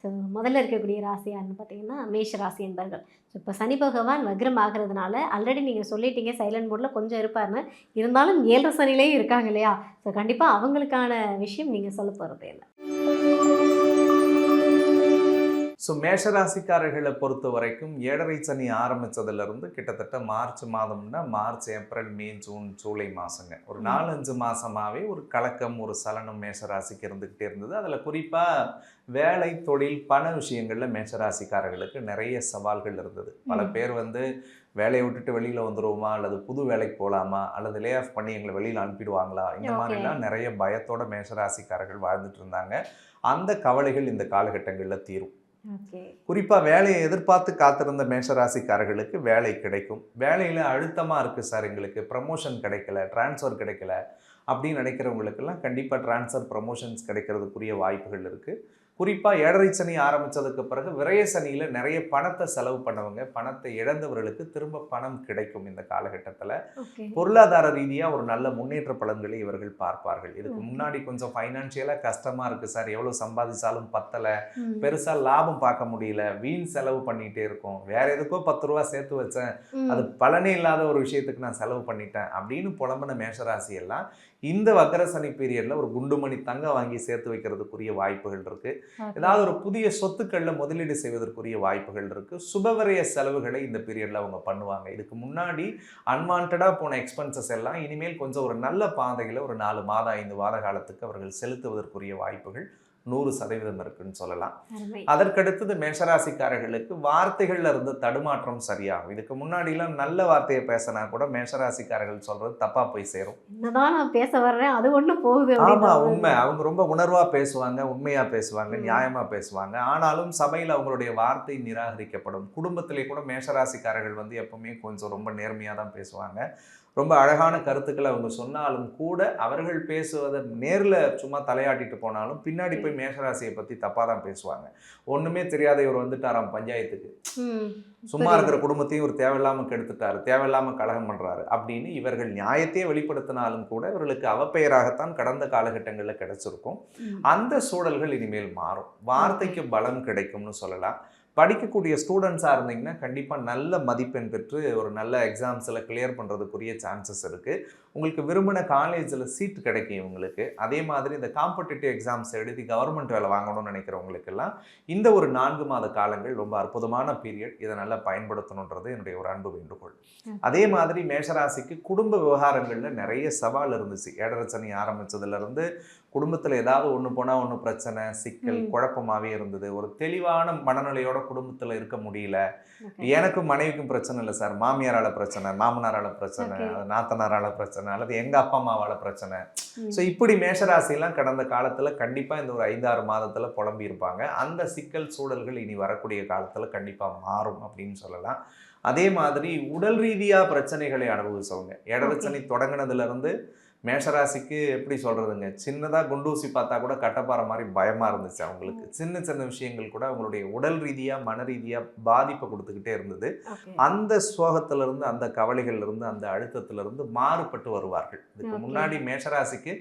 So முதல்ல இருக்கக்கூடிய ராசி யாருன்னு பார்த்தீங்கன்னா, மேஷ ராசி என்பர்கள். ஸோ இப்போ சனி பகவான் வக்ரம் ஆகுறதுனால, ஆல்ரெடி நீங்க சொல்லிட்டீங்க சைலன்ட் மோட்ல கொஞ்சம் இருப்பாருன்னு. இருந்தாலும் 7 சனியிலேயும் இருக்காங்க இல்லையா? ஸோ கண்டிப்பா அவங்களுக்கான விஷயம் நீங்க சொல்ல போறது என்ன? மேஷராசிக்காரர்களை பொறுத்த வரைக்கும் 7.5 சனி ஆரம்பிச்சதுலேருந்து கிட்டத்தட்ட மார்ச் மாதம்னா மார்ச், ஏப்ரல், மே, ஜூன், ஜூலை மாதங்க. ஒரு ம். 4, 5 மாதமாகவே ஒரு கலக்கம், ஒரு சலனம் மேஷராசிக்கு இருந்துக்கிட்டே இருந்தது. அதில் குறிப்பாக வேலை, தொழில், பண விஷயங்களில் மேஷராசிக்காரர்களுக்கு நிறைய சவால்கள் இருந்தது. பல ம். பேர் வேலையை விட்டுட்டு வெளியில் வந்துடுவோமா, அல்லது புது வேலைக்கு போகலாமா, அல்லது லே ஆஃப் பண்ணி எங்களை வெளியில் அனுப்பிடுவாங்களா, இந்த ஓகே. மாதிரிலாம் நிறைய பயத்தோட மேஷராசிக்காரர்கள் வாழ்ந்துட்டு இருந்தாங்க. அந்த கவலைகள் இந்த காலகட்டங்களில் தீரும். ஓகே. குறிப்பாக வேலையை எதிர்பார்த்து காத்திருந்த மேஷராசிக்காரர்களுக்கு வேலை கிடைக்கும். வேலையில் அழுத்தமாக இருக்குது சார், எங்களுக்கு ப்ரமோஷன் கிடைக்கல, ட்ரான்ஸ்ஃபர் கிடைக்கல அப்படின்னு நினைக்கிறவங்களுக்கெல்லாம் கண்டிப்பாக ட்ரான்ஸ்ஃபர், ப்ரமோஷன்ஸ் கிடைக்கிறதுக்குரிய வாய்ப்புகள் இருக்குது. குறிப்பாக 7.5 சனி ஆரம்பித்ததுக்கு பிறகு விரய சனியில் நிறைய பணத்தை செலவு பண்ணவங்க, பணத்தை இழந்தவர்களுக்கு திரும்ப பணம் கிடைக்கும் இந்த காலகட்டத்தில். ஓகே. பொருளாதார ரீதியாக ஒரு நல்ல முன்னேற்ற பலன்களை இவர்கள் பார்ப்பார்கள். இதுக்கு ஓகே. முன்னாடி கொஞ்சம் ஃபைனான்ஷியலாக கஷ்டமாக இருக்குது சார், எவ்வளோ சம்பாதிச்சாலும் பத்தலை, ம். பெருசாக லாபம் பார்க்க முடியல, வீண் செலவு பண்ணிகிட்டே இருக்கோம், வேறு எதுக்கோ 10 ரூபா சேர்த்து வச்சேன், அது ம். பலனே இல்லாத ஒரு விஷயத்துக்கு நான் செலவு பண்ணிட்டேன் அப்படின்னு புலம்பின மேஷராசி எல்லாம் இந்த வக்கர சனி பீரியடில் ஒரு குண்டுமணி தங்கம் வாங்கி சேர்த்து வைக்கிறதுக்குரிய வாய்ப்புகள் இருக்குது. ஓகே. ஏதாவது ஒரு புதிய சொத்துக்களில் முதலீடு செய்வதற்குரிய வாய்ப்புகள் இருக்குது. சுபவிரய செலவுகளை இந்த பீரியடில் அவங்க பண்ணுவாங்க. இதுக்கு முன்னாடி அன்வான்டாக போன எக்ஸ்பென்சஸ் எல்லாம் இனிமேல் கொஞ்சம் ஒரு நல்ல பாதையில் ஒரு 4 மாதம் 5 மாத காலத்துக்கு அவர்கள் செலுத்துவதற்குரிய வாய்ப்புகள் 100% இருக்குன்னு சொல்லலாம். அருமை. அதற்கடுத்தது மேஷராசிக்காரர்களுக்கு வார்த்தைகள்ல இருந்து தடுமாற்றம் சரியாகும். இதுக்கு முன்னாடிலாம் நல்ல வார்த்தையை பேசினா கூட மேஷராசிக்காரர்கள் சொல்றது தப்பா போய் சேரும். என்னதான் நான் பேச வர்றேன், அது ஒண்ணு போகுது ஆமா, அப்படின்ற உண்மை. மாதிரி. அவங்க ரொம்ப உணர்வா பேசுவாங்க, உண்மையா பேசுவாங்க, ம். நியாயமா பேசுவாங்க. ஆனாலும் சபையில அவங்களுடைய வார்த்தை நிராகரிக்கப்படும். குடும்பத்திலே கூட மேஷராசிக்காரர்கள் எப்பவுமே கொஞ்சம் ரொம்ப நேர்மையா தான் பேசுவாங்க. ரொம்ப அழகான கருத்துக்களை அவங்க சொன்னாலும் கூட அவர்கள் பேசுவதை நேரில் சும்மா தலையாட்டிட்டு போனாலும் பின்னாடி ஓகே. போய் மேஷராசியை பற்றி தப்பாக தான் பேசுவாங்க. ஒன்றுமே தெரியாத இவர் வந்துட்டாராம் பஞ்சாயத்துக்கு, ம். சும்மா இருக்கிற புரியுது. குடும்பத்தையும் ஒரு தேவையில்லாமல் கெடுத்துட்டாரு, தேவையில்லாமல் கலகம் பண்ணுறாரு அப்படின்னு இவர்கள் நியாயத்தையே வெளிப்படுத்தினாலும் கூட இவர்களுக்கு அவப்பெயராகத்தான் கடந்த காலகட்டங்களில் கிடைச்சிருக்கும். ம். அந்த சூழல்கள் இனிமேல் மாறும். ஓகே. வார்த்தைக்கு பலம் கிடைக்கும்னு சொல்லலாம். படிக்கக்கூடிய ஸ்டூடெண்ட்ஸாக இருந்தீங்கன்னா கண்டிப்பாக நல்ல மதிப்பெண் பெற்று ஒரு நல்ல எக்ஸாம்ஸில் கிளியர் பண்ணுறதுக்குரிய சான்சஸ் இருக்குது. உங்களுக்கு விரும்பின காலேஜில் சீட் கிடைக்கும் இவங்களுக்கு. அதே மாதிரி இந்த காம்படிட்டிவ் எக்ஸாம்ஸ் எழுதி கவர்மெண்ட் வேலை வாங்கணும்னு நினைக்கிறவங்களுக்கெல்லாம் இந்த ஒரு 4 மாத காலங்கள் ரொம்ப அற்புதமான பீரியட். இதை நல்லா பயன்படுத்தணுன்றது என்னுடைய ஒரு அன்பு வேண்டுகோள். அதே மாதிரி மேஷராசிக்கு குடும்ப விவகாரங்களில் நிறைய சவால் இருந்துச்சு. 7.5 சனி ஆரம்பித்ததுலேருந்து குடும்பத்தில் ஏதாவது ஒன்று போனால் ஒன்று பிரச்சனை, சிக்கல், ம். குழப்பமாகவே இருந்தது. ஒரு தெளிவான மனநிலையோட குடும்பத்தில் இருக்க முடியல. ஓகே. எனக்கும் மனைவிக்கும் பிரச்சனை இல்லை சார், மாமியாரால் பிரச்சனை, மாமனாரால் பிரச்சனை, ஓகே. நாத்தனாரால் பிரச்சனை, அல்லது எங்கள் அப்பா அம்மாவால் பிரச்சனை. ம். ஸோ இப்படி மேஷராசிலாம் கடந்த காலத்தில் கண்டிப்பாக இந்த ஒரு 5-6 மாதத்தில் புலம்பி இருப்பாங்க. அந்த சிக்கல் சூழல்கள் இனி வரக்கூடிய காலத்தில் கண்டிப்பாக மாறும் அப்படின்னு சொல்லலாம். அதே மாதிரி உடல் ரீதியாக பிரச்சனைகளை அனுபவிச்சவங்க 7.5 ஓகே. சனி தொடங்கினதுலேருந்து மேஷராசிக்கு எப்படி சொல்கிறதுங்க, சின்னதாக குண்டூசி பார்த்தா கூட கட்டப்பாறை மாதிரி பயமாக இருந்துச்சு அவங்களுக்கு. சின்ன சின்ன விஷயங்கள் கூட அவங்களுடைய உடல் ரீதியாக மன ரீதியாக பாதிப்பை கொடுத்துக்கிட்டே இருந்தது. ஓகே. அந்த சோகத்திலிருந்து, அந்த கவலைகள்லேருந்து, அந்த அழுத்தத்திலிருந்து மாறுபட்டு வருவார்கள். இதுக்கு ஓகே. முன்னாடி மேஷராசிக்கு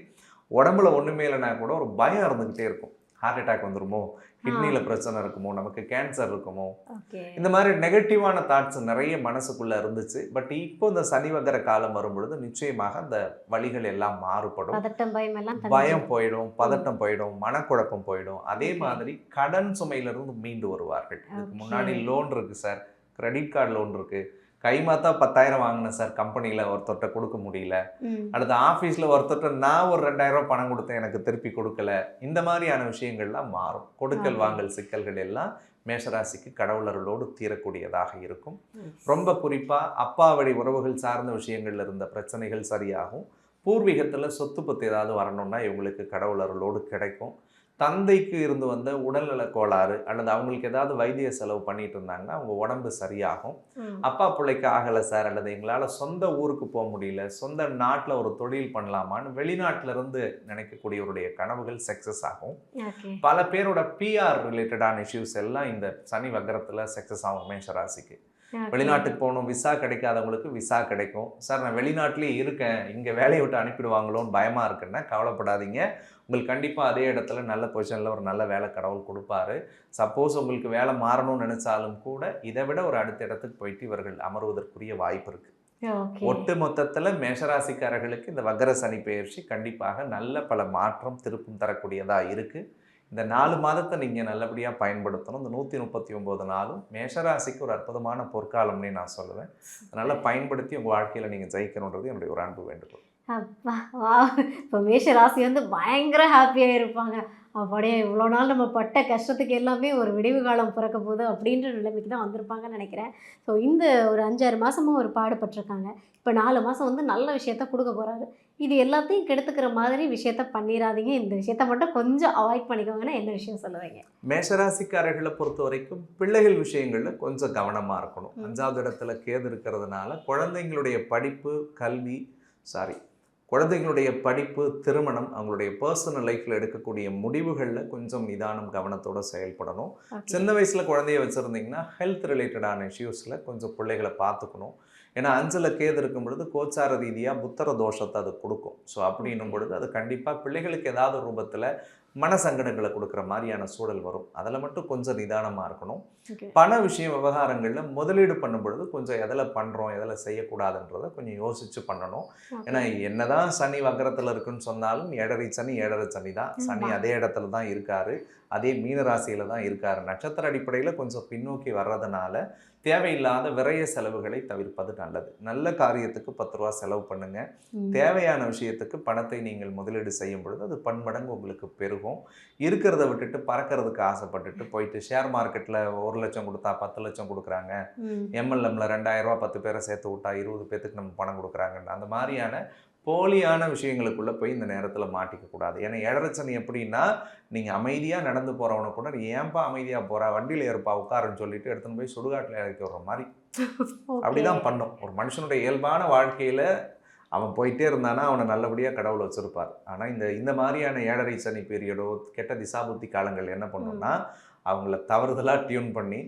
உடம்புல ஒன்றுமே இல்லைனா கூட ஒரு பயம் இருந்துக்கிட்டே இருக்கும். ஹார்ட் அட்டாக் வந்துருமோ, ஆ. கிட்னியில் பிரச்சனை இருக்குமோ, நமக்கு கேன்சர் இருக்குமோ, ஓகே. இந்த மாதிரி நெகட்டிவான தாட்ஸ் நிறைய மனசுக்குள்ளே இருந்துச்சு. பட் இப்போ இந்த சனி வக்கர காலம் வரும்பொழுது நிச்சயமாக அந்த வழிகள் எல்லாம் மாறுபடும். பதட்டம், பயம் எல்லாம் பயம் தணிஞ்சிடும். போயிடும், ம். பதட்டம் போயிடும், மனக்குழப்பம் போயிடும். அதே ஓகே. மாதிரி கடன் சுமையிலிருந்து மீண்டு வருவார்கள். இதுக்கு ஓகே. முன்னாடி லோன் இருக்குது சார், கிரெடிட் கார்டு லோன் இருக்குது, கைமாத்தா 10,000 வாங்கினேன் சார், கம்பெனியில் ஒருத்தர்கிட்ட கொடுக்க முடியல, ம். அடுத்து ஆஃபீஸில் ஒருத்தர்கிட்ட நான் ஒரு 2,000 பணம் கொடுத்தேன், எனக்கு திருப்பி கொடுக்கல. இந்த மாதிரியான விஷயங்கள்லாம் மாறும். கொடுக்கல் ஓகே. வாங்கல் சிக்கல்கள் எல்லாம் மேஷராசிக்கு கடவுளர்களோடு தீரக்கூடியதாக இருக்கும். ம். ரொம்ப குறிப்பாக அப்பா வழி உறவுகள் சார்ந்த விஷயங்கள்ல இருந்த பிரச்சனைகள் சரியாகும். பூர்வீகத்தில் சொத்து பத்து ஏதாவது வரணும்னா இவங்களுக்கு கடவுளர்களோடு கிடைக்கும். தந்தைக்கு இருந்து வந்த உடல்நல கோளாறு அல்லது அவங்களுக்கு ஏதாவது வைத்திய செலவு பண்ணிட்டு இருந்தாங்கன்னா அவங்க உடம்பு சரியாகும். ம். அப்பா பிள்ளைக்கு ஆகலை சார், அல்லது எங்களால் சொந்த ஊருக்கு போக முடியல, சொந்த நாட்டில் ஒரு தொழில் பண்ணலாமான்னு வெளிநாட்டில இருந்து நினைக்கக்கூடியவருடைய கனவுகள் சக்ஸஸ் ஆகும். ஓகே. பல பேரோட பிஆர் ரிலேட்டடான இஷ்யூஸ் எல்லாம் இந்த சனி வக்கரத்தில் சக்ஸஸ் ஆகும் மேஷராசிக்கு. வெளிநாட்டுக்கு போகணும், விசா கிடைக்காதவங்களுக்கு விசா கிடைக்கும். சார் நான் வெளிநாட்டிலே இருக்கேன், இங்கே வேலையை விட்டு அனுப்பிடுவாங்களோன்னு பயமாக இருக்குன்னா கவலைப்படாதீங்க. உங்களுக்கு கண்டிப்பாக அதே இடத்துல நல்ல பொசிஷனில் ஒரு நல்ல வேலை கடவுள் கொடுப்பாரு. சப்போஸ் உங்களுக்கு வேலை மாறணும்னு நினச்சாலும் கூட இதை விட ஒரு அடுத்த இடத்துக்கு போயிட்டு இவர்கள் அமர்வதற்குரிய வாய்ப்பு இருக்குது. ஒட்டு மொத்தத்தில் மேஷராசிக்காரர்களுக்கு இந்த வக்கர சனி பெயர்ச்சி கண்டிப்பாக நல்ல பல மாற்றம் திருப்பும் தரக்கூடியதாக இருக்குது. இந்த 4 மாதத்தை நீங்கள் நல்லபடியாக பயன்படுத்தணும். இந்த 139 நாளும் மேஷராசிக்கு ஒரு அற்புதமான பொற்காலம்னே நான் சொல்லுவேன். அதனால் பயன்படுத்தி உங்கள் வாழ்க்கையில் நீங்கள் ஜெயிக்கணுன்றது என்னுடைய ஒரு அன்பு வேண்டுகோள். அப்பா வா! இப்போ மேஷ ராசி வந்து பயங்கர ஹாப்பியாக இருப்பாங்க. அப்படியே இவ்வளோ நாள் நம்ம பட்ட கஷ்டத்துக்கு எல்லாமே ஒரு விடிவு காலம் பிறக்க போகுது அப்படின்ற நிலைமைக்கு தான் வந்திருப்பாங்கன்னு நினைக்கிறேன். ஸோ இந்த ஒரு 5-6 மாதமும் ஒரு பாடுபட்டிருக்காங்க. இப்போ 4 மாதம் வந்து நல்ல விஷயத்த கொடுக்க போகிறாரு. இது எல்லாத்தையும் கெடுத்துக்கிற மாதிரி விஷயத்த பண்ணிடாதீங்க. இந்த விஷயத்த மட்டும் கொஞ்சம் அவாய்ட் பண்ணிக்கோங்கன்னா என்ன விஷயம் சொல்லுவீங்க? மேஷராசிக்காரர்களை பொறுத்த வரைக்கும் பிள்ளைகள் விஷயங்களில் கொஞ்சம் கவனமாக இருக்கணும். 5வது இடத்துல கேது இருக்கிறதுனால குழந்தைங்களுடைய படிப்பு, குழந்தைங்களுடைய படிப்பு, திருமணம், அவங்களுடைய பர்சனல் லைஃப்பில் எடுக்கக்கூடிய முடிவுகளில் கொஞ்சம் நிதானம் கவனத்தோடு செயல்படணும். சின்ன வயசில் குழந்தைய வச்சுருந்தீங்கன்னா ஹெல்த் ரிலேட்டடான இஷ்யூஸில் கொஞ்சம் பிள்ளைகளை பார்த்துக்கணும். ஏன்னா 5ல் கேது இருக்கும் பொழுது கோச்சார ரீதியாக புத்தர தோஷத்தை அது கொடுக்கும். ஸோ அப்படின்னும் பொழுது அது கண்டிப்பாக பிள்ளைகளுக்கு ஏதாவது ரூபத்தில் மனசங்கடங்களை கொடுக்குற மாதிரியான சூழல் வரும். அதில் மட்டும் கொஞ்சம் நிதானமாக இருக்கணும். பண விஷயம் விவகாரங்களில் முதலீடு பண்ணும் பொழுது கொஞ்சம் எதில் பண்ணுறோம் எதில் செய்யக்கூடாதுன்றதை கொஞ்சம் யோசித்து பண்ணணும். ஏன்னா என்னதான் சனி வக்கரத்தில் இருக்குன்னு சொன்னாலும் 7.5 சனி தான். சனி அதே இடத்துல தான் இருக்காரு, அதே மீன ராசியில் தான் இருக்காரு. நட்சத்திர அடிப்படையில் கொஞ்சம் பின்னோக்கி வர்றதுனால தேவையில்லாத விரைய செலவுகளை தவிர்ப்பது நல்லது. நல்ல காரியத்துக்கு 10 ரூபா செலவு பண்ணுங்க. தேவையான விஷயத்துக்கு பணத்தை நீங்கள் முதலீடு செய்யும் பொழுது அது பன்மடங்கு உங்களுக்கு பெருகும். இருக்கிறத விட்டுட்டு பறக்கிறதுக்கு ஆசைப்பட்டுட்டு போயிட்டு ஷேர் மார்க்கெட்டில் 1 லட்சம் கொடுத்தா 10 லட்சம் கொடுக்குறாங்க, எம்எல்எம்ல 2000 ரூபா 10 பேரை சேர்த்து விட்டா 20 பேத்துக்கு நம்ம பணம் கொடுக்குறாங்க, அந்த மாதிரியான போலியான விஷயங்களுக்குள்ளே போய் இந்த நேரத்தில் மாட்டிக்க கூடாது. ஏன்னா 7.5 சனி எப்படின்னா, நீங்கள் அமைதியாக நடந்து போகிறவனை கூட நீ ஏன்பா அமைதியாக போகிறா, வண்டியில் ஏற்பா உட்காருன்னு சொல்லிட்டு எடுத்துன்னு போய் சுடுகாட்டில் இறக்கி விடுற மாதிரி அப்படிதான் பண்ணும். ஒரு மனுஷனுடைய இயல்பான வாழ்க்கையில் அவன் போயிட்டே இருந்தானா அவனை நல்லபடியாக கடவுள் வச்சுருப்பார். ஆனால் இந்த மாதிரியான 7.5 சனி பீரியடோ கெட்ட திசாபுத்தி காலங்கள் என்ன பண்ணுன்னா அவங்கள தவறுதலாக டியூன் பண்ணி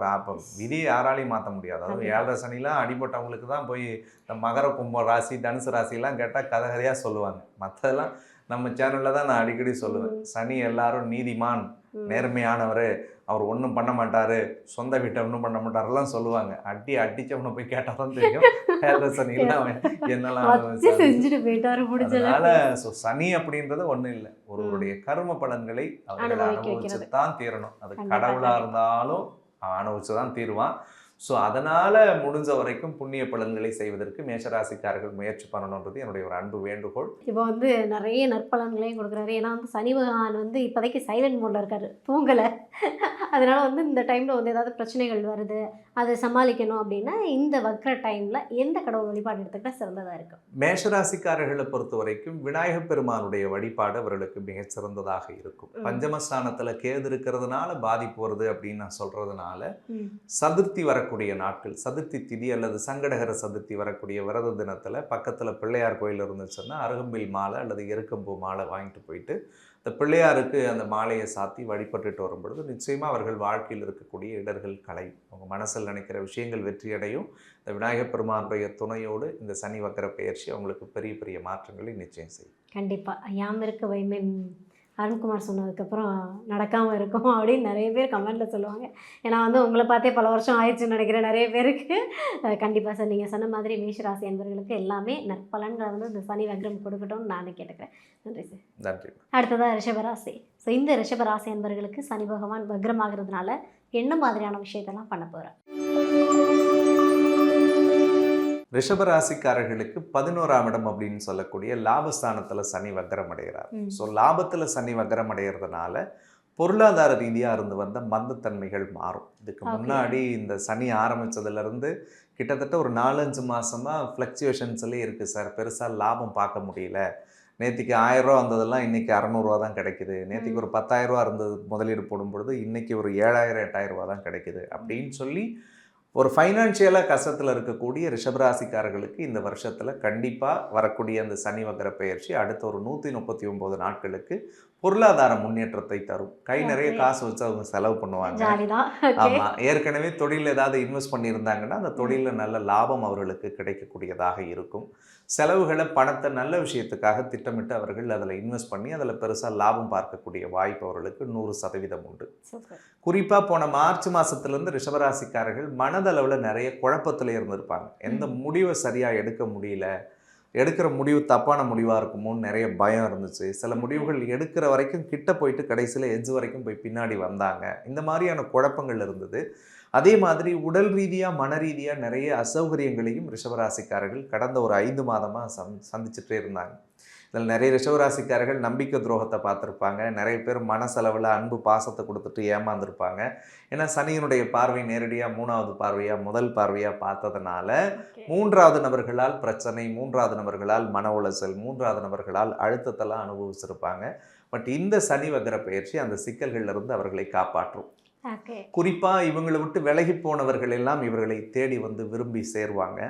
அப்போ விதி யாராலையும் மாற்ற முடியாது. அதாவது 7.5 சனிலாம் அடிபட்டவங்களுக்கு தான் போய் இந்த மகர கும்ப ராசி, தனுசு ராசிலாம் கேட்டால் கதையாக சொல்லுவாங்க. மற்றதெல்லாம் நம்ம சேனலில் தான் நான் அடிக்கடி சொல்லுவேன். சனி எல்லாரும் நீதிமான், நேர்மையானவர், அவர் ஒன்றும் பண்ண மாட்டார், சொந்த வீட்டை ஒன்றும் பண்ண மாட்டாரெல்லாம் சொல்லுவாங்க. அடித்தவனை போய் கேட்டால் தான் தெரியும் 7.5 சனிலாம் அவன் என்னெல்லாம் செஞ்சுட்டு போயிட்டாரு. அதனால சனி அப்படின்றது ஒன்றும் இல்லை, ஒருவருடைய கர்ம பலன்களை அவர்கள் அனுபவிச்சு தான் தீரணும். அது கடவுளாக இருந்தாலும் அனுபவிச்சு தான் தீருவான். ஸோ அதனால் முடிஞ்ச வரைக்கும் புண்ணிய பலன்களை செய்வதற்கு மேஷராசிக்காரர்கள் முயற்சி பண்ணணுன்றது என்னுடைய ஒரு அன்பு வேண்டுகோள். இப்போ வந்து நிறைய நற்பலன்களையும் கொடுக்குறாரு. ஏன்னா வந்து சனி பகவான் வந்து இப்போதைக்கு சைலண்ட் மோடில் இருக்காரு, தூங்கலை. அதனால் வந்து இந்த டைமில் வந்து ஏதாவது பிரச்சனைகள் வருது, அதை சமாளிக்கணும் அப்படின்னா இந்த வக்ர டைமில் எந்த கடவுள் வழிபாடு எடுத்துக்கிட்டால் சிறந்ததாக இருக்கும்? மேஷராசிக்காரர்களை பொறுத்த வரைக்கும் விநாயகப் பெருமானுடைய வழிபாடு அவர்களுக்கு மிகச்சிறந்ததாக இருக்கும். பஞ்சமஸ்தானத்தில் கேது இருக்கிறதுனால பாதிப்பு வருது அப்படின்னு நான் சொல்கிறதுனால சதுர்த்தி வரக்கூடிய நாட்கள், சதுர்த்தி திதி அல்லது சங்கடகர சதுர்த்தி வரக்கூடிய விரத தினத்தில் பக்கத்தில் பிள்ளையார் கோயில் இருந்துச்சுன்னா அருகம்பில் மாலை அல்லது எருக்கம்பூ மாலை வாங்கிட்டு போயிட்டு இந்த பிள்ளையாருக்கு அந்த மாலையை சாத்தி வழிபட்டுட்டு வரும்பொழுது நிச்சயமாக அவர்கள் வாழ்க்கையில் இருக்கக்கூடிய இடர்கள் களையும். அவங்க மனசில் நினைக்கிற விஷயங்கள் வெற்றியடையும். இந்த விநாயகப் பெருமானுடைய துணையோடு இந்த சனி வக்கர பெயர்ச்சி அவங்களுக்கு பெரிய பெரிய மாற்றங்களை நிச்சயம் செய்யும். கண்டிப்பாக யாம் இருக்க வைமேன் அருண்குமார் சொன்னதுக்கப்புறம் நடக்காமல் இருக்கும் அப்படின்னு நிறைய பேர் கமெண்ட்டில் சொல்லுவாங்க. ஏன்னா வந்து உங்களை பார்த்தே பல வருஷம் ஆயிடுச்சுன்னு நினைக்கிறேன் நிறைய பேருக்கு. கண்டிப்பாக சார் நீங்கள் சொன்ன மாதிரி மேஷராசி என்பவர்களுக்கு எல்லாமே நற்பலன்களை வந்து இந்த சனி வக்ரம் கொடுக்கட்டும்னு நான் கேட்டுக்கிறேன். நன்றி சார். நன்றி. அடுத்ததாக ரிஷபராசி. ஸோ இந்த ரிஷபராசி என்பவர்களுக்கு சனி பகவான் வக்ரமாகிறதுனால என்ன மாதிரியான விஷயத்தெல்லாம் பண்ண போகிறார்? ரிஷபராசிக்காரர்களுக்கு 11ஆம் இடம் அப்படின்னு சொல்லக்கூடிய லாபஸ்தானத்தில் சனி வக்ரம் அடைகிறார். ஸோ லாபத்தில் சனி வக்ரம் அடைகிறதுனால பொருளாதார ரீதியாக இருந்து வந்த மந்தத்தன்மைகள் மாறும். இதுக்கு முன்னாடி இந்த சனி ஆரம்பித்ததுலேருந்து கிட்டத்தட்ட ஒரு 4-5 மாதமாக ஃப்ளக்சுவேஷன்ஸ்லேயே இருக்குது சார். பெருசாக லாபம் பார்க்க முடியல. நேற்றுக்கு 1000 ரூபா வந்ததெல்லாம் இன்றைக்கி 600 ரூபா தான் கிடைக்குது. நேற்றுக்கு ஒரு 10,000 ரூபா இருந்தது முதலீடு போடும் பொழுது இன்றைக்கி ஒரு 7,000 8,000 ரூபா தான் கிடைக்குது அப்படின்னு சொல்லி ஒரு ஃபைனான்ஷியலாக கஷ்டத்தில் இருக்கக்கூடிய ரிஷபராசிக்காரர்களுக்கு இந்த வருஷத்தில் கண்டிப்பாக வரக்கூடிய அந்த சனி வக்கர பெயர்ச்சி அடுத்த ஒரு 139 நாட்களுக்கு பொருளாதார முன்னேற்றத்தை தரும். கை நிறைய ஓகே. காசு வச்சு அவங்க செலவு பண்ணுவாங்க. ஜாலி தான். ஓகே. ஆமாம், ஏற்கனவே தொழில் ஏதாவது இன்வெஸ்ட் பண்ணியிருந்தாங்கன்னா அந்த தொழிலில் நல்ல லாபம் அவர்களுக்கு கிடைக்கக்கூடியதாக இருக்கும். செலவுகளை பணத்தை நல்ல விஷயத்துக்காக திட்டமிட்டு அவர்கள் அதில் இன்வெஸ்ட் பண்ணி அதில் பெருசாக லாபம் பார்க்கக்கூடிய வாய்ப்பு அவர்களுக்கு 100% உண்டு. சூப்பர். குறிப்பாக போன மார்ச் மாதத்துலேருந்து ரிஷபராசிக்காரர்கள் மனதளவில் நிறைய குழப்பத்தில் இருந்திருப்பாங்க. எந்த முடிவை சரியாக எடுக்க முடியல, எடுக்கிற முடிவு தப்பான முடிவாக இருக்குமோன்னு நிறைய பயம் இருந்துச்சு. சில முடிவுகள் எடுக்கிற வரைக்கும் கிட்ட போயிட்டு கடைசியில் எட்ஜ் வரைக்கும் போய் பின்னாடி வந்தாங்க. இந்த மாதிரியான குழப்பங்கள் இருந்தது. அதே மாதிரி உடல் ரீதியாக மன ரீதியாக நிறைய அசௌகரியங்களையும் ரிஷபராசிக்காரர்கள் கடந்த ஒரு 5 மாதமாக சந்திச்சுட்டே இருந்தாங்க. இதில் நிறைய ரிஷபராசிக்காரர்கள் நம்பிக்கை துரோகத்தை பார்த்துருப்பாங்க. நிறைய பேர் மனசளவில் அன்பு பாசத்தை கொடுத்துட்டு ஏமாந்துருப்பாங்க. ஏன்னா சனியினுடைய பார்வை நேரடியாக 3வது பார்வையாக முதல் பார்வையாக பார்த்ததுனால 3வது நபர்களால் பிரச்சனை, 3வது நபர்களால் மன உளைச்சல், 3வது நபர்களால் அழுத்தத்தெல்லாம் அனுபவிச்சிருப்பாங்க. பட் இந்த சனி வக்கர பயிற்சி அந்த சிக்கல்களிலிருந்து அவர்களை காப்பாற்றும். ஓகே. குறிப்பாக இவங்களை விட்டு விலகி போனவர்கள் எல்லாம் இவர்களை தேடி வந்து விரும்பி சேருவாங்க.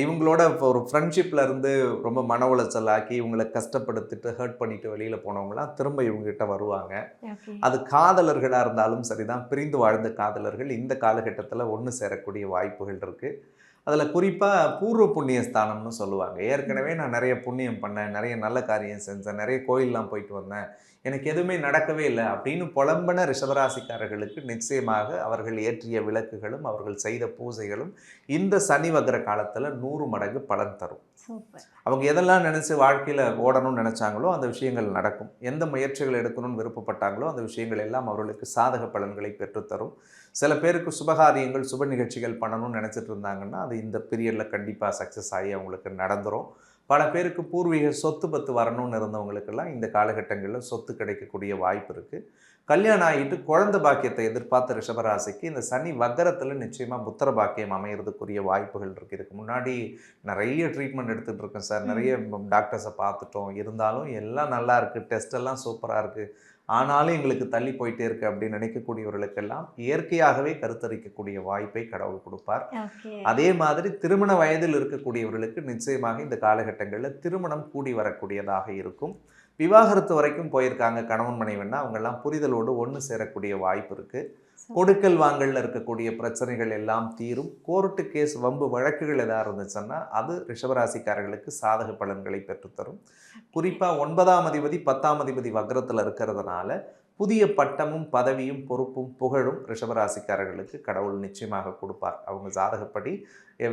இவங்களோட ஒரு ஃப்ரெண்ட்ஷிப்பில் இருந்து ரொம்ப மன உளைச்சல் ஆக்கி இவங்களை கஷ்டப்படுத்திட்டு ஹர்ட் பண்ணிட்டு வெளியில் போனவங்களாம் திரும்ப இவங்ககிட்ட வருவாங்க. அது காதலர்களாக இருந்தாலும் சரிதான், பிரிந்து வாழ்ந்த காதலர்கள் இந்த காலகட்டத்தில் ஒன்று சேரக்கூடிய வாய்ப்புகள் இருக்குது. அதில் குறிப்பாக பூர்வ புண்ணிய ஸ்தானம்னு சொல்லுவாங்க. ஏற்கனவே நான் நிறைய புண்ணியம் பண்ணேன், நிறைய நல்ல காரியம் செஞ்சேன், நிறைய கோயிலெலாம் போயிட்டு வந்தேன், எனக்கு எதுவுமே நடக்கவே இல்லை அப்படின்னு புலம்பன ரிஷபராசிக்காரர்களுக்கு நிச்சயமாக அவர்கள் ஏற்றிய விளக்குகளும் அவர்கள் செய்த பூஜைகளும் இந்த சனி வக்கர காலத்தில் 100 மடங்கு பலன் தரும். அவங்க எதெல்லாம் நினச்சி வாழ்க்கையில் ஓடணும்னு நினச்சாங்களோ அந்த விஷயங்கள் நடக்கும். எந்த முயற்சிகள் எடுக்கணும்னு விருப்பப்பட்டாங்களோ அந்த விஷயங்கள் எல்லாம் அவர்களுக்கு சாதக பலன்களை பெற்றுத்தரும். சில பேருக்கு சுபகாரியங்கள் சுப நிகழ்ச்சிகள் பண்ணணும்னு நினச்சிட்டு இருந்தாங்கன்னா அது இந்த பீரியடில் கண்டிப்பாக சக்ஸஸ் ஆகி அவங்களுக்கு நடந்துடும். பல பேருக்கு பூர்வீக சொத்து பத்து வரணும்னு இருந்தவங்களுக்கெல்லாம் இந்த காலகட்டங்களில் சொத்து கிடைக்கக்கூடிய வாய்ப்பு இருக்குது. கல்யாணம் ஆகிட்டு குழந்தை பாக்கியத்தை எதிர்பார்த்த ரிஷபராசிக்கு இந்த சனி வக்கரத்தில் நிச்சயமாக புத்திர பாக்கியம் அமைகிறதுக்குரிய வாய்ப்புகள் இருக்குது. இதுக்கு முன்னாடி நிறைய ட்ரீட்மெண்ட் எடுத்துகிட்டு இருக்கேன் சார், நிறைய டாக்டர்ஸை பார்த்துட்டோம், இருந்தாலும் எல்லாம் நல்லா இருக்குது, டெஸ்ட் எல்லாம் சூப்பராக இருக்குது, ஆனாலும் எங்களுக்கு தள்ளி போயிட்டே இருக்கு அப்படின்னு நினைக்கக்கூடியவர்களுக்கெல்லாம் இயற்கையாகவே கருத்தரிக்கக்கூடிய வாய்ப்பை கடவுள் கொடுப்பார். அதே மாதிரி திருமண வயதில் இருக்கக்கூடியவர்களுக்கு நிச்சயமாக இந்த காலகட்டங்களில் திருமணம் கூடி வரக்கூடியதாக இருக்கும். விவாகரத்து வரைக்கும் போயிருக்காங்க கணவன் மனைவின்னா அவங்கெல்லாம் புரிதலோடு ஒன்று சேரக்கூடிய வாய்ப்பு இருக்குது. கொடுக்கல் வாங்கலில் இருக்கக்கூடிய பிரச்சனைகள் எல்லாம் தீரும். கோர்ட்டு கேஸ் வம்பு வழக்குகள் எதாவது இருந்துச்சுன்னா அது ரிஷபராசிக்காரர்களுக்கு சாதக பலன்களை பெற்றுத்தரும். குறிப்பாக 9ஆம் அதிபதி 10ஆம் அதிபதி வக்ரத்தில் இருக்கிறதுனால புதிய பட்டமும் பதவியும் பொறுப்பும் புகழும் ரிஷபராசிக்காரர்களுக்கு கடவுள் நிச்சயமாக கொடுப்பார். அவங்க ஜாதகப்படி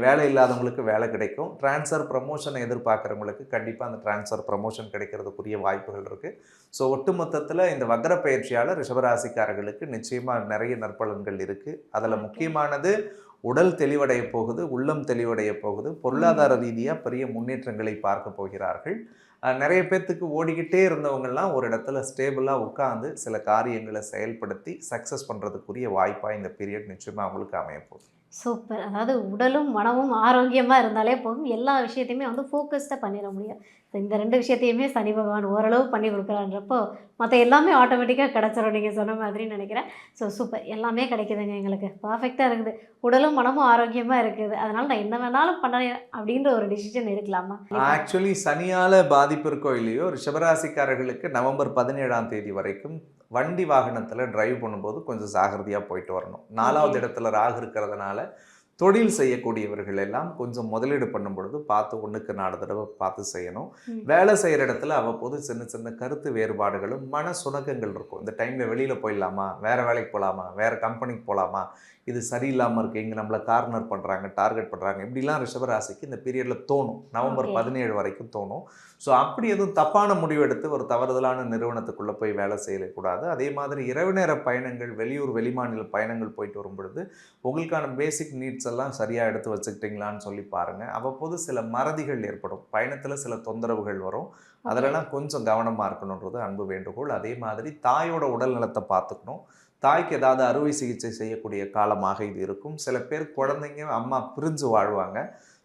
வேலை இல்லாதவங்களுக்கு வேலை கிடைக்கும். டிரான்ஸ்ஃபர் ப்ரமோஷனை எதிர்பார்க்குறவங்களுக்கு கண்டிப்பாக அந்த டிரான்ஸ்ஃபர் ப்ரமோஷன் கிடைக்கிறதுக்குரிய வாய்ப்புகள் இருக்குது. ஸோ ஒட்டுமொத்தத்தில் இந்த வக்ர பயிற்சியால் ரிஷபராசிக்காரர்களுக்கு நிச்சயமாக நிறைய நற்பலன்கள் இருக்குது. அதில் முக்கியமானது உடல் தெளிவடைய போகுது, உள்ளம் தெளிவடைய போகுது, பொருளாதார ரீதியாக பெரிய முன்னேற்றங்களை பார்க்க போகிறார்கள். நிறைய பேர்த்துக்கு ஓடிக்கிட்டே இருந்தவங்கெல்லாம் ஒரு இடத்துல ஸ்டேபிளாக உட்காந்து சில காரியங்களை செயல்படுத்தி சக்ஸஸ் பண்ணுறதுக்குரிய வாய்ப்பாக இந்த பீரியட் நிச்சயமாக அவங்களுக்கு அமையப்போகுது. சூப்பர். அதாவது உடலும் மனமும் ஆரோக்கியமாக இருந்தாலே போதும், எல்லா விஷயத்தையுமே வந்து ஃபோக்கஸ்டாக பண்ணிட முடியும். இந்த 2 விஷயத்தையுமே சனி பகவான் ஓரளவு பண்ணி கொடுக்குறான்றப்போ மற்ற எல்லாமே ஆட்டோமேட்டிக்காக கிடச்சிரும் நீங்கள் சொன்ன மாதிரி நினைக்கிறேன். ஸோ சூப்பர், எல்லாமே கிடைக்குதுங்க, எங்களுக்கு பர்ஃபெக்டாக இருக்குது, உடலும் மனமும் ஆரோக்கியமாக இருக்குது, அதனால் நான் என்ன வேணாலும் பண்ணேன் அப்படின்ற ஒரு டிசிஷன் எடுக்கலாமா? ஆக்சுவலி சனியால் பாதிப்பு இருக்கோ இல்லையோ ரிஷபராசிக்காரர்களுக்கு நவம்பர் 17ஆம் தேதி வரைக்கும் வண்டி வாகனத்தில் டிரைவ் பண்ணும்போது கொஞ்சம் ஜாகிரதையாக போயிட்டு வரணும். 4வது இடத்துல ராகு இருக்கிறதுனால தொழில் செய்யக்கூடியவர்கள் எல்லாம் கொஞ்சம் முதலீடு பண்ணும் பொழுது பார்த்து 1க்கு 4 தடவை பார்த்து செய்யணும். வேலை செய்கிற இடத்துல அவ்வப்போது சின்ன சின்ன கருத்து வேறுபாடுகளும் மன சுணக்கங்கள் இருக்கும். இந்த டைமில் வெளியில் போயிடலாமா, வேறு வேலைக்கு போகலாமா, வேறு கம்பெனிக்கு போகலாமா, இது சரியில்லாமல் இருக்குது, இங்கே நம்மளை கார்னர் பண்ணுறாங்க, டார்கெட் பண்ணுறாங்க, இப்படிலாம் ரிஷபராசிக்கு இந்த பீரியடில் தோணும். நவம்பர் 17 வரைக்கும் தோணும். ஸோ அப்படி எதுவும் தப்பான முடிவு எடுத்து ஒரு தவறுதலான நிறுவனத்துக்குள்ளே போய் வேலை செய்யக்கூடாது. அதே மாதிரி இரவு நேர பயணங்கள், வெளியூர் வெளிமாநில பயணங்கள் போயிட்டு வரும் பொழுது உங்களுக்கான பேசிக் நீட்ஸ் எல்லாம் சரியாக எடுத்து வச்சுக்கிட்டீங்களான்னு சொல்லி பாருங்கள். அவ்வப்போது சில மறதிகள் ஏற்படும், பயணத்தில் சில தொந்தரவுகள் வரும், அதிலெல்லாம் கொஞ்சம் கவனமாக இருக்கணுன்றது அன்பு வேண்டுகோள். அதே மாதிரி தாயோட உடல் நலத்தை பார்த்துக்கணும். தாய்க்கு ஏதாவது அறுவை சிகிச்சை செய்யக்கூடிய காலமாக இது இருக்கும். சில பேர் குழந்தைங்க அம்மா பிரிஞ்சு வாழ்வாங்க,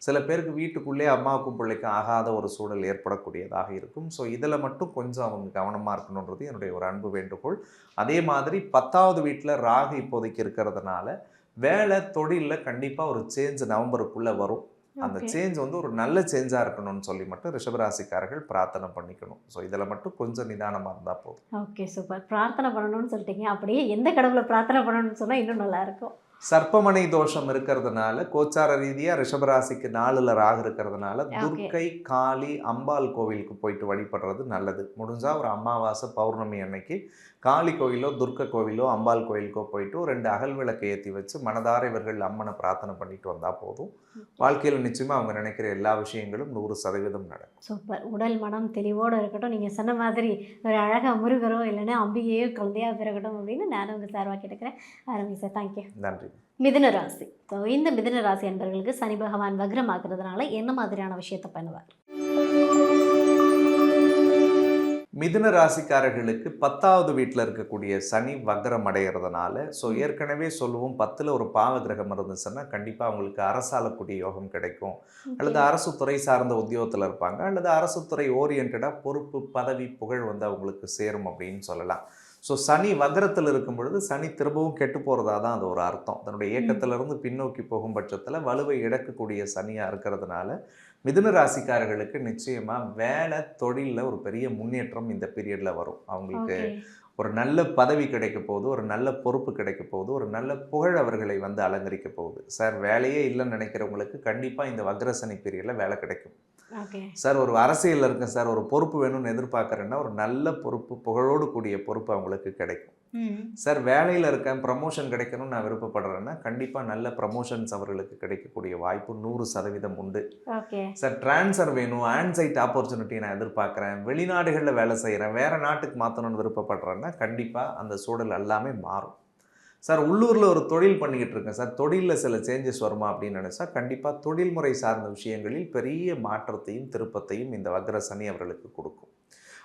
சில பேருக்கு வீட்டுக்குள்ளே அம்மாவுக்கும் பிள்ளைக்கும் ஆகாத ஒரு சூழல் ஏற்படக்கூடியதாக இருக்கும். ஸோ இதில் மட்டும் கொஞ்சம் அவங்க கவனமாக இருக்கணுன்றது என்னுடைய ஒரு அன்பு வேண்டுகோள். அதே மாதிரி 10வது வீட்டில் ராகு இப்போதைக்கு இருக்கிறதுனால வேலை தொழிலில் கண்டிப்பாக ஒரு சேஞ்ச் நவம்பருக்குள்ளே வரும். அந்த ஓகே. சேஞ்ச் வந்து ஒரு நல்ல சேஞ்சாக இருக்கணும்னு சொல்லி மட்டும் ரிஷபராசிக்காரர்கள் பிரார்த்தனை பண்ணிக்கணும். ஸோ இதில் மட்டும் கொஞ்சம் நிதானமாக இருந்தால் போதும். Okay, super. பிரார்த்தனை பண்ணணும்னு சொல்லிட்டீங்க. அப்படியே எந்த கடவுள பிரார்த்தனை பண்ணணும்னு சொன்னா இன்னும் நல்லாயிருக்கும். சர்ப்பமணி தோஷம் இருக்கிறதுனால, கோச்சார ரீதியா ரிஷபராசிக்கு 4ல ராகு இருக்கிறதுனால, ஓகே. துர்க்கை, காளி, அம்பாள் கோவிலுக்கு போயிட்டு வழிபடுறது நல்லது. முடிஞ்சா ஒரு அமாவாசை, பௌர்ணமி அன்னைக்கு காளி கோயிலோ, துர்க்கை கோவிலோ, அம்பாள் கோயிலுக்கோ போயிட்டு ஒரு 2 அகல் விளக்கு ஏத்தி வச்சு மனதார இவர்கள் அம்மனை பிரார்த்தனை பண்ணிட்டு வந்தா போதும். வாழ்க்கையில நிச்சயமா அவங்க நினைக்கிற எல்லா விஷயங்களும் 100% நடக்கும். சூப்பர். உடல், மனம் தெளிவோட இருக்கட்டும். நீங்க சொன்ன மாதிரி ஒரு அழகா முருகரோ இல்லைன்னா அம்பிகையோ குழந்தையா பிறக்கட்டும் அப்படின்னு நானும் உங்க சார்பா கேட்டுக்கிறேன். ஆரம்பிங்க சார். தேங்க்யூ. நன்றி. மிதுன ராசி. ஸோ இந்த மிதுன ராசி அன்பர்களுக்கு சனி பகவான் வக்ரமாக்குறதுனால என்ன மாதிரியான விஷயத்தை பண்ணுவார்? மிதுன ராசிக்காரர்களுக்கு 10வது வீட்டில் இருக்கக்கூடிய சனி வக்ரம் அடைகிறதுனால, ஸோ ஏற்கனவே சொல்லுவோம் 10ல் ஒரு பாவ கிரகம் இருந்துச்சுன்னா கண்டிப்பாக அவங்களுக்கு அரசாளக்கூடிய யோகம் கிடைக்கும். அல்லது அரசு துறை சார்ந்த உத்தியோகத்தில் இருப்பாங்க, அல்லது அரசு துறை ஓரியன்டாக பொறுப்பு, பதவி, புகழ் வந்து அவங்களுக்கு சேரும் அப்படின்னு சொல்லலாம். ஸோ சனி வக்ரத்தில் இருக்கும் பொழுது சனி திரும்பவும் கெட்டு போகிறதா தான் அது ஒரு அர்த்தம். தன்னுடைய இயக்கத்திலிருந்து பின்னோக்கி போகும் பட்சத்தில் வலுவை இழக்கக்கூடிய சனியாக இருக்கிறதுனால மிதுன ராசிக்காரர்களுக்கு நிச்சயமாக வேலை தொழிலில் ஒரு பெரிய முன்னேற்றம் இந்த பீரியடில் வரும். அவங்களுக்கு ஓகே. ஒரு நல்ல பதவி கிடைக்க போகுது, ஒரு நல்ல பொறுப்பு கிடைக்க போகுது, ஒரு நல்ல புகழ் அவர்களை வந்து அலங்கரிக்க போகுது. சார் வேலையே இல்லைன்னு நினைக்கிறவங்களுக்கு கண்டிப்பாக இந்த வக்ரசனி பீரியடில் வேலை கிடைக்கும். ஓகே. சார் ஒரு அரசியலில் இருக்கேன் சார், ஒரு பொறுப்பு வேணும்னு எதிர்பார்க்குறேன்னா ஒரு நல்ல பொறுப்பு, புகழோடு கூடிய பொறுப்பு அவங்களுக்கு கிடைக்கும். சார் வேலையில் இருக்கேன், ப்ரமோஷன் கிடைக்கணும்னு நான் விருப்பப்படுறேன்னா கண்டிப்பாக நல்ல ப்ரமோஷன்ஸ் அவர்களுக்கு கிடைக்கக்கூடிய வாய்ப்பு 100% உண்டு. ஓகே. சார் ட்ரான்ஸ்ஃபர் வேணும், ஆன்சைட் ஆப்பர்ச்சுனிட்டி நான் எதிர்பார்க்குறேன், வெளிநாடுகளில் வேலை செய்கிறேன், வேறு நாட்டுக்கு மாற்றணும்னு விருப்பப்படுறேன்னா கண்டிப்பாக அந்த சூழல் எல்லாமே மாறும். சார் உள்ளூரில் ஒரு தொழில் பண்ணிக்கிட்டு இருக்கேன் சார், தொழிலில் சில சேஞ்சஸ் வருமா அப்படின்னு நினச்சா கண்டிப்பாக தொழில்முறை சார்ந்த விஷயங்களில் பெரிய மாற்றத்தையும் திருப்பத்தையும் இந்த வக்ர சனி அவர்களுக்கு கொடுக்கும்.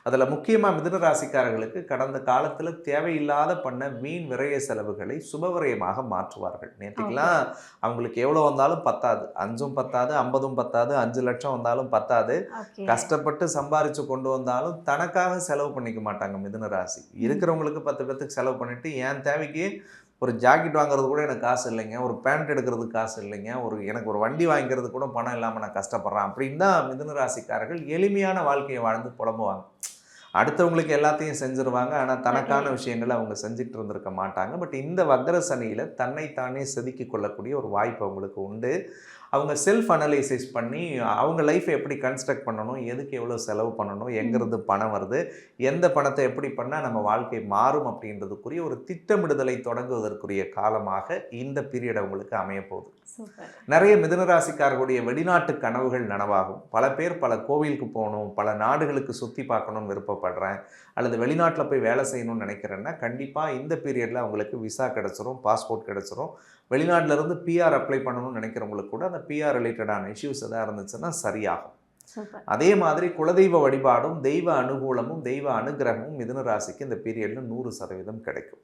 அதில் முக்கியமாக மிதுன ராசிக்காரர்களுக்கு கடந்த காலத்தில் தேவையில்லாத பண்ண வீண் விரய செலவுகளை சுபவிரயமாக மாற்றுவார்கள். நேற்றுக்கெல்லாம் அவங்களுக்கு எவ்வளோ வந்தாலும் பத்தாது, 5ம் பத்தாது, 50ம் பத்தாது, 5 லட்சம் வந்தாலும் பத்தாது, ஓகே. கஷ்டப்பட்டு சம்பாரித்து கொண்டு வந்தாலும் தனக்காக செலவு பண்ணிக்க மாட்டாங்க மிதுன ராசி. இருக்கிறவங்களுக்கு 10 பேத்துக்கு செலவு பண்ணிவிட்டு என் தேவைக்கு ஒரு ஜாக்கெட் வாங்குறது கூட எனக்கு காசு இல்லைங்க, ஒரு பேண்ட் எடுக்கிறதுக்கு காசு இல்லைங்க, எனக்கு ஒரு வண்டி வாங்கிறது கூட பணம் இல்லாமல் நான் கஷ்டப்படுறேன் அப்படின்னு தான் மிதுன ராசிக்காரர்கள் எளிமையான வாழ்க்கையை வாழ்ந்து புலம்புவாங்க. அடுத்தவங்களுக்கு எல்லாத்தையும் செஞ்சுருவாங்க, ஆனால் தனக்கான விஷயங்களை அவங்க செஞ்சுட்டு இருந்திருக்க மாட்டாங்க. பட் இந்த வக்ர சனியில் தன்னைத்தானே செதுக்கி கொள்ளக்கூடிய ஒரு வாய்ப்பு அவங்களுக்கு உண்டு. அவங்க செல்ஃப் அனலைசிஸ் பண்ணி அவங்க லைஃப்பை எப்படி கன்ஸ்ட்ரக்ட் பண்ணணும், எதுக்கு எவ்வளோ செலவு பண்ணணும், எங்கேருந்து பணம் வருது, எந்த பணத்தை எப்படி பண்ணால் நம்ம வாழ்க்கை மாறும் அப்படின்றதுக்குரிய ஒரு திட்டமிடுதலை தொடங்குவதற்குரிய காலமாக இந்த பீரியட் அவங்களுக்கு அமையப்போகுது. நிறைய மிதுனராசிக்காரர்களுடைய வெளிநாட்டு கனவுகள் நனவாகும். பல பேர் பல கோவிலுக்கு போகணும், பல நாடுகளுக்கு சுற்றி பார்க்கணும்னு விருப்பப்படுறேன், அல்லது வெளிநாட்டில் போய் வேலை செய்யணும்னு நினைக்கிறேன்னா கண்டிப்பாக இந்த பீரியடில் அவங்களுக்கு விசா கிடச்சிரும், பாஸ்போர்ட் கிடச்சிரும். வெளிநாட்டிலேருந்து பிஆர் அப்ளை பண்ணணும்னு நினைக்கிறவங்களுக்கு கூட அந்த பிஆர் ரிலேட்டடான இஷ்யூஸ் எதாவது இருந்துச்சுன்னா சரியாகும். அதே மாதிரி குலதெய்வ வழிபாடும் தெய்வ அனுகூலமும் தெய்வ அனுகிரகமும் மிதுன ராசிக்கு இந்த பீரியடில் 100% கிடைக்கும்.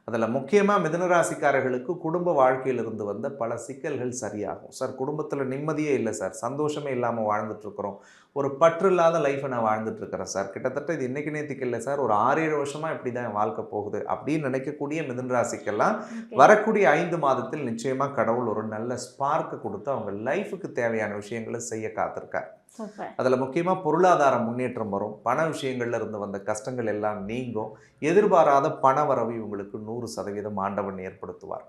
அதில் முக்கியமாக மிதுன ராசிக்காரர்களுக்கு குடும்ப வாழ்க்கையிலிருந்து வந்த பல சிக்கல்கள் சரியாகும். சார் குடும்பத்தில் நிம்மதியே இல்லை சார், சந்தோஷமே இல்லாமல் வாழ்ந்துட்டுருக்குறோம், ஒரு பற்று இல்லாத லைஃப்பை நான் வாழ்ந்துட்டுருக்கிறேன் சார், கிட்டத்தட்ட இது இன்றைக்கி நேற்றுக்கு இல்லை சார், ஒரு 6-7 வருஷமாக இப்படி தான் என் வாழ்க்கை போகுது அப்படின்னு நினைக்கக்கூடிய மிதுன ராசிக்கெல்லாம் வரக்கூடிய 5 மாதத்தில் நிச்சயமாக கடவுள் ஒரு நல்ல ஸ்பார்க்கு கொடுத்து அவங்க லைஃபுக்கு தேவையான விஷயங்களை செய்ய காத்திருக்கார். அதில் முக்கியமாக பொருளாதார முன்னேற்றம் வரும், பண விஷயங்கள்ல இருந்து வந்த கஷ்டங்கள் எல்லாம் நீங்கும், எதிர்பாராத பண வரவு இவங்களுக்கு 100% ஆண்டவன் ஏற்படுத்துவார்.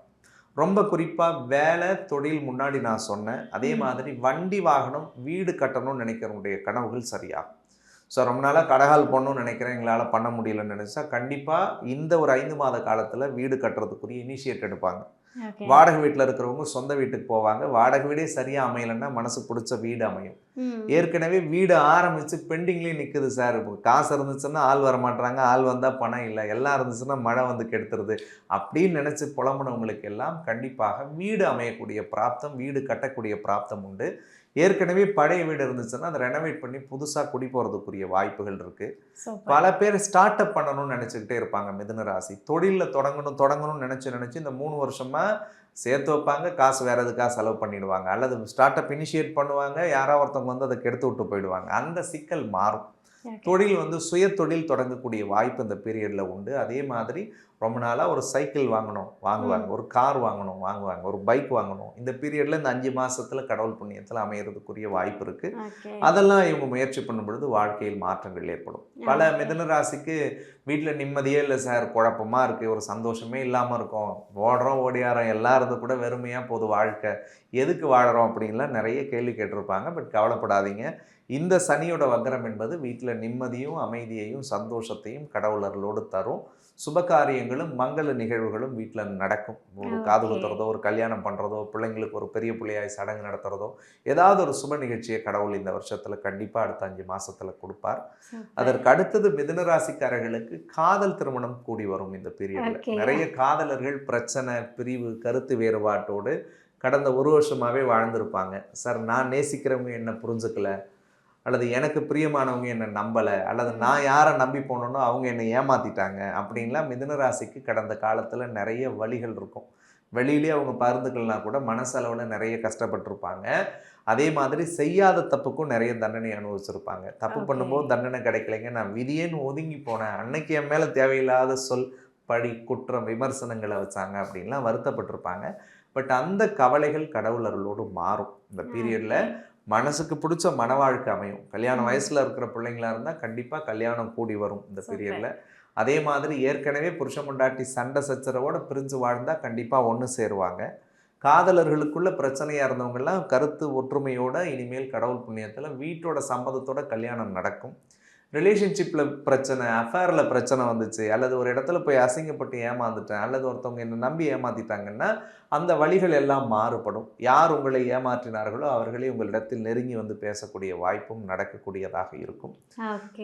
ரொம்ப குறிப்பாக வேலை தொழில் முன்னாடி நான் சொன்னேன், அதே மாதிரி வண்டி வாகனம் வீடு கட்டணும்னு நினைக்கிறவங்களுடைய கனவுகள் சரியாகும். ஸோ ரொம்ப நாளாக கடகால் போடணும்னு நினைக்கிறேன், எங்களால் பண்ண முடியலன்னு நினச்சா கண்டிப்பாக இந்த ஒரு 5 மாத காலத்தில் வீடு கட்டுறதுக்குரிய இனிஷியேட் எடுப்பாங்க. வாடகை வீட்டில் இருக்கிறவங்க சொந்த வீட்டுக்கு போவாங்க, வாடகை வீடே சரியாக அமையலைன்னா மனசு பிடிச்ச வீடு அமையும். ஏற்கனவே வீடு ஆரம்பித்து பெண்டிங்லேயே நிற்குது சார், காசு இருந்துச்சுன்னா ஆள் வர மாட்டாங்க, ஆள் வந்தால் பணம் இல்லை, எல்லாம் இருந்துச்சுன்னா மழை வந்து கெடுத்துருது அப்படின்னு நினச்சி புலம்புனவங்களுக்கு எல்லாம் கண்டிப்பாக வீடு அமையக்கூடிய பிராப்தம், வீடு கட்டக்கூடிய பிராப்தம் உண்டு. ஏற்கனவே பழைய வீடு இருந்துச்சுன்னா அதை ரெனோவேட் பண்ணி புதுசாக குடி போகிறதுக்குரிய வாய்ப்புகள் இருக்குது. பல பேர் ஸ்டார்ட் அப் பண்ணணும்னு நினச்சிக்கிட்டே இருப்பாங்க மிதுன ராசி. தொழிலில் தொடங்கணும்னு நினச்சி இந்த 3 வருஷமாக சேர்த்து வைப்பாங்க, காசு வேறு எதுக்காக செலவு பண்ணிடுவாங்க, அல்லது ஸ்டார்ட் அப் இனிஷியேட் பண்ணுவாங்க, யாராவது ஒருத்தவங்க வந்து அதை கெடுத்து விட்டு போயிடுவாங்க. அந்த சிக்கல் மாறும். தொழில் வந்து சுய தொழில் தொடங்கக்கூடிய வாய்ப்பு இந்த பீரியடில் உண்டு. அதே மாதிரி ரொம்ப நாளாக ஒரு சைக்கிள் வாங்குவாங்க, ஒரு கார் வாங்குவாங்க, ஒரு பைக் வாங்கணும். இந்த பீரியடில் இந்த 5 மாதத்தில் கடவுள் புண்ணியத்தில் அமையறதுக்குரிய வாய்ப்பு இருக்குது. அதெல்லாம் இவங்க முயற்சி பண்ணும் பொழுது வாழ்க்கையில் மாற்றங்கள் ஏற்படும். பல மிதுன ராசிக்கு வீட்டில் நிம்மதியே இல்லை சார், குழப்பமாக இருக்குது, ஒரு சந்தோஷமே இல்லாமல் இருக்கும், ஓடுறோம் ஓடியாரோம் எல்லாம் இருந்து கூட வெறுமையாக போகுது வாழ்க்கை, எதுக்கு வாழறோம் அப்படின்லாம் நிறைய கேள்வி கேட்டிருப்பாங்க. பட் கவலைப்படாதீங்க, இந்த சனியோட வக்ரம் என்பது வீட்டில் நிம்மதியும் அமைதியையும் சந்தோஷத்தையும் கடவுளர்களோடு தரும். சுபகாரியங்களும் மங்கள நிகழ்வுகளும் வீட்டில் நடக்கும். ஒரு காது குத்துறதோ, ஒரு கல்யாணம் பண்ணுறதோ, பிள்ளைங்களுக்கு ஒரு பெரிய பிள்ளையாய் சடங்கு நடத்துகிறதோ, ஏதாவது ஒரு சுப நிகழ்ச்சியை கடவுள் இந்த வருஷத்தில் கண்டிப்பாக அடுத்த 5 மாதத்தில் கொடுப்பார். அதற்கு அடுத்தது மிதுன ராசிக்காரர்களுக்கு காதல் திருமணம் கூடி வரும். இந்த பீரியடில் நிறைய காதலர்கள் பிரச்சனை, பிரிவு, கருத்து வேறுபாட்டோடு கடந்த ஒரு வருஷமாகவே வாழ்ந்திருப்பாங்க. சார், நான் நேசிக்கிறவங்க என்னை புரிஞ்சுக்கல, அல்லது எனக்கு பிரியமானவங்க என்னை நம்பலை, அல்லது நான் யாரை நம்பி போனோன்னோ அவங்க என்னை ஏமாற்றிட்டாங்க அப்படின்லாம் மிதுன ராசிக்கு கடந்த காலத்தில் நிறைய வழிகள் இருக்கும். வெளியிலே அவங்க பகிர்ந்துக்கலாம் கூட மனசளவில் நிறைய கஷ்டப்பட்டிருப்பாங்க. அதே மாதிரி செய்யாத தப்புக்கும் நிறைய தண்டனை அனுபவிச்சிருப்பாங்க. தப்பு பண்ணும்போது தண்டனை கிடைக்கலைங்க, நான் விதியேன்னு ஒதுங்கி போனேன், அன்னைக்கு என் மேலே தேவையில்லாத சொல், பழி, குற்றம், விமர்சனங்களை வச்சாங்க அப்படின்லாம் வருத்தப்பட்டிருப்பாங்க. பட் அந்த கவலைகள் கடவுளர்களோடு மாறும். இந்த பீரியடில் மனசுக்கு பிடிச்ச மன வாழ்க்கை அமையும். கல்யாண வயசில் இருக்கிற பிள்ளைங்களா இருந்தால் கண்டிப்பாக கல்யாணம் கூடி வரும் இந்த பீரியடில். அதே மாதிரி ஏற்கனவே புருஷன் பொண்டாட்டி சண்டை சச்சரவோடு பிரிஞ்சு வாழ்ந்தால் கண்டிப்பாக ஒன்று சேருவாங்க. காதலர்களுக்குள்ள பிரச்சனையாக இருந்தவங்கெல்லாம் கருத்து ஒற்றுமையோடு இனிமேல் கடவுள் புண்ணியத்தில் வீட்டோட சம்மதத்தோட கல்யாணம் நடக்கும். ரிலேஷன்ஷிப்பில் பிரச்சனை, அஃபேரில் பிரச்சனை வந்துச்சு, அல்லது ஒரு இடத்துல போய் அசிங்கப்பட்டு ஏமாந்துட்டேன், அல்லது ஒருத்தவங்க என்னை நம்பி ஏமாற்றிட்டாங்கன்னா அந்த வழிகள் எல்லாம் மாறுபடும். யார் உங்களை ஏமாற்றினார்களோ அவர்களே உங்களிடத்தில் நெருங்கி வந்து பேசக்கூடிய வாய்ப்பும் நடக்கக்கூடியதாக இருக்கும்.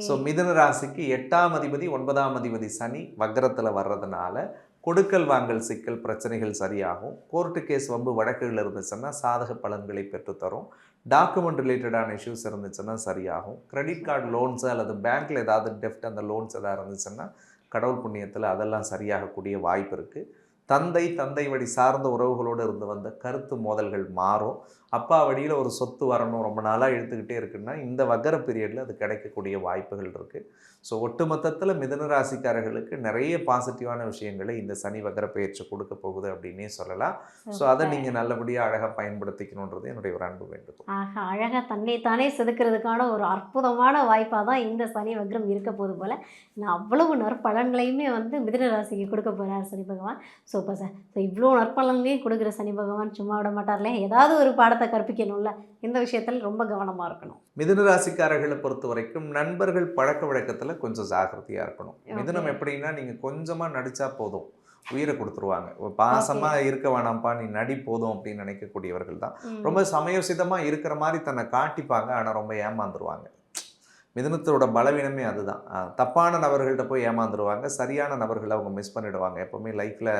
ஸோ மிதுன ராசிக்கு 8ஆம் அதிபதி 9ஆம் அதிபதி சனி வக்ரத்தில் வர்றதுனால கொடுக்கல் வாங்கல் சிக்கல் பிரச்சனைகள் சரியாகும். கோர்ட்டு கேஸ் வம்பு வழக்குகள் இருந்துச்சுன்னா சாதக பலன்களை பெற்றுத்தரும். டாக்குமெண்ட் ரிலேட்டடான இஷ்யூஸ் இருந்துச்சுன்னா சரியாகும். கிரெடிட் கார்டு லோன்ஸு அல்லது பேங்க்கில் ஏதாவது டெஃப்ட் அந்த லோன்ஸ் எதாவது இருந்துச்சுன்னா கடவுள் புண்ணியத்தில் அதெல்லாம் சரியாகக்கூடிய வாய்ப்பு இருக்குது. தந்தை வழி சார்ந்த உறவுகளோடு இருந்து வந்த கருத்து மோதல்கள் மாறும். அப்பா வழியில் ஒரு சொத்து வரணும், ரொம்ப நாளாக இழுத்துக்கிட்டே இருக்குன்னா இந்த வக்கர பீரியடில் அது கிடைக்கக்கூடிய வாய்ப்புகள் இருக்குது. ஸோ ஒட்டுமொத்தத்தில் மிதுன ராசிக்காரர்களுக்கு நிறைய பாசிட்டிவான விஷயங்களை இந்த சனி வக்கர பயிற்சி கொடுக்க போகுது அப்படின்னே சொல்லலாம். ஸோ அதை நீங்கள் நல்லபடியாக அழகாக பயன்படுத்திக்கணுன்றது என்னுடைய ஒரு அன்பு வேண்டுகோள். அழகாக தன்னைத்தானே செதுக்கிறதுக்கான ஒரு அற்புதமான வாய்ப்பாக தான் இந்த சனி வக்ரம் இருக்க போது போல். நான் அவ்வளவு நற்பலன்களையுமே வந்து மிதுன ராசிக்கு கொடுக்க போகிறார் சனி பகவான். Super sir. ஸோ இவ்வளோ நற்பலன்களையும் கொடுக்குற சனி பகவான் சும்மா விட மாட்டார்லே, ஏதாவது ஒரு பாடத்தை கற்பிக்கணும்ல, இந்த விஷயத்தில் ரொம்ப கவனமாக இருக்கணும். மிதுன ராசிக்காரர்களை பொறுத்த வரைக்கும் நண்பர்கள் பழக்க வழக்கத்தில் கொஞ்சம் ஜாக்கிரதையாக இருக்கணும். மிதுனம் எப்படின்னா, நீங்கள் கொஞ்சமாக நடித்தா போதும் உயிரை கொடுத்துருவாங்க. பாசமாக இருக்க வேணாம்ப்பா, நீ நடி போதும் அப்படின்னு நினைக்கக்கூடியவர்கள் தான். ரொம்ப சமயோசிதமாக இருக்கிற மாதிரி தன்னை காட்டிப்பாங்க, ஆனால் ரொம்ப ஏமாந்துருவாங்க. மிதுனத்தோட பலவீனமே அதுதான். தப்பான நபர்கள்ட்ட போய் ஏமாந்துருவாங்க, சரியான நபர்களை அவங்க மிஸ் பண்ணிவிடுவாங்க. எப்போவுமே லைஃப்பில்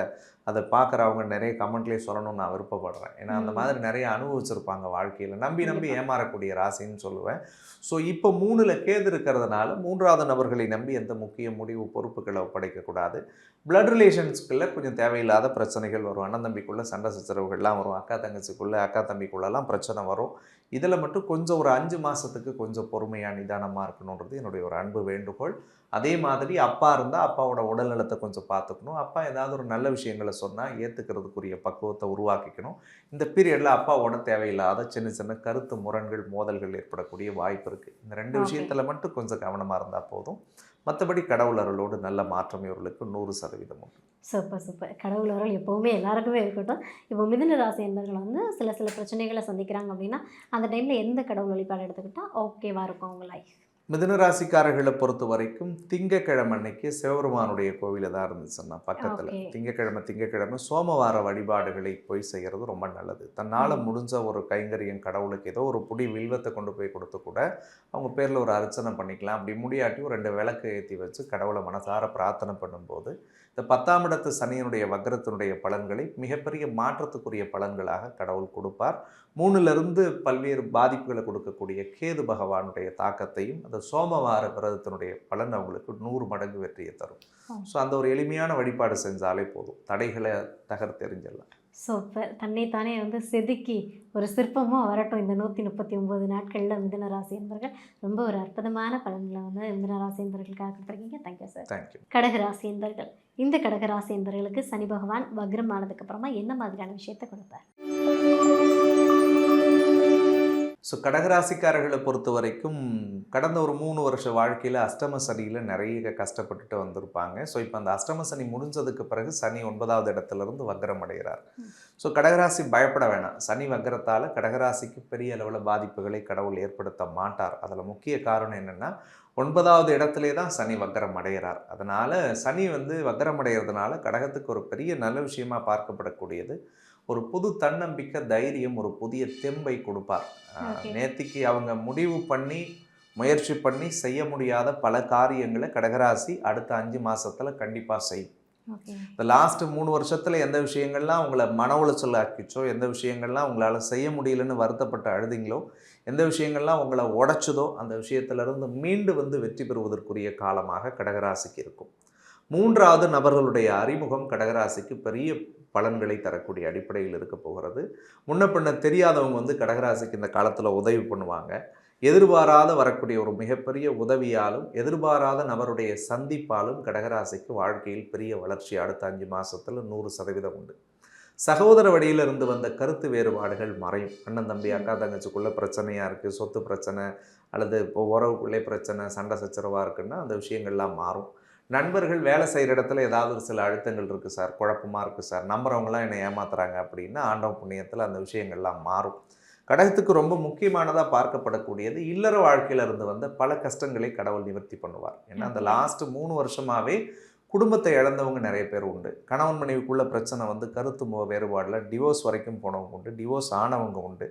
அதை பார்க்குறவங்க நிறைய கமெண்ட்லேயே சொல்லணும்னு நான் விருப்பப்படுறேன். ஏன்னா அந்த மாதிரி நிறைய அனுபவிச்சிருப்பாங்க வாழ்க்கையில். நம்பி ஏமாறக்கூடிய ராசின்னு சொல்லுவேன். ஸோ இப்போ 3ல் கேது இருக்கிறதுனால 3வது நபர்களை நம்பி எந்த முக்கிய முடிவு பொறுப்புகளை ஒப்படைக்கக்கூடாது. பிளட் ரிலேஷன்ஸ்குள்ளே கொஞ்சம் தேவையில்லாத பிரச்சனைகள் வரும். அண்ணன் தம்பிக்குள்ளே சண்டை சச்சரவுகள்லாம் வரும். அக்கா தங்கச்சிக்குள்ளே, அக்கா தம்பிக்குள்ளெல்லாம் பிரச்சனை வரும். இதில் மட்டும் கொஞ்சம் ஒரு 5 மாதத்துக்கு கொஞ்சம் பொறுமையாக நிதானமாக இருக்கணுன்றது என்னுடைய ஒரு அன்பு வேண்டுகோள். அதே மாதிரி அப்பா இருந்தால் அப்பாவோட உடல் நலத்தை கொஞ்சம் பார்த்துக்கணும். அப்பா ஏதாவது ஒரு நல்ல விஷயங்களை சொன்னால் ஏற்றுக்கிறதுக்குரிய பக்குவத்தை உருவாக்கிக்கணும். இந்த பீரியடில் அப்பாவோட தேவையில்லாத சின்ன சின்ன கருத்து முரண்கள், மோதல்கள் ஏற்படக்கூடிய வாய்ப்பு இருக்குது. இந்த 2 விஷயத்தில் மட்டும் கொஞ்சம் கவனமாக இருந்தால் போதும். மற்றபடி கடவுள் அருளோடு நல்ல மாற்றம் இவர்களுக்கு 100% உண்டு. சூப்பர். கடவுள் அருள் எப்போவுமே எல்லாருக்குமே இருக்கட்டும். இப்போ மிதுன ராசி என்பவர்கள் வந்து சில பிரச்சனைகளை சந்திக்கிறாங்க அப்படின்னா அந்த டைமில் எந்த கடவுள் வழிபாடு எடுத்துக்கிட்டால் ஓகேவாக இருக்கும் அவங்க லைஃப்? மிதுன ராசிக்காரர்களை பொறுத்த வரைக்கும் திங்கக்கிழமை அன்னைக்கு சிவபெருமானுடைய கோவில தான் இருந்துச்சுன்னா பக்கத்தில் திங்கக்கிழமை சோமவார வழிபாடுகளை போய் செய்கிறது ரொம்ப நல்லது. தன்னால் முடிஞ்ச ஒரு கைங்கரியம் கடவுளுக்கு ஏதோ ஒரு புடி வில்வத்தை கொண்டு போய் கொடுத்து கூட அவங்க பேரில் ஒரு அர்ச்சனை பண்ணிக்கலாம். அப்படி முடியாட்டி ஒரு 2 விளக்கு ஏற்றி வச்சு கடவுளை மனசார பிரார்த்தனை பண்ணும்போது இந்த 10ஆம் இடத்து சனியினுடைய வக்ரத்தினுடைய பலன்களை மிகப்பெரிய மாற்றத்துக்குரிய பலன்களாக கடவுள் கொடுப்பார். 3லிருந்து பல்வேறு பாதிப்புகளை கொடுக்கக்கூடிய கேது பகவானுடைய தாக்கத்தையும் அந்த சோமவார விரதத்தினுடைய பலன் அவங்களுக்கு 100 மடங்கு வெற்றியை தரும். ஸோ அந்த ஒரு எளிமையான வழிபாடு செஞ்சாலே போதும், தடைகளை தகர்த்தெறிஞ்சிடலாம். சூப்பர். தன்னைத்தானே வந்து செதுக்கி ஒரு சிற்பமா வரட்டும் இந்த 139 நாட்கள்ல மிதுன ராசி என்பர்கள். ரொம்ப ஒரு அற்புதமான பலன்கள வந்து மிதுன ராசி என்பர்களுக்காக குடுத்துருக்கீங்க. Thank you sir. தேங்க்யூ. கடக ராசி என்பர்கள். இந்த கடக ராசி என்பர்களுக்கு சனி பகவான் வக்ரம் ஆனதுக்கு அப்புறமா என்ன மாதிரியான விஷயத்த கொடுப்பார்? ஸோ கடகராசிக்காரர்களை பொறுத்த வரைக்கும் கடந்த ஒரு 3 வருஷ வாழ்க்கையில் அஷ்டம சனியில் நிறைய கஷ்டப்பட்டுட்டு வந்திருப்பாங்க. ஸோ இப்போ அந்த அஷ்டம சனி முடிஞ்சதுக்கு பிறகு சனி 9வது இடத்துலேருந்து வக்ரம் அடைகிறார். ஸோ கடகராசி பயப்பட வேணாம். சனி வக்ரத்தால் கடகராசிக்கு பெரிய அளவில் பாதிப்புகளை கடவுள் ஏற்படுத்த மாட்டார். அதில் முக்கிய காரணம் என்னென்னா 9வது இடத்திலே தான் சனி வக்ரம் அடைகிறார். அதனால் சனி வந்து வக்ரம் அடைகிறதுனால கடகத்துக்கு ஒரு பெரிய நல்ல விஷயமா பார்க்கப்படக்கூடியது ஒரு புது தன்னம்பிக்கை, தைரியம், ஒரு புதிய தெம்பை கொடுப்பார். நேத்திக்கு அவங்க முடிவு பண்ணி முயற்சி பண்ணி செய்ய முடியாத பல காரியங்களை கடகராசி அடுத்த 5 மாசத்துல கண்டிப்பாக செய்யும். இந்த லாஸ்ட் 3 வருஷத்துல எந்த விஷயங்கள்லாம் உங்களை மன உளைச்சல் ஆக்கிச்சோ, எந்த விஷயங்கள்லாம் உங்களால் செய்ய முடியலன்னு வருத்தப்பட்டு அழுதிங்களோ, எந்த விஷயங்கள்லாம் உங்களை உடைச்சதோ அந்த விஷயத்திலிருந்து மீண்டு வந்து வெற்றி பெறுவதற்குரிய காலமாக கடகராசிக்கு இருக்கும். 3வது நபர்களுடைய அறிமுகம் கடகராசிக்கு பெரிய பலன்களை தரக்கூடிய அடிப்படையில் இருக்க போகிறது. முன்ன பின்ன தெரியாதவங்க வந்து கடகராசிக்கு இந்த காலத்தில் உதவி பண்ணுவாங்க. எதிர்பாராத வரக்கூடிய ஒரு மிகப்பெரிய உதவியாலும் எதிர்பாராத நபருடைய சந்திப்பாலும் கடகராசிக்கு வாழ்க்கையில் பெரிய வளர்ச்சி அடுத்த 5 மாதத்தில் 100% உண்டு. சகோதர வழியிலிருந்து வந்த கருத்து வேறுபாடுகள் மறையும். அண்ணன் தம்பி அக்கா தங்கச்சிக்குள்ளே பிரச்சனையாக இருக்குது, சொத்து பிரச்சனை அல்லது இப்போ உறவுக்குள்ளே பிரச்சனை, சண்டை சச்சரவாக இருக்குன்னா அந்த விஷயங்கள்லாம் மாறும். நண்பர்கள் வேலை செய்கிற இடத்துல ஏதாவது ஒரு சில அழுத்தங்கள் இருக்குது சார், குழப்பமாக இருக்குது சார், நம்புறவங்களாம் என்னை ஏமாத்துறாங்க அப்படின்னா ஆண்டவ புண்ணியத்தில் அந்த விஷயங்கள்லாம் மாறும். கடகத்துக்கு ரொம்ப முக்கியமானதாக பார்க்கப்படக்கூடியது இல்லற வாழ்க்கையில் இருந்து வந்த பல கஷ்டங்களை கடவுள் நிவர்த்தி பண்ணுவார். ஏன்னா அந்த லாஸ்ட் 3 வருஷமாகவே குடும்பத்தை இழந்தவங்க நிறைய பேர் உண்டு. கணவன் மனைவிக்குள்ள பிரச்சனை வந்து கருத்து வேறுபாடில் டிவோர்ஸ் வரைக்கும் போனவங்க உண்டு, டிவோர்ஸ் ஆனவங்க உண்டு.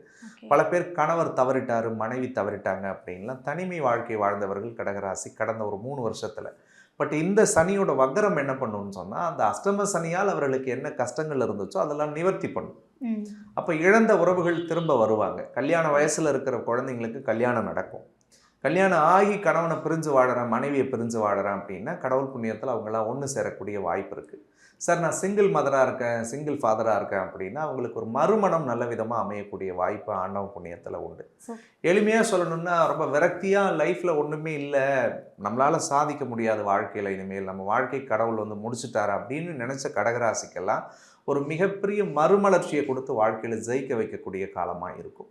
பல பேர் கணவர் தவறிட்டாரு, மனைவி தவறிட்டாங்க அப்படின்லாம் தனிமை வாழ்க்கை வாழ்ந்தவர்கள் கடகராசி கடந்த ஒரு 3 வருஷத்தில். பட் இந்த சனியோட வக்ரம் என்ன பண்ணுன்னு சொன்னால் அந்த அஷ்டம சனியால் அவர்களுக்கு என்ன கஷ்டங்கள் இருந்துச்சோ அதெல்லாம் நிவர்த்தி பண்ணும். அப்போ இழந்த உறவுகள் திரும்ப வருவாங்க. கல்யாண வயசில் இருக்கிற குழந்தைங்களுக்கு கல்யாணம் நடக்கும். கல்யாணம் ஆகி கணவனை பிரிஞ்சு வாழறேன், மனைவியை பிரிஞ்சு வாழறேன் அப்படின்னா கடவுள் புண்ணியத்தில் அவங்களாம் ஒன்று சேரக்கூடிய வாய்ப்பு இருக்குது. சார் நான் சிங்கிள் மதராக இருக்கேன், சிங்கிள் ஃபாதராக இருக்கேன் அப்படின்னா அவங்களுக்கு ஒரு மறுமணம் நல்ல விதமாக அமையக்கூடிய வாய்ப்பு ஆண்டவ புண்ணியத்தில் உண்டு. எளிமையாக சொல்லணும்னா ரொம்ப விரக்தியாக லைஃப்பில் ஒன்றுமே இல்லை, நம்மளால் சாதிக்க முடியாத வாழ்க்கையில் இனிமேல் நம்ம வாழ்க்கை கடவுள் வந்து முடிச்சுட்டாரு அப்படின்னு நினச்ச கடகராசிக்கெல்லாம் ஒரு மிகப்பெரிய மறுமலர்ச்சியை கொடுத்து வாழ்க்கையில் ஜெயிக்க வைக்கக்கூடிய காலமாக இருக்கும்.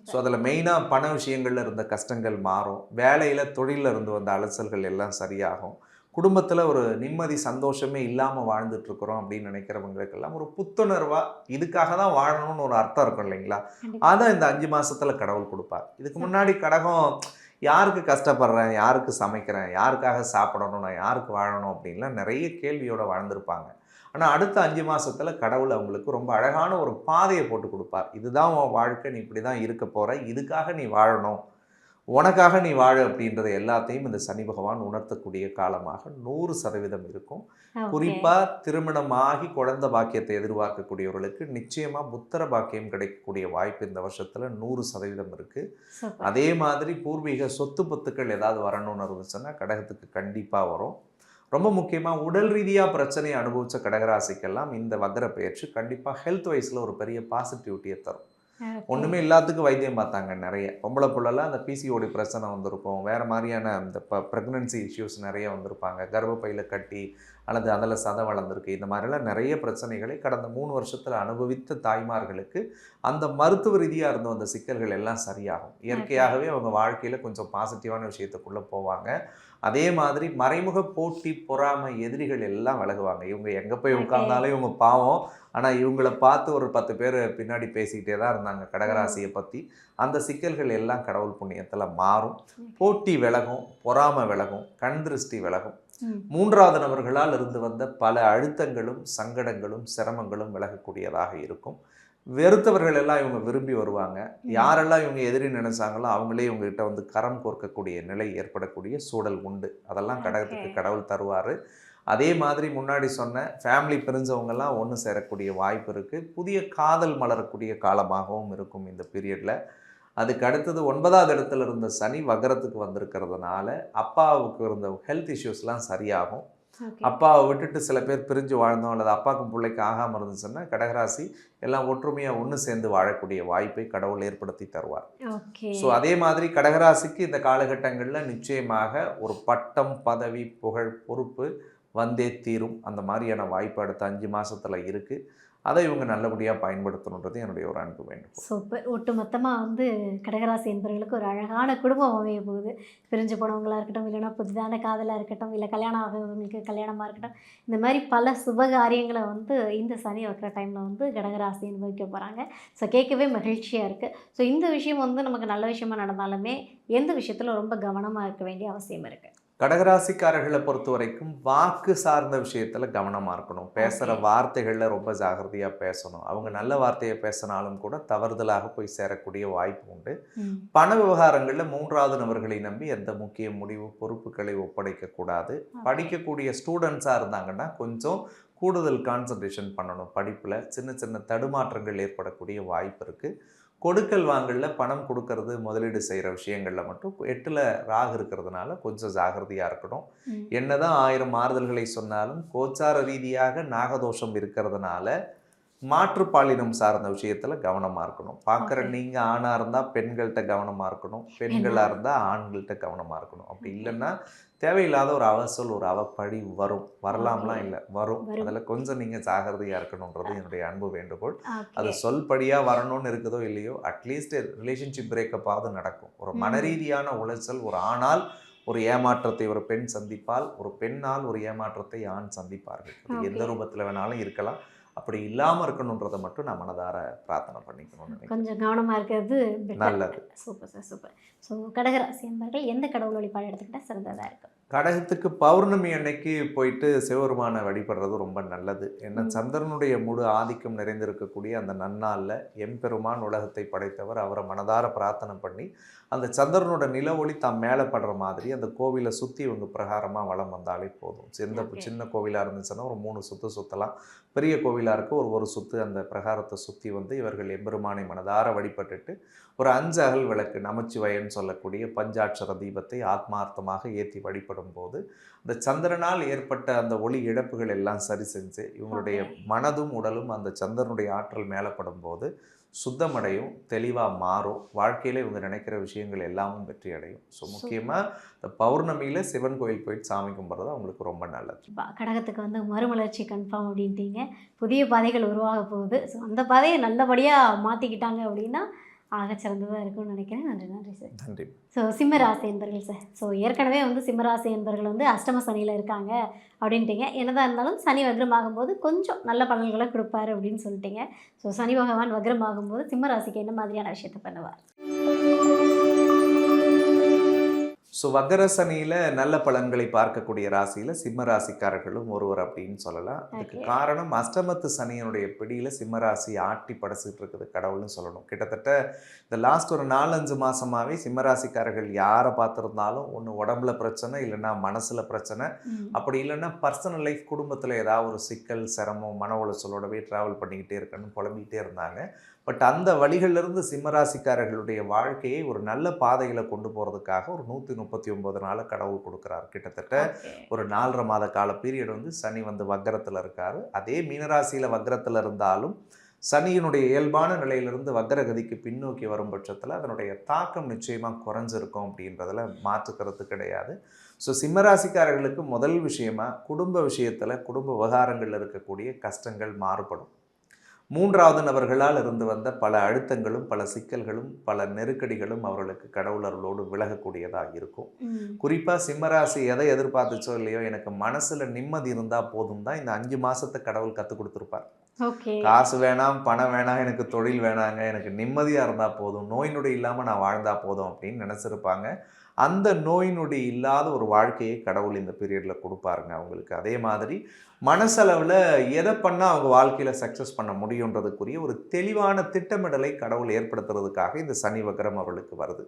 ஸோ அதில் மெயினாக பண விஷயங்களில் இருந்த கஷ்டங்கள் மாறும், வேலையில் தொழிலில் இருந்து வந்த அலசல்கள் எல்லாம் சரியாகும், குடும்பத்தில் ஒரு நிம்மதி சந்தோஷமே இல்லாமல் வாழ்ந்துட்டுருக்குறோம் அப்படின்னு நினைக்கிறவங்களுக்கெல்லாம் ஒரு புத்துணர்வாக இதுக்காக தான் வாழணும்னு ஒரு அர்த்தம் இருக்கும் இல்லைங்களா, அதான் இந்த 5 மாதத்தில் கடவுள் கொடுப்பார். இதுக்கு முன்னாடி கடகம் யாருக்கு கஷ்டப்படுறேன், யாருக்கு சமைக்கிறேன், யாருக்காக சாப்பிடணும், நான் யாருக்கு வாழணும் அப்படின்லாம் நிறைய கேள்வியோடு வாழ்ந்திருப்பாங்க. ஆனால் அடுத்த 5 மாதத்தில் கடவுள் அவங்களுக்கு ரொம்ப அழகான ஒரு பாதையை போட்டு கொடுப்பார். இதுதான் உன் வாழ்க்கை, நீ இப்படி தான் இருக்க போகிற, இதுக்காக நீ வாழணும், உனக்காக நீ வாழ அப்படின்றது எல்லாத்தையும் இந்த சனி பகவான் உணர்த்தக்கூடிய காலமாக 100% இருக்கும். குறிப்பாக திருமணமாகி குழந்தை பாக்கியத்தை எதிர்பார்க்கக்கூடியவர்களுக்கு நிச்சயமாக புத்திர பாக்கியம் கிடைக்கக்கூடிய வாய்ப்பு இந்த வருஷத்தில் 100% இருக்குது. அதே மாதிரி பூர்வீக சொத்து பத்துக்கள் ஏதாவது வரணும்னு இருந்துச்சுன்னா கடகத்துக்கு கண்டிப்பாக வரும். ரொம்ப முக்கியமாக உடல் ரீதியாக பிரச்சனையை அனுபவித்த கடகராசிக்கெல்லாம் இந்த வக்ர பயிற்சி கண்டிப்பாக ஹெல்த் வைஸில் ஒரு பெரிய பாசிட்டிவிட்டியை தரும். ஒன்றுமே எல்லாத்துக்கும் வைத்தியம் பார்த்தாங்க நிறைய. பொம்பளை புள்ளலாம் அந்த பிசிஓடி பிரச்சனை வந்திருக்கும், வேறு மாதிரியான இந்த ப்ரெக்னன்சி இஷ்யூஸ் நிறைய வந்திருப்பாங்க, கர்ப்பப்பையில் கட்டி அல்லது அதில் சதை வளர்ந்துருக்கு, இந்த மாதிரிலாம் நிறைய பிரச்சனைகளை கடந்த 3 வருஷத்தில் அனுபவித்த தாய்மார்களுக்கு அந்த மருத்துவ ரீதியாக இருந்த அந்த சிக்கல்கள் எல்லாம் சரியாகும். இயற்கையாகவே அவங்க வாழ்க்கையில் கொஞ்சம் பாசிட்டிவான விஷயத்துக்குள்ளே போவாங்க. அதே மாதிரி மறைமுக போட்டி, பொறாமை, எதிரிகள் எல்லாம் விலகுவாங்க. இவங்க எங்கே போய் உட்கார்ந்தாலும் இவங்க பாவம், ஆனால் இவங்கள பார்த்து ஒரு 10 பேர் பின்னாடி பேசிக்கிட்டே தான் இருந்தாங்க கடகராசியை பற்றி. அந்த சிக்கல்கள் எல்லாம் கடவுள் புண்ணியத்தில் மாறும். போட்டி விலகும், பொறாமை விலகும், கண் திருஷ்டி விலகும். 3வது நபர்களால் இருந்து வந்த பல அழுத்தங்களும் சங்கடங்களும் சிரமங்களும் விலகக்கூடியதாக இருக்கும். வெறுத்தவர்கள் எல்லாம் இவங்க விரும்பி வருவாங்க. யாரெல்லாம் இவங்க எதிரி நினைச்சாங்களோ அவங்களே இவங்ககிட்ட வந்து கரம் கோர்க்கக்கூடிய நிலை ஏற்படக்கூடிய சூழல் உண்டு. அதெல்லாம் கடகத்துக்கு கடவுள் தருவார். அதே மாதிரி முன்னாடி சொன்ன ஃபேமிலி பிரிஞ்சவங்கெல்லாம் ஒன்று சேரக்கூடிய வாய்ப்பு இருக்குது. புதிய காதல் மலரக்கூடிய காலமாகவும் இருக்கும் இந்த பீரியடில். அதுக்கு அடுத்தது 9வது இடத்துல இருந்த சனி வக்ரத்துக்கு வந்திருக்கிறதுனால அப்பாவுக்கு இருந்த ஹெல்த் இஷ்யூஸ்லாம் சரியாகும். ஓகே. அப்பாவை விட்டுட்டு சில பேர் பிரிஞ்சு வாழ்ந்தோம் அல்லது அப்பாவுக்கும் பிள்ளைக்கு ஆகாமல் இருந்துச்சுன்னா கடகராசி எல்லாம் ஒற்றுமையாக ஒன்று சேர்ந்து வாழக்கூடிய வாய்ப்பை கடவுள் ஏற்படுத்தி தருவார். ஓகே. ஸோ அதே மாதிரி கடகராசிக்கு இந்த காலகட்டங்களில் நிச்சயமாக ஒரு பட்டம், பதவி, புகழ், பொறுப்பு வந்தே தீரும். அந்த மாதிரியான வாய்ப்பு அடுத்த 5 மாதத்தில் இருக்குது. அதை இவங்க நல்லபடியாக பயன்படுத்தணுன்றது என்னுடைய ஒரு அன்பு வேண்டுகோள். சூப்பர். ஒட்டுமொத்தமாக வந்து கடகராசி என்பவர்களுக்கு ஒரு அழகான குடும்பம் அமைய போகுது. பிரிஞ்சு போனவங்களா இருக்கட்டும், இல்லைன்னா புதிதான காதலாக இருக்கட்டும், இல்லை கல்யாணம் ஆகாதவங்களுக்கு கல்யாணமாக இருக்கட்டும், இந்த மாதிரி பல சுப காரியங்களை வந்து இந்த சனி வைக்கிற டைமில் வந்து கடகராசி அனுபவிக்க போகிறாங்க. ஸோ கேட்கவே மகிழ்ச்சியாக இருக்குது. ஸோ இந்த விஷயம் வந்து நமக்கு நல்ல விஷயமா நடந்தாலுமே எந்த விஷயத்தில் ரொம்ப கவனமாக இருக்க வேண்டிய அவசியம் இருக்குது? கடகராசிக்காரர்களை பொறுத்த வரைக்கும் வாக்கு சார்ந்த விஷயத்தில் கவனமாக இருக்கணும். பேசுகிற ஓகே. வார்த்தைகளில் ரொம்ப ஜாகிரதையாக பேசணும். அவங்க நல்ல வார்த்தையை பேசினாலும் கூட தவறுதலாக போய் சேரக்கூடிய வாய்ப்பு உண்டு. ம். பண விவகாரங்களில் 3வது நபர்களை நம்பி எந்த முக்கிய முடிவு பொறுப்புகளை ஒப்படைக்கக்கூடாது. ஓகே. படிக்கக்கூடிய ஸ்டூடெண்ட்ஸாக இருந்தாங்கன்னா கொஞ்சம் கூடுதல் கான்சன்ட்ரேஷன் பண்ணணும். படிப்பில் சின்ன சின்ன தடுமாற்றங்கள் ஏற்படக்கூடிய வாய்ப்பு இருக்குது. கொடுக்கல் வாங்கலில் பணம் கொடுக்கறது, முதலீடு செய்கிற விஷயங்களில் மட்டும் 8ல் ராகு இருக்கிறதுனால கொஞ்சம் ஜாகிரதையாக இருக்கணும். ம். என்னதான் 1000 மாறுதல்களை சொன்னாலும் கோச்சார ரீதியாக நாகதோஷம் இருக்கிறதுனால மாற்றுப்பாலினம் சார்ந்த விஷயத்தில் கவனமாக இருக்கணும். பார்க்குற ஓகே. நீங்கள் ஆணாக இருந்தால் பெண்கள்கிட்ட கவனமாக இருக்கணும், ஏன்னா பெண்களாக இருந்தால் ஆண்கள்கிட்ட கவனமாக இருக்கணும். அப்படி ஓகே. இல்லைன்னா தேவையில்லாத ஒரு அவசொல், ஒரு அவப்பழி வரும். ஓகே. வரலாம்லாம் இல்லை, வரும். வரும். அதில் கொஞ்சம் நீங்கள் ஜாகிரதையாக இருக்கணுன்றது என்னுடைய அன்பு வேண்டுகோள். அது ஓகே. சொல்படியாக வரணும்னு இருக்குதோ இல்லையோ, அட்லீஸ்ட் ரிலேஷன்ஷிப் பிரேக்கப்பாவது நடக்கும். ஒரு ம். மனரீதியான உளைச்சல் ஒரு ஆணால் ஒரு ஏமாற்றத்தை ஒரு பெண் சந்திப்பால், ஒரு பெண்ணால் ஒரு ஏமாற்றத்தை ஆண் சந்திப்பார்கள். அது எந்த ஓகே. ரூபத்தில் வேணாலும் இருக்கலாம். அப்படி இல்லாமல் இருக்கணுன்றதை மட்டும் நான் மனதார பிரார்த்தனை பண்ணிக்கணும்னு நினைக்கிறேன். கொஞ்சம் கவனமாக இருக்கிறது பெட்டர். நல்லது. Super sir, super. ஸோ கடகராசி என்பவர்கள் எந்த கடவுள் வழிபாடு எடுத்துக்கிட்டால் சிறந்ததாக இருக்கும்? கடகத்துக்கு பௌர்ணமி அன்னைக்கு போயிட்டு சிவபெருமானை வழிபடுறது ரொம்ப நல்லது. ஏன்னா ம். சந்திரனுடைய முழு ஆதிக்கம் நிறைந்திருக்கக்கூடிய அந்த நன்னாளில் எம்பெருமான் உலகத்தை படைத்தவர், அவரை மனதார பிரார்த்தனை பண்ணி அந்த சந்திரனோட நில ஒளி தம் மேலே படுற மாதிரி அந்த கோவிலை சுற்றி இவங்க பிரகாரமாக வலம் வந்தாலே போதும். ஓகே. சின்ன கோவிலாக இருந்துச்சுன்னா ஒரு 3 சுற்று சுற்றலாம். பெரிய கோவிலாக இருக்க ஒரு சுற்று அந்த பிரகாரத்தை சுற்றி வந்து இவர்கள் எம்பெருமானை மனதார வழிபட்டுட்டு ஒரு 5 அகல் விளக்கு, நமச்சிவாயன்னு சொல்லக்கூடிய பஞ்சாட்சர தீபத்தை ஆத்மார்த்தமாக ஏற்றி வழிபடும் போது அந்த சந்திரனால் ஏற்பட்ட அந்த ஒளி இழப்புகள் எல்லாம் சரி செஞ்சு இவங்களுடைய ஓகே. மனதும் உடலும் அந்த சந்திரனுடைய ஆற்றல் மேலே படும்போது சுத்தமடையும், தெளிவாக மாறும். வாழ்க்கையில் இவங்க நினைக்கிற விஷயங்கள் எல்லாமும் வெற்றி அடையும். So super. முக்கியமாக இந்த பௌர்ணமியில் சிவன் கோயில் போயிட்டு சாமி கும்பிட்றது அவங்களுக்கு ரொம்ப நல்லது. கடகத்துக்கு வந்து மறுமலர்ச்சி கன்ஃபார்ம் அப்படின்ட்டீங்க. புதிய பாதைகள் உருவாக போகுது. ஸோ அந்த பாதையை நல்லபடியாக மாற்றிக்கிட்டாங்க அப்படின்னா ஆகச்சிறந்ததாக இருக்கும்னு நினைக்கிறேன். நன்றி, நன்றி சார். நன்றி. ஸோ சிம்மராசி என்பர்கள் சார். ஸோ ஏற்கனவே வந்து சிம்மராசி என்பர்கள் வந்து அஷ்டம சனியில் இருக்காங்க அப்படின்ட்டீங்க. என்னதான் இருந்தாலும் சனி வக்ரமாகும்போது கொஞ்சம் நல்ல பலன்களை கொடுப்பாரு அப்படின்னு சொல்லிட்டீங்க. ஸோ சனி பகவான் வக்ரமாகும்போது சிம்மராசிக்கு என்ன மாதிரியான விஷயத்தை பண்ணுவார்? ஸோ வக்கர சனியில் நல்ல பலன்களை பார்க்கக்கூடிய ராசியில் சிம்ம ராசிக்காரர்களும் ஒருவர் அப்படின்னு சொல்லலாம். அதுக்கு ஓகே. காரணம் அஷ்டமத்து சனியினுடைய பிடியில் சிம்ம ராசி ஆட்டி படைச்சிட்டு இருக்குது கடவுள்னு சொல்லணும். கிட்டத்தட்ட இந்த லாஸ்ட் ஒரு 4-5 மாதமாகவே சிம்ம ராசிக்காரர்கள் யாரை பார்த்துருந்தாலும் ஒன்று உடம்புல பிரச்சனை, இல்லைன்னா மனசில் பிரச்சனை, ம். அப்படி இல்லைன்னா பர்சனல் லைஃப் குடும்பத்தில் ஏதாவது ஒரு சிக்கல், சிரமம், மன உளைச்சலோடவே ட்ராவல் பண்ணிக்கிட்டே இருக்கணும்னு புலம்பிக்கிட்டே இருந்தாங்க. பட் அந்த வழிகளிலிருந்து சிம்மராசிக்காரர்களுடைய வாழ்க்கையை ஒரு நல்ல பாதையில் கொண்டு போகிறதுக்காக ஒரு 139 நாளை கடவுள் கொடுக்குறாரு. கிட்டத்தட்ட ஓகே. ஒரு 4.5 மாத கால பீரியட் வந்து சனி வந்து வக்கரத்தில் இருக்கார். அதே மீனராசியில் வக்கரத்தில் இருந்தாலும் சனியினுடைய இயல்பான நிலையிலிருந்து வக்கரகதிக்கு பின்னோக்கி வரும் பட்சத்தில் அதனுடைய தாக்கம் நிச்சயமாக குறைஞ்சிருக்கும் அப்படின்றதில் மாற்றுக்கிறது கிடையாது. ஸோ சிம்மராசிக்காரர்களுக்கு முதல் விஷயமா குடும்ப விஷயத்தில், குடும்ப விவகாரங்களில் இருக்கக்கூடிய கஷ்டங்கள் மாறுபடும். 3வது நபர்களால் இருந்து வந்த பல அழுத்தங்களும், பல சிக்கல்களும், பல நெருக்கடிகளும் அவர்களுக்கு கடவுள் அருளோடு விலகக்கூடியதாக இருக்கும். ம். குறிப்பாக சிம்மராசி எதை எதிர்பார்த்துச்சோ இல்லையோ, எனக்கு மனசில் நிம்மதி இருந்தால் போதும் தான் இந்த 5 மாதத்தை கடவுள் கற்றுக் கொடுத்துருப்பார். ஓகே. காசு வேணாம், பணம் வேணாம், எனக்கு தொழில் வேணாங்க, எனக்கு நிம்மதியாக இருந்தால் போதும், நோய் நொடி இல்லாமல் நான் வாழ்ந்தால் போதும் அப்படின்னு நினச்சிருப்பாங்க. அந்த நோய் நொடி இல்லாத ஒரு வாழ்க்கையை கடவுள் இந்த பீரியடில் கொடுப்பாருங்க அவங்களுக்கு. அதே மாதிரி மனசளவில் எதை பண்ணால் அவங்க வாழ்க்கையில் சக்ஸஸ் பண்ண முடியுன்றதுக்குரிய ஒரு தெளிவான திட்டமிடலை கடவுள் ஏற்படுத்துறதுக்காக இந்த சனி வக்ரம் அவர்களுக்கு வருது.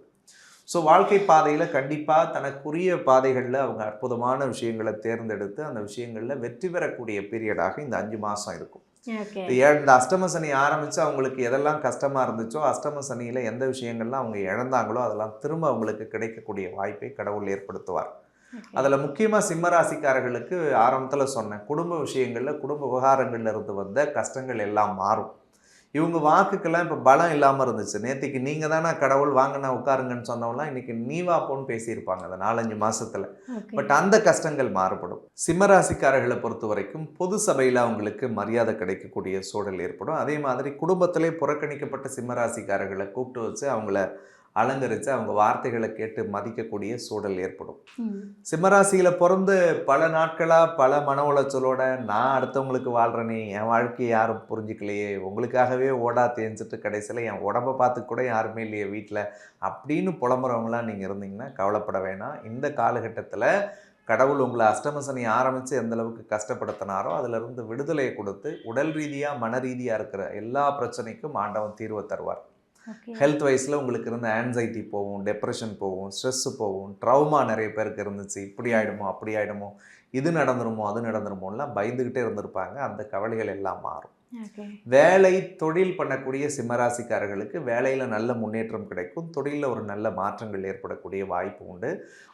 ஸோ வாழ்க்கை பாதையில் கண்டிப்பாக தனக்குரிய பாதைகளில் அவங்க அற்புதமான விஷயங்களை தேர்ந்தெடுத்து அந்த விஷயங்களில் வெற்றி பெறக்கூடிய பீரியடாக இந்த 5 மாதம் இருக்கும். ஓகே. இந்த அஷ்டம சனி ஆரம்பித்து அவங்களுக்கு எதெல்லாம் கஷ்டமாக இருந்துச்சோ, அஷ்டம சனியில் எந்த விஷயங்கள்லாம் அவங்க இழந்தாங்களோ அதெல்லாம் திரும்ப அவங்களுக்கு கிடைக்கக்கூடிய வாய்ப்பை கடவுள் ஏற்படுத்துவார். அதில் முக்கியமாக சிம்ம ராசிக்காரர்களுக்கு ஆரம்பத்தில் சொன்னேன், குடும்ப விஷயங்களில் குடும்ப விவகாரங்கள்ல இருந்து வந்த கஷ்டங்கள் எல்லாம் மாறும். இவங்க வாக்குக்கெல்லாம் இப்போ பலம் இல்லாமல் இருந்துச்சு. நேத்திக்கு நீங்கள் தானே கடவுள் வாங்கண்ணா உட்காருங்கன்னு சொன்னவங்களாம் இன்னைக்கு நீ வா போன்னு பேசியிருப்பாங்க அந்த 4-5 மாசத்துல. பட் அந்த கஷ்டங்கள் மாறுபடும். சிம்மராசிக்காரர்களை பொறுத்த வரைக்கும் பொது சபையில் அவங்களுக்கு மரியாதை கிடைக்கக்கூடிய சூழல் ஏற்படும். அதே மாதிரி குடும்பத்திலே புறக்கணிக்கப்பட்ட சிம்மராசிக்காரர்களை கூப்பிட்டு வச்சு அவங்கள அலங்கரித்து அவங்க வார்த்தைகளை கேட்டு மதிக்கக்கூடிய சூழல் ஏற்படும். சிம்மராசியில் பிறந்து பல நாட்களாக பல மன உளைச்சலோட நான் அடுத்தவங்களுக்கு வாழ்கிறேனே, என் வாழ்க்கையை யாரும் புரிஞ்சிக்கலையே, உங்களுக்காகவே ஓடா தேஞ்சிட்டு கடைசியில் என் உடம்பை பார்த்து கூட யாருமே இல்லையே வீட்டில் அப்படின்னு புலம்புறவங்களாம் நீங்கள் இருந்தீங்கன்னா கவலைப்பட வேணாம். இந்த காலகட்டத்தில் கடவுள் உங்களை அஷ்டம சனி ஆரம்பித்து எந்த அளவுக்கு கஷ்டப்படுத்தினாரோ அதிலிருந்து விடுதலையை கொடுத்து உடல் ரீதியாக மன ரீதியாக இருக்கிற எல்லா பிரச்சனைக்கும் ஆண்டவன் தீர்வை தருவார். ஹெல்த் வைஸில் உங்களுக்கு இருந்த ஆன்சைட்டி போகும், டெப்ரெஷன் போகும், ஸ்ட்ரெஸ்ஸு போகும், ட்ரௌமா நிறைய பேருக்கு இருந்துச்சு. இப்படி ஆகிடுமோ அப்படி ஆகிடுமோ, இது நடந்துருமோ அது நடந்துருமோலாம் பயந்துக்கிட்டே இருந்திருப்பாங்க. அந்த கவலைகள் எல்லாம் மாறும். வேலை தொழில் பண்ணக்கூடிய சிம்மராசிக்காரர்களுக்கு வேலையில் நல்ல முன்னேற்றம் கிடைக்கும். தொழிலில் ஒரு நல்ல மாற்றங்கள் ஏற்படக்கூடிய வாய்ப்பு உண்டு.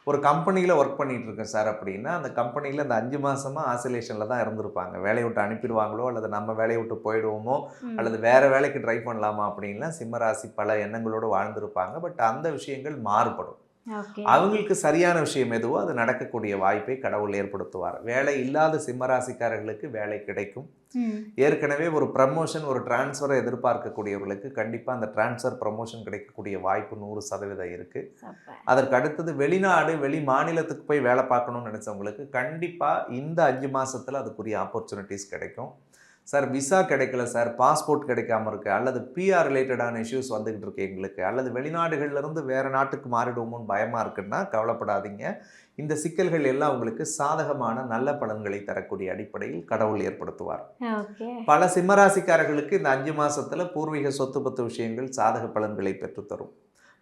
ஒரு கம்பெனியில் ஒர்க் பண்ணிகிட்டு இருக்கேன் சார் அப்படின்னா அந்த கம்பெனியில் அந்த 5 மாதமாக ஆசிலேஷனில் தான் இருந்திருப்பாங்க. வேலையை விட்டு அனுப்பிடுவாங்களோ அல்லது நம்ம வேலையை விட்டு போயிடுவோமோ அல்லது வேறு வேலைக்கு ட்ரை பண்ணலாமா அப்படின்லாம் சிம்மராசி பல எண்ணங்களோடு வாழ்ந்திருப்பாங்க. பட் அந்த விஷயங்கள் மாறுபடும். அவங்களுக்கு சரியான விஷயம் எதுவோ அது நடக்கக்கூடிய வாய்ப்பை கடவுள் ஏற்படுத்துவார். வேலை இல்லாத சிம்மராசிக்காரர்களுக்கு வேலை கிடைக்கும். ஏற்கனவே ஒரு ப்ரமோஷன் ஒரு டிரான்ஸ்ஃபரை எதிர்பார்க்கக்கூடியவர்களுக்கு கண்டிப்பாக அந்த டிரான்ஸ்ஃபர் ப்ரமோஷன் கிடைக்கக்கூடிய வாய்ப்பு 100% இருக்குது. அதற்கு அடுத்தது வெளிநாடு வெளி மாநிலத்துக்கு போய் வேலை பார்க்கணும்னு நினச்சவங்களுக்கு கண்டிப்பாக இந்த 5 மாதத்தில் அதுக்குரிய ஆப்பர்ச்சுனிட்டிஸ் கிடைக்கும். சார் விசா கிடைக்கல சார், பாஸ்போர்ட் கிடைக்காம இருக்குது, அல்லது பிஆர் ரிலேட்டடான இஷ்யூஸ் வந்துக்கிட்டு இருக்கு எங்களுக்கு, அல்லது வெளிநாடுகள்லேருந்து வேறு நாட்டுக்கு மாறிடுவோமோன்னு பயமாக இருக்குன்னா கவலைப்படாதீங்க. இந்த சிக்கல்கள் எல்லாம் உங்களுக்கு சாதகமான நல்ல பலன்களை தரக்கூடிய அடிப்படையில் கடவுள் ஏற்படுத்துவார். பல சிம்மராசிக்காரர்களுக்கு இந்த 5 மாதத்தில் பூர்வீக சொத்து பத்து விஷயங்கள் சாதக பலன்களை பெற்றுத்தரும்.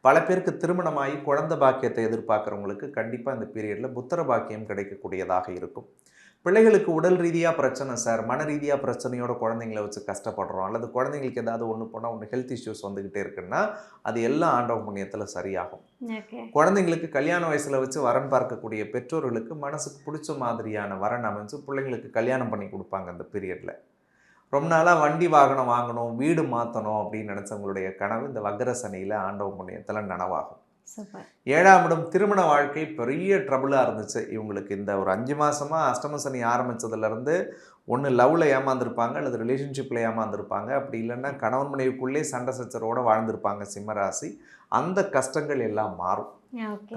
பல பேருக்கு திருமணமாகி குழந்தை பாக்கியத்தை எதிர்பார்க்குறவங்களுக்கு கண்டிப்பாக இந்த பீரியடில் புத்திர பாக்கியம் கிடைக்கக்கூடியதாக இருக்கும். பிள்ளைகளுக்கு உடல் ரீதியாக பிரச்சனை சார், மன ரீதியாக பிரச்சனையோட குழந்தைங்கள வச்சு கஷ்டப்படுறோம், அல்லது குழந்தைங்களுக்கு ஏதாவது ஒன்று போனால் ஒன்று ஹெல்த் இஷ்யூஸ் வந்துக்கிட்டே இருக்குன்னா அது எல்லாம் ஆண்டவ புண்ணியத்தில் சரியாகும். குழந்தைங்களுக்கு கல்யாண வயசில் வச்சு வரன் பார்க்கக்கூடிய பெற்றோர்களுக்கு மனசுக்கு பிடிச்ச மாதிரியான வரன் அமைச்சு பிள்ளைங்களுக்கு கல்யாணம் பண்ணி கொடுப்பாங்க. அந்த பீரியடில் ரொம்ப நாளாக வண்டி வாகனம் வாங்கணும், வீடு மாற்றணும் அப்படின்னு நினச்சவங்களுடைய கனவு இந்த வக்ர சனியில் ஆண்டவ புண்ணியத்தில் நனவாகும். 7ஆம் இடம் திருமண வாழ்க்கை பெரிய ட்ரபுளாக இருந்துச்சு இவங்களுக்கு. இந்த ஒரு 5 மாதமாக அஷ்டம சனி ஆரம்பித்ததுலேருந்து ஒன்று லவ்வில் ஏமாந்துருப்பாங்க அல்லது ரிலேஷன்ஷிப்பில் ஏமாந்துருப்பாங்க. அப்படி இல்லைன்னா கணவன் மனைவிக்குள்ளே சண்டை சச்சரோடு வாழ்ந்திருப்பாங்க சிம்மராசி. அந்த கஷ்டங்கள் எல்லாம் மாறும்.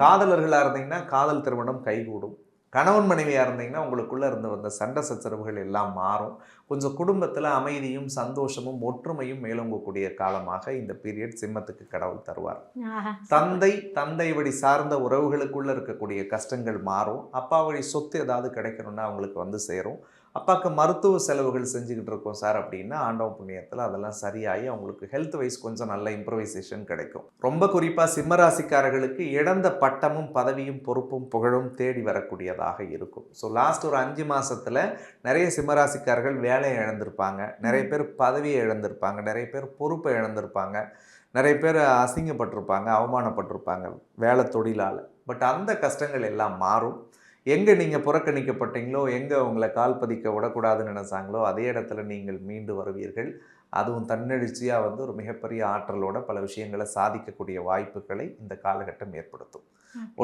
காதலர்களாக இருந்தீங்கன்னா காதல் திருமணம் கைகூடும். கணவன் மனைவியாக இருந்தீங்கன்னா உங்களுக்குள்ளே இருந்து வந்த சண்டை சச்சரவுகள் எல்லாம் மாறும். கொஞ்சம் குடும்பத்தில் அமைதியும் சந்தோஷமும் ஒற்றுமையும் மேலோங்கக்கூடிய காலமாக இந்த பீரியட் சிம்மத்துக்கு கடவுள் தருவார். தந்தை வழி சார்ந்த உறவுகளுக்குள்ளே இருக்கக்கூடிய கஷ்டங்கள் மாறும். அப்பா வழி சொத்து ஏதாவது கிடைக்கணும்னா அவங்களுக்கு வந்து சேரும். அப்பாவுக்கு மருத்துவ செலவுகள் செஞ்சுக்கிட்டு இருக்கோம் சார் அப்படின்னா ஆண்டவ புண்ணியத்தில் அதெல்லாம் சரியாகி அவங்களுக்கு ஹெல்த் வைஸ் கொஞ்சம் நல்ல இம்ப்ரவைசேஷன் கிடைக்கும். ரொம்ப குறிப்பாக சிம்மராசிக்காரர்களுக்கு இழந்த பட்டமும் பதவியும் பொறுப்பும் புகழும் தேடி வரக்கூடியதாக இருக்கும். ஸோ லாஸ்ட் ஒரு 5 மாதத்தில் நிறைய சிம்மராசிக்காரர்கள் வேலையை இழந்திருப்பாங்க, நிறைய பேர் பதவியை இழந்திருப்பாங்க, நிறைய பேர் பொறுப்பை இழந்திருப்பாங்க, நிறைய பேர் அசிங்கப்பட்டிருப்பாங்க, அவமானப்பட்டிருப்பாங்க வேலை தொழிலால். பட் அந்த கஷ்டங்கள் எல்லாம் மாறும். எங்கே நீங்கள் புறக்கணிக்கப்பட்டீங்களோ, எங்கே உங்களை கால் பதிக்க விடக்கூடாதுன்னு நினைச்சாங்களோ அதே இடத்துல நீங்கள் மீண்டு வருவீர்கள். அதுவும் தன்னெழுச்சியாக வந்து ஒரு மிகப்பெரிய ஆற்றலோட பல விஷயங்களை சாதிக்கக்கூடிய வாய்ப்புகளை இந்த காலகட்டம் ஏற்படுத்தும்.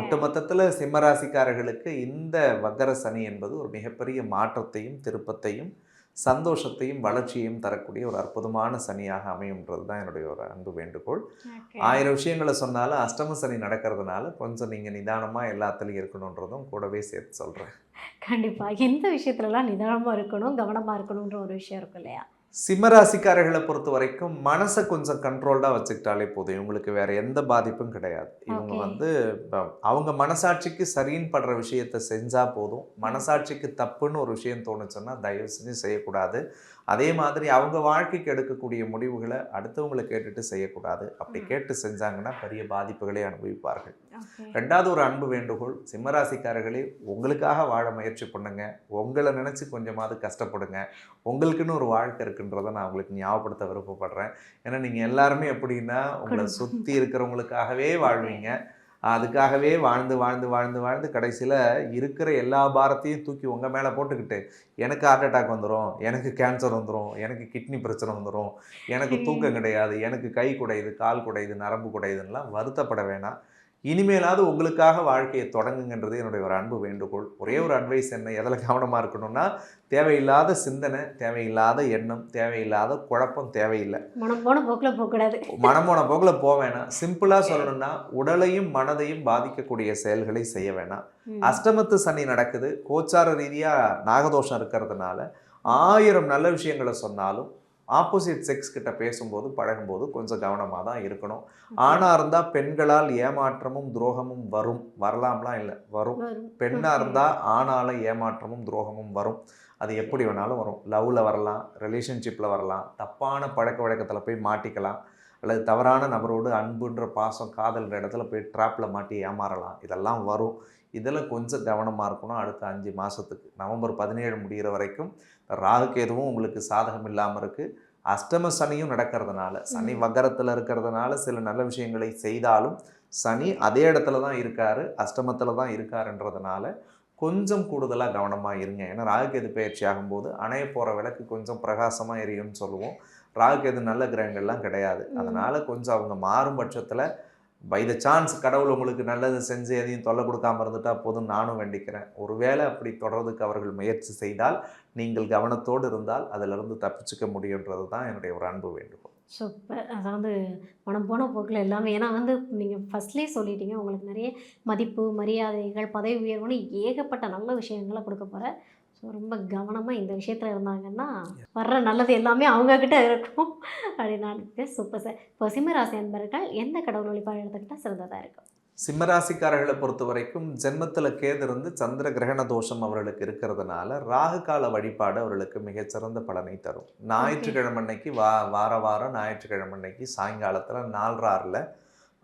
ஒட்டுமொத்தத்தில் சிம்மராசிக்காரர்களுக்கு இந்த வக்கர சனி என்பது ஒரு மிகப்பெரிய மாற்றத்தையும் திருப்பத்தையும் சந்தோஷத்தையும் வளர்ச்சியையும் தரக்கூடிய ஒரு அற்புதமான சனியாக அமையும்ன்றது தான் என்னுடைய ஒரு அன்பு வேண்டுகோள். 1000 விஷயங்களை சொன்னாலும் அஷ்டம சனி நடக்கிறதுனால கொஞ்சம் நீங்கள் நிதானமாக எல்லாத்துலேயும் இருக்கணுன்றதும் கூடவே சேர்த்து சொல்கிறேன். கண்டிப்பாக எந்த விஷயத்துலலாம் நிதானமாக இருக்கணும், கவனமாக இருக்கணுன்ற ஒரு விஷயம் இருக்கும் இல்லையா? சிம்மராசிக்காரர்களை பொறுத்த வரைக்கும் மனசை கொஞ்சம் கண்ட்ரோல்டாக வச்சுக்கிட்டாலே போதும். இவங்களுக்கு வேறு எந்த பாதிப்பும் கிடையாது. இவங்க வந்து அவங்க மனசாட்சிக்கு சரின்னு படுற விஷயத்தை செஞ்சால் போதும். மனசாட்சிக்கு தப்புன்னு ஒரு விஷயம் தோணுச்சுன்னா தயவு செஞ்சு செய்யக்கூடாது. அதே மாதிரி அவங்க வாழ்க்கைக்கு எடுக்கக்கூடிய முடிவுகளை அடுத்தவங்களை கேட்டுட்டு செய்யக்கூடாது. அப்படி கேட்டு செஞ்சாங்கன்னா பெரிய பாதிப்புகளை அனுபவிப்பார்கள். 2வது ஒரு அன்பு வேண்டுகோள், சிம்மராசிக்காரர்களே உங்களுக்காக வாழ முயற்சி பண்ணுங்க. உங்களை நினச்சி கொஞ்சமாவது கஷ்டப்படுங்க. உங்களுக்குன்னு ஒரு வாழ்க்கை இருக்குன்றதை நான் உங்களுக்கு ஞாபகப்படுத்த விருப்பப்படுறேன். ஏன்னா நீங்கள் எல்லாருமே எப்படின்னா உங்களை சுற்றி இருக்கிறவங்களுக்காகவே வாழ்வீங்க. அதுக்காகவே வாழ்ந்து வாழ்ந்து வாழ்ந்து வாழ்ந்து கடைசியில் இருக்கிற எல்லா பாரத்தையும் தூக்கி உங்கள் மேலே போட்டுக்கிட்டு எனக்கு ஹார்ட் அட்டாக் வந்துடும், எனக்கு கேன்சர் வந்துடும், எனக்கு கிட்னி பிரச்சனை வந்துடும், எனக்கு தூக்கம் கிடையாது, எனக்கு கை குடையுது, கால் குடையுது, நரம்பு குடையுதுன்னெலாம் வருத்தப்பட வேணாம். இனிமேலாவது உங்களுக்காக வாழ்க்கையை தொடங்குங்கன்றது என்னுடைய ஒரு அன்பு வேண்டுகோள். ஒரே ஒரு அட்வைஸ் என்ன, எதில் கவனமாக இருக்கணும்னா, தேவையில்லாத சிந்தனை, தேவையில்லாத எண்ணம், தேவையில்லாத குழப்பம் தேவையில்லை. மனம் போன போக்கில் போகக்கூடாது. மனம் போன போக்கில் போக வேணாம். சிம்பிளாக சொல்லணும்னா, உடலையும் மனதையும் பாதிக்கக்கூடிய செயல்களை செய்ய வேணாம். அஷ்டமத்து சனி நடக்குது, கோச்சார ரீதியாக நாகதோஷம் இருக்கிறதுனால 1000 நல்ல விஷயங்களை சொன்னாலும் ஆப்போசிட் செக்ஸ் கிட்ட பேசும்போது பழகும்போது கொஞ்சம் கவனமாக தான் இருக்கணும். ஆணாக இருந்தால் பெண்களால் ஏமாற்றமும் துரோகமும் வரும், வரலாம்லாம் இல்லை, வரும். பெண்ணாக இருந்தால் ஆணால் ஏமாற்றமும் துரோகமும் வரும். அது எப்படி வேணாலும் வரும். லவ்வில் வரலாம், ரிலேஷன்ஷிப்பில் வரலாம், தப்பான பழக்க வழக்கத்தில் போய் மாட்டிக்கலாம், அல்லது தவறான நபரோடு அன்புன்ற பாசம் காதல்ன்ற இடத்துல போய் ட்ராப்பில் மாட்டி ஏமாறலாம். இதெல்லாம் வரும். இதில் கொஞ்சம் கவனமாக இருக்கணும். அடுத்த 5 மாதத்துக்கு நவம்பர் 17 முடிகிற வரைக்கும் ராகுகேதுவும் உங்களுக்கு சாதகம் இல்லாமல் இருக்குது. அஷ்டம சனியும் நடக்கிறதுனால, சனி வக்கரத்தில் இருக்கிறதுனால சில நல்ல விஷயங்களை செய்தாலும் சனி அதே இடத்துல தான் இருக்கார், அஷ்டமத்தில் தான் இருக்காருன்றதுனால கொஞ்சம் கூடுதலாக கவனமாக இருங்க. ஏன்னா ராகுகேது பயிற்சி ஆகும்போது அணைய போகிற விளக்கு கொஞ்சம் பிரகாசமாக எரியும்னு சொல்லுவோம். ராகுகேது நல்ல கிரகங்கள்லாம் கிடையாது. அதனால் கொஞ்சம் அவங்க மாறும் பட்சத்தில் பை த சான்ஸ் கடவுள் உங்களுக்கு நல்லது செஞ்சு எதையும் தொல்லை கொடுக்காமல் இருந்துட்டால் போதும் நானும் வேண்டிக்கிறேன். ஒருவேளை அப்படி தொடர்றதுக்கு அவர்கள் முயற்சி செய்தால், நீங்கள் கவனத்தோடு இருந்தால் அதிலிருந்து தப்பிச்சுக்க முடியுன்றது தான் என்னுடைய ஒரு அன்பு வேண்டுகோள். சூப்பர். அதாவது மனம் போன போக்கில் எல்லாமே, ஏன்னா வந்து நீங்கள் ஃபஸ்ட்லேயே சொல்லிட்டீங்க, உங்களுக்கு நிறைய மதிப்பு, மரியாதைகள், பதவி உயர்வுன்னு ஏகப்பட்ட நல்ல விஷயங்களை கொடுக்க போகிறேன். ஸோ ரொம்ப கவனமாக இந்த விஷயத்தில் இருந்தாங்கன்னா வர்ற நல்லது எல்லாமே அவங்கக்கிட்ட இருக்கும் அப்படின்னு நான் நினைக்கிறேன். Super sir. இப்போ சிம்மராசி அன்பர்கள் எந்த கடவுள் வழிபாடு எடுத்துக்கிட்டால் சிறந்ததாக இருக்கும்? சிம்மராசிக்காரர்களை பொறுத்த வரைக்கும் ஜென்மத்தில் கேது இருந்து சந்திர கிரகண தோஷம் அவர்களுக்கு இருக்கிறதுனால ராகு கால வழிபாடு அவர்களுக்கு மிகச்சிறந்த பலனை தரும். ஞாயிற்றுக்கிழமை அன்னைக்கு வாரம் ஞாயிற்றுக்கிழமை அன்னைக்கு சாயங்காலத்தில் 4:30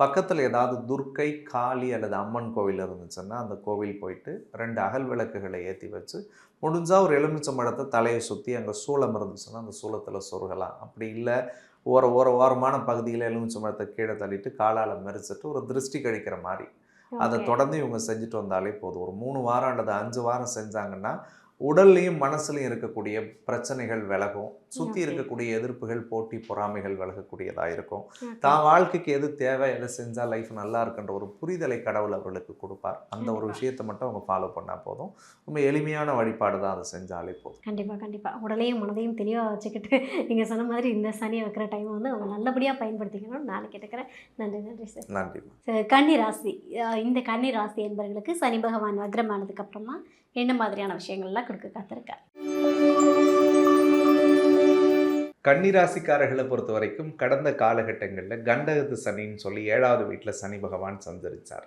பக்கத்தில் ஏதாவது துர்க்கை, காளி அல்லது அம்மன் கோவில் இருந்துச்சுன்னா அந்த கோவில் போயிட்டு 2 அகல் விளக்குகளை ஏற்றி வச்சு முடிஞ்சால் ஒரு எலுமிச்சம்பழத்தை தலையை சுற்றி அங்கே சூளம் இருந்துச்சுன்னா அந்த சூளத்தில் சொருகலாம். அப்படி இல்லை ஓரமான பகுதியில் எலுமிச்சம்பழத்தை கீழே தள்ளிட்டு காலால் மெரிச்சிட்டு ஒரு திருஷ்டி கழிக்கிற மாதிரி அதை தொடர்ந்து இவங்க செஞ்சுட்டு வந்தாலே போதும். ஒரு 3 வாரம் அல்லது 5 வாரம் செஞ்சாங்கன்னா உடல்லையும் மனசுலையும் இருக்கக்கூடிய பிரச்சனைகள் விலகும், சுற்றி இருக்கக்கூடிய எதிர்ப்புகள், போட்டி பொறாமைகள் விலகக்கூடியதாக இருக்கும். தான் வாழ்க்கைக்கு எது தேவை, எதை செஞ்சால் லைஃப் நல்லா இருக்குன்ற ஒரு புரிதலை கடவுள் அவர்களுக்கு கொடுப்பார். அந்த ஒரு விஷயத்தை மட்டும் அவங்க ஃபாலோ பண்ணால் போதும். ரொம்ப எளிமையான வழிபாடு தான், அதை செஞ்சாலே போதும். கண்டிப்பாக உடலையும் மனதையும் தெளிவாக வச்சுக்கிட்டு நீங்கள் சொன்ன மாதிரி இந்த சனி வைக்கிற டைமை வந்து அவங்க நல்லபடியாக பயன்படுத்திக்கணும்னு நான் கேட்டுக்கிறேன். நன்றி சார். நன்றி சார். கன்னி ராசி, இந்த கன்னி ராசி என்பவர்களுக்கு சனி பகவான் வக்ரமானதுக்கு அப்புறமா என்ன மாதிரியான விஷயங்கள்லாம் கொடுக்க காத்திருக்கார்? கன்னிராசிக்காரர்களை பொறுத்த வரைக்கும் கடந்த காலகட்டங்களில் கண்டகத்து சனின்னு சொல்லி 7வது வீட்டில் சனி பகவான் சஞ்சரித்தார்.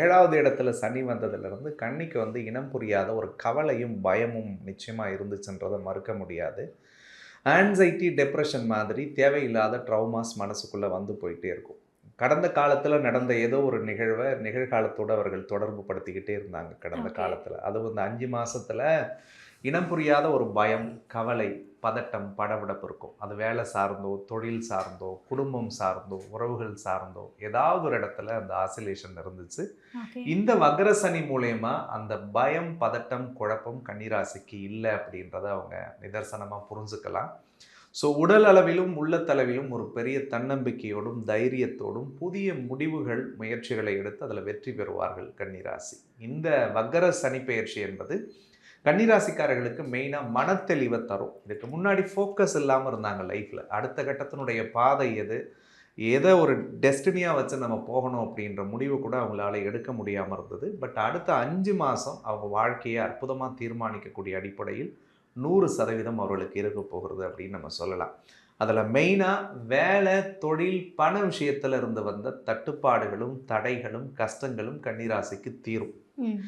7வது இடத்துல சனி வந்ததுலேருந்து கன்னிக்கு வந்து இனம் புரியாத ஒரு கவலையும் பயமும் நிச்சயமாக இருந்துச்சுன்றதை மறுக்க முடியாது. ஆன்சைட்டி, டிப்ரெஷன் மாதிரி தேவையில்லாத ட்ரௌமாஸ் மனசுக்குள்ளே வந்து போயிட்டே இருக்கும். கடந்த காலத்தில் நடந்த ஏதோ ஒரு நிகழ்வை நிகழ்காலத்தோடு அவர்கள் தொடர்பு படுத்திக்கிட்டே இருந்தாங்க கடந்த காலத்தில். அதுவும் இந்த 5 மாதத்தில் இனம் புரியாத ஒரு பயம், கவலை, பதட்டம், படபடப்பு இருக்கும். அது வேலை சார்ந்தோ, தொழில் சார்ந்தோ, குடும்பம் சார்ந்தோ, உறவுகள் சார்ந்தோ ஏதாவது ஒரு இடத்துல அந்த ஆசிலேஷன் இருந்துச்சு. இந்த வக்ர சனி மூலயமா அந்த பயம், பதட்டம், குழப்பம் கன்னிராசிக்கு இல்லை அப்படின்றத அவங்க நிதர்சனமாக புரிஞ்சுக்கலாம். ஸோ உடல் அளவிலும் உள்ளத்தளவிலும் ஒரு பெரிய தன்னம்பிக்கையோடும் தைரியத்தோடும் புதிய முடிவுகள், முயற்சிகளை எடுத்து அதில் வெற்றி பெறுவார்கள் கன்னிராசி. இந்த வக்ர சனி பெயர்ச்சி என்பது கன்னிராசிக்காரர்களுக்கு மெயினாக மனத்தெளிவை தரும். இதுக்கு முன்னாடி ஃபோக்கஸ் இல்லாமல் இருந்தாங்க லைஃப்பில். அடுத்த கட்டத்தினுடைய பாதை எதை ஒரு டெஸ்டினியாக வச்சு நம்ம போகணும் அப்படின்ற முடிவு கூட அவங்களால எடுக்க முடியாமல் இருந்தது. பட் அடுத்த 5 மாதம் அவங்க வாழ்க்கையை அற்புதமாக தீர்மானிக்கக்கூடிய அடிப்படையில் 100% அவர்களுக்கு இருக்க போகிறது அப்படின்னு நம்ம சொல்லலாம். அதில் மெயினாக வேலை, தொழில், பண விஷயத்தில் இருந்து வந்த தட்டுப்பாடுகளும் தடைகளும் கஷ்டங்களும் கன்னிராசிக்கு தீரும்.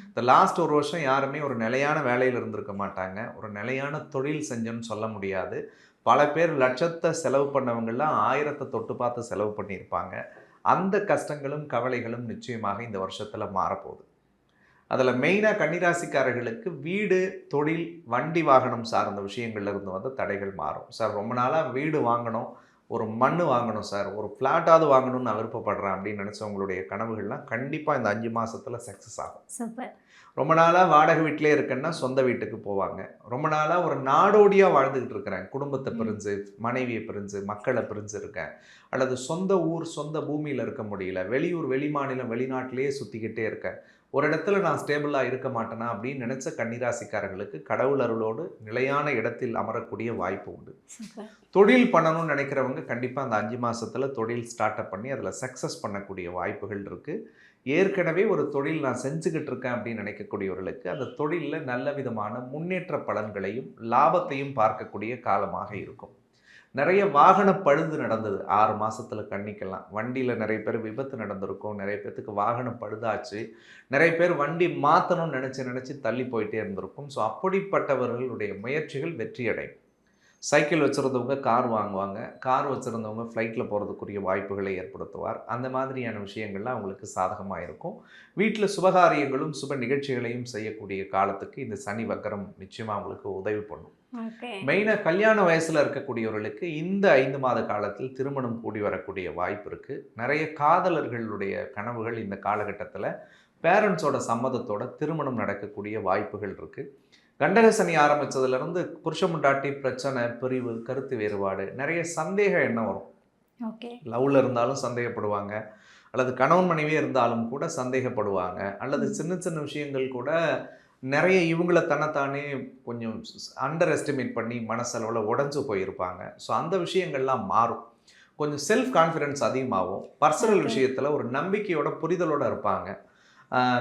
இந்த லாஸ்ட் 1 வருஷம் யாருமே ஒரு நிலையான வேலையில் இருந்திருக்க மாட்டாங்க. ஒரு நிலையான தொழில் செஞ்சோன்னு சொல்ல முடியாது. பல பேர் லட்சத்தை செலவு பண்ணவங்கெல்லாம் 1000த்தை தொட்டு பார்த்து செலவு பண்ணியிருப்பாங்க. அந்த கஷ்டங்களும் கவலைகளும் நிச்சயமாக இந்த வருஷத்தில் மாறப்போகுது. அதில் மெயினாக கன்னிராசிக்காரர்களுக்கு வீடு, தொழில், வண்டி வாகனம் சார்ந்த விஷயங்கள்ல இருந்து வந்து தடைகள் மாறும். சார் ரொம்ப நாளாக வீடு வாங்கணும், ஒரு மண் வாங்கணும் சார், ஒரு ஃப்ளாட்டாவது வாங்கணும்னு நான் விருப்பப்படுறேன் அப்படின்னு நினச்சவங்களுடைய கனவுகள்லாம் கண்டிப்பாக இந்த 5 மாதத்தில் சக்ஸஸ் ஆகும். சூப்பர். ரொம்ப நாளாக வாடகை வீட்டிலே இருக்கேன்னா சொந்த வீட்டுக்கு போவாங்க. ரொம்ப நாளாக ஒரு நாடோடியாக வாழ்ந்துக்கிட்டு இருக்கிறேன், குடும்பத்தை பிரிஞ்சு, மனைவியை பிரிஞ்சு, மக்களை பிரிஞ்சு இருக்கேன், அல்லது சொந்த ஊர் சொந்த பூமியில் இருக்க முடியல, வெளியூர் வெளிமாநிலம் வெளிநாட்டிலேயே சுற்றிக்கிட்டே இருக்கேன், ஒரு இடத்துல நான் ஸ்டேபிளாக இருக்க மாட்டேனா அப்படின்னு நினச்ச கன்னிராசிக்காரர்களுக்கு கடவுள் அருளோடு நிலையான இடத்தில் அமரக்கூடிய வாய்ப்பு உண்டு. சூப்பர். தொழில் பண்ணணும்னு நினைக்கிறவங்க கண்டிப்பாக அந்த 5 மாதத்தில் தொழில் ஸ்டார்ட் அப் பண்ணி அதில் சக்ஸஸ் பண்ணக்கூடிய வாய்ப்புகள் இருக்குது. ஏற்கனவே ஒரு தொழில் நான் செஞ்சுக்கிட்டு இருக்கேன் அப்படின்னு நினைக்கக்கூடியவர்களுக்கு அந்த தொழிலில் நல்ல விதமான முன்னேற்ற பலன்களையும் லாபத்தையும் பார்க்கக்கூடிய காலமாக இருக்கும். நிறைய வாகன பழுது நடந்தது 6 மாதத்தில் கன்னிக்கெல்லாம். வண்டியில் நிறைய பேர் விபத்து நடந்திருக்கும், நிறைய பேர்த்துக்கு வாகனம் பழுதாச்சு, நிறைய பேர் வண்டி மாற்றணும்னு நினச்சி தள்ளி போயிட்டே இருந்திருக்கும். ஸோ அப்படிப்பட்டவர்களுடைய முயற்சிகள் வெற்றியடையும். சைக்கிள் வச்சுருந்தவங்க கார் வாங்குவாங்க, கார் வச்சுருந்தவங்க ஃப்ளைட்டில் போகிறதுக்குரிய வாய்ப்புகளை ஏற்படுத்துவார். அந்த மாதிரியான விஷயங்கள்லாம் அவங்களுக்கு சாதகமாக இருக்கும். வீட்டில் சுபகாரியங்களும் சுப நிகழ்ச்சிகளையும் செய்யக்கூடிய காலத்துக்கு இந்த சனி வக்கரம் நிச்சயமாக அவங்களுக்கு உதவி பண்ணும். மெயினாக கல்யாண வயசில் இருக்கக்கூடியவர்களுக்கு இந்த 5 மாத காலத்தில் திருமணம் கூடி வரக்கூடிய வாய்ப்பு இருக்குது. நிறைய காதலர்களுடைய கனவுகள் இந்த காலகட்டத்தில் பேரண்ட்ஸோட சம்மதத்தோட திருமணம் நடக்கக்கூடிய வாய்ப்புகள் இருக்குது. கண்டக சனி ஆரம்பித்ததுலேருந்து புருஷ முண்டாட்டி பிரச்சனை, பிரிவு, கருத்து வேறுபாடு, நிறைய சந்தேக எண்ணம் வரும். ஓகே. லவ்வில் இருந்தாலும் சந்தேகப்படுவாங்க, அல்லது கணவன் மனைவி இருந்தாலும் கூட சந்தேகப்படுவாங்க, அல்லது சின்ன சின்ன விஷயங்கள் கூட நிறைய இவங்கள தன்னைத்தானே கொஞ்சம் அண்டர் எஸ்டிமேட் பண்ணி மனசளவில் உடஞ்சு போயிருப்பாங்க. ஸோ அந்த விஷயங்கள்லாம் மாறும். கொஞ்சம் செல்ஃப் கான்ஃபிடென்ஸ் அதிகமாகும். பர்சனல் விஷயத்தில் ஒரு நம்பிக்கையோட புரிதலோடு இருப்பாங்க.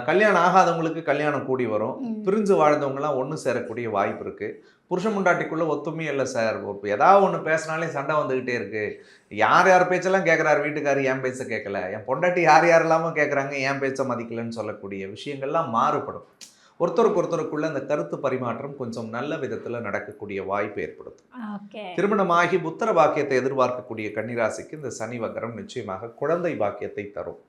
கல்யாணம் ஆகாதவங்களுக்கு கல்யாணம் கூடி வரும். பிரிஞ்சு வாழ்ந்தவங்கலாம் ஒன்று சேரக்கூடிய வாய்ப்பு இருக்குது. புருஷ முண்டாட்டிக்குள்ளே ஒத்துமையே இல்லை சார், ஏதாவது ஒன்று பேசினாலே சண்டை வந்துக்கிட்டே இருக்குது, யார் யார் பேச்செல்லாம் கேட்குறாரு வீட்டுக்காரு, என் பேச்சை கேட்கல, என் பொண்டாட்டி யார் யாரெல்லாமோ கேட்குறாங்க, என் பேச்சை மதிக்கலன்னு சொல்லக்கூடிய விஷயங்கள்லாம் மாறுபடும். ஒருத்தருக்குள்ளே அந்த கருத்து பரிமாற்றம் கொஞ்சம் நல்ல விதத்தில் நடக்கக்கூடிய வாய்ப்பு ஏற்படுத்தும். திருமணமாகி புத்திர பாக்கியத்தை எதிர்பார்க்கக்கூடிய கன்னிராசிக்கு இந்த சனி வக்கரம் நிச்சயமாக குழந்தை பாக்கியத்தை தரும்.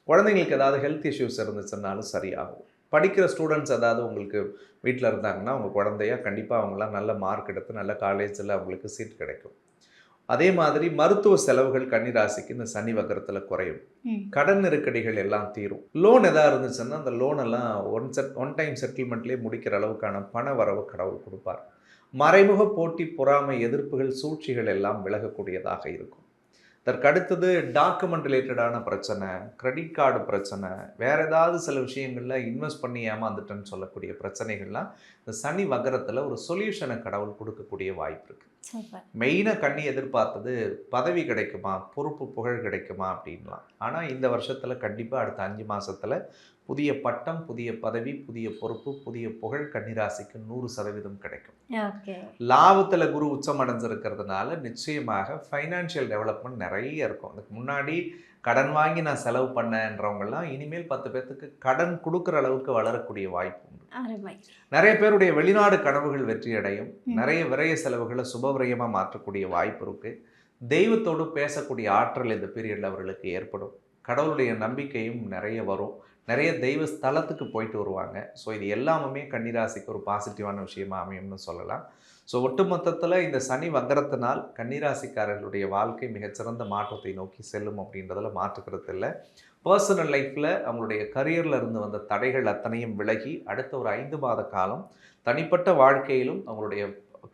குழந்தைங்களுக்கு ஏதாவது ஹெல்த் இஷ்யூஸ் இருந்துச்சுன்னாலும் சரியாகும். படிக்கிற ஸ்டூடெண்ட்ஸ் ஏதாவது உங்களுக்கு வீட்டில் இருந்தாங்கன்னா உங்கள் குழந்தையா கண்டிப்பாக அவங்களாம் நல்ல மார்க் எடுத்து நல்ல காலேஜில் அவங்களுக்கு சீட் கிடைக்கும். அதே மாதிரி மருத்துவ செலவுகள் கன்னிராசிக்கு இந்த சனி வக்கரத்தில் குறையும். கடன் நெருக்கடிகள் எல்லாம் தீரும். லோன் எதாவது இருந்துச்சுன்னா அந்த லோன் எல்லாம் ஒன் டைம் செட்டில்மெண்ட்லேயே முடிக்கிற அளவுக்கான பண வரவு கடவுள் கொடுப்பார். மறைமுக போட்டி, பொறாமை, எதிர்ப்புகள், சூழ்ச்சிகள் எல்லாம் விலகக்கூடியதாக இருக்கும். அதற்கடுத்தது டாக்குமெண்ட் ரிலேட்டடான பிரச்சனை, கிரெடிட் கார்டு பிரச்சனை, வேறு ஏதாவது சில விஷயங்களில் இன்வெஸ்ட் பண்ணி ஏமாந்துட்டேன்னு சொல்லக்கூடிய பிரச்சனைகள்லாம் இந்த சனி வக்கரத்தில் ஒரு சொல்யூஷனை கடவுள் கொடுக்கக்கூடிய வாய்ப்பு இருக்குது. மெயினாக கண்ணி எதிர்பார்த்தது பதவி கிடைக்குமா, பொறுப்பு புகழ் கிடைக்குமா அப்படின்லாம். ஆனால் இந்த வருஷத்தில் கண்டிப்பாக அடுத்த 5 மாதத்தில் புதிய பட்டம், புதிய பதவி, புதிய பொறுப்பு, புதிய புகழ் கன்னிராசிக்கு 100% கிடைக்கும். லாபத்தில் குரு உச்சம் அடைஞ்சிருக்கிறதுனால நிச்சயமாக ஃபைனான்ஷியல் டெவலப்மெண்ட் நிறைய இருக்கும். அதுக்கு முன்னாடி கடன் வாங்கி நான் செலவு பண்ணேன்றவங்கலாம் இனிமேல் 10 பேர்த்துக்கு கடன் கொடுக்குற அளவுக்கு வளரக்கூடிய வாய்ப்பு உண்டு. நிறைய பேருடைய வெளிநாடு கனவுகள் வெற்றியடையும். நிறைய விரய செலவுகளை சுபவிரயமாக மாற்றக்கூடிய வாய்ப்பு இருக்குது. தெய்வத்தோடு பேசக்கூடிய ஆற்றல் இந்த பீரியடில் அவர்களுக்கு ஏற்படும். கடவுளுடைய நம்பிக்கையும் நிறைய வரும். நிறைய தெய்வ ஸ்தலத்துக்கு போயிட்டு வருவாங்க. ஸோ இது எல்லாமே கன்னிராசிக்கு ஒரு பாசிட்டிவான விஷயமா அமையும்னு சொல்லலாம். ஸோ ஒட்டுமொத்தத்தில் இந்த சனி வக்கரத்தினால் கன்னிராசிக்காரர்களுடைய வாழ்க்கை மிகச்சிறந்த மாற்றத்தை நோக்கி செல்லும் அப்படின்றதில் மாற்றுக்கிறது இல்லை. பர்சனல் லைஃப்பில் அவங்களுடைய கரியரில் இருந்து வந்த தடைகள் அத்தனையும் விலகி அடுத்த ஒரு 5 மாத காலம் தனிப்பட்ட வாழ்க்கையிலும் அவங்களுடைய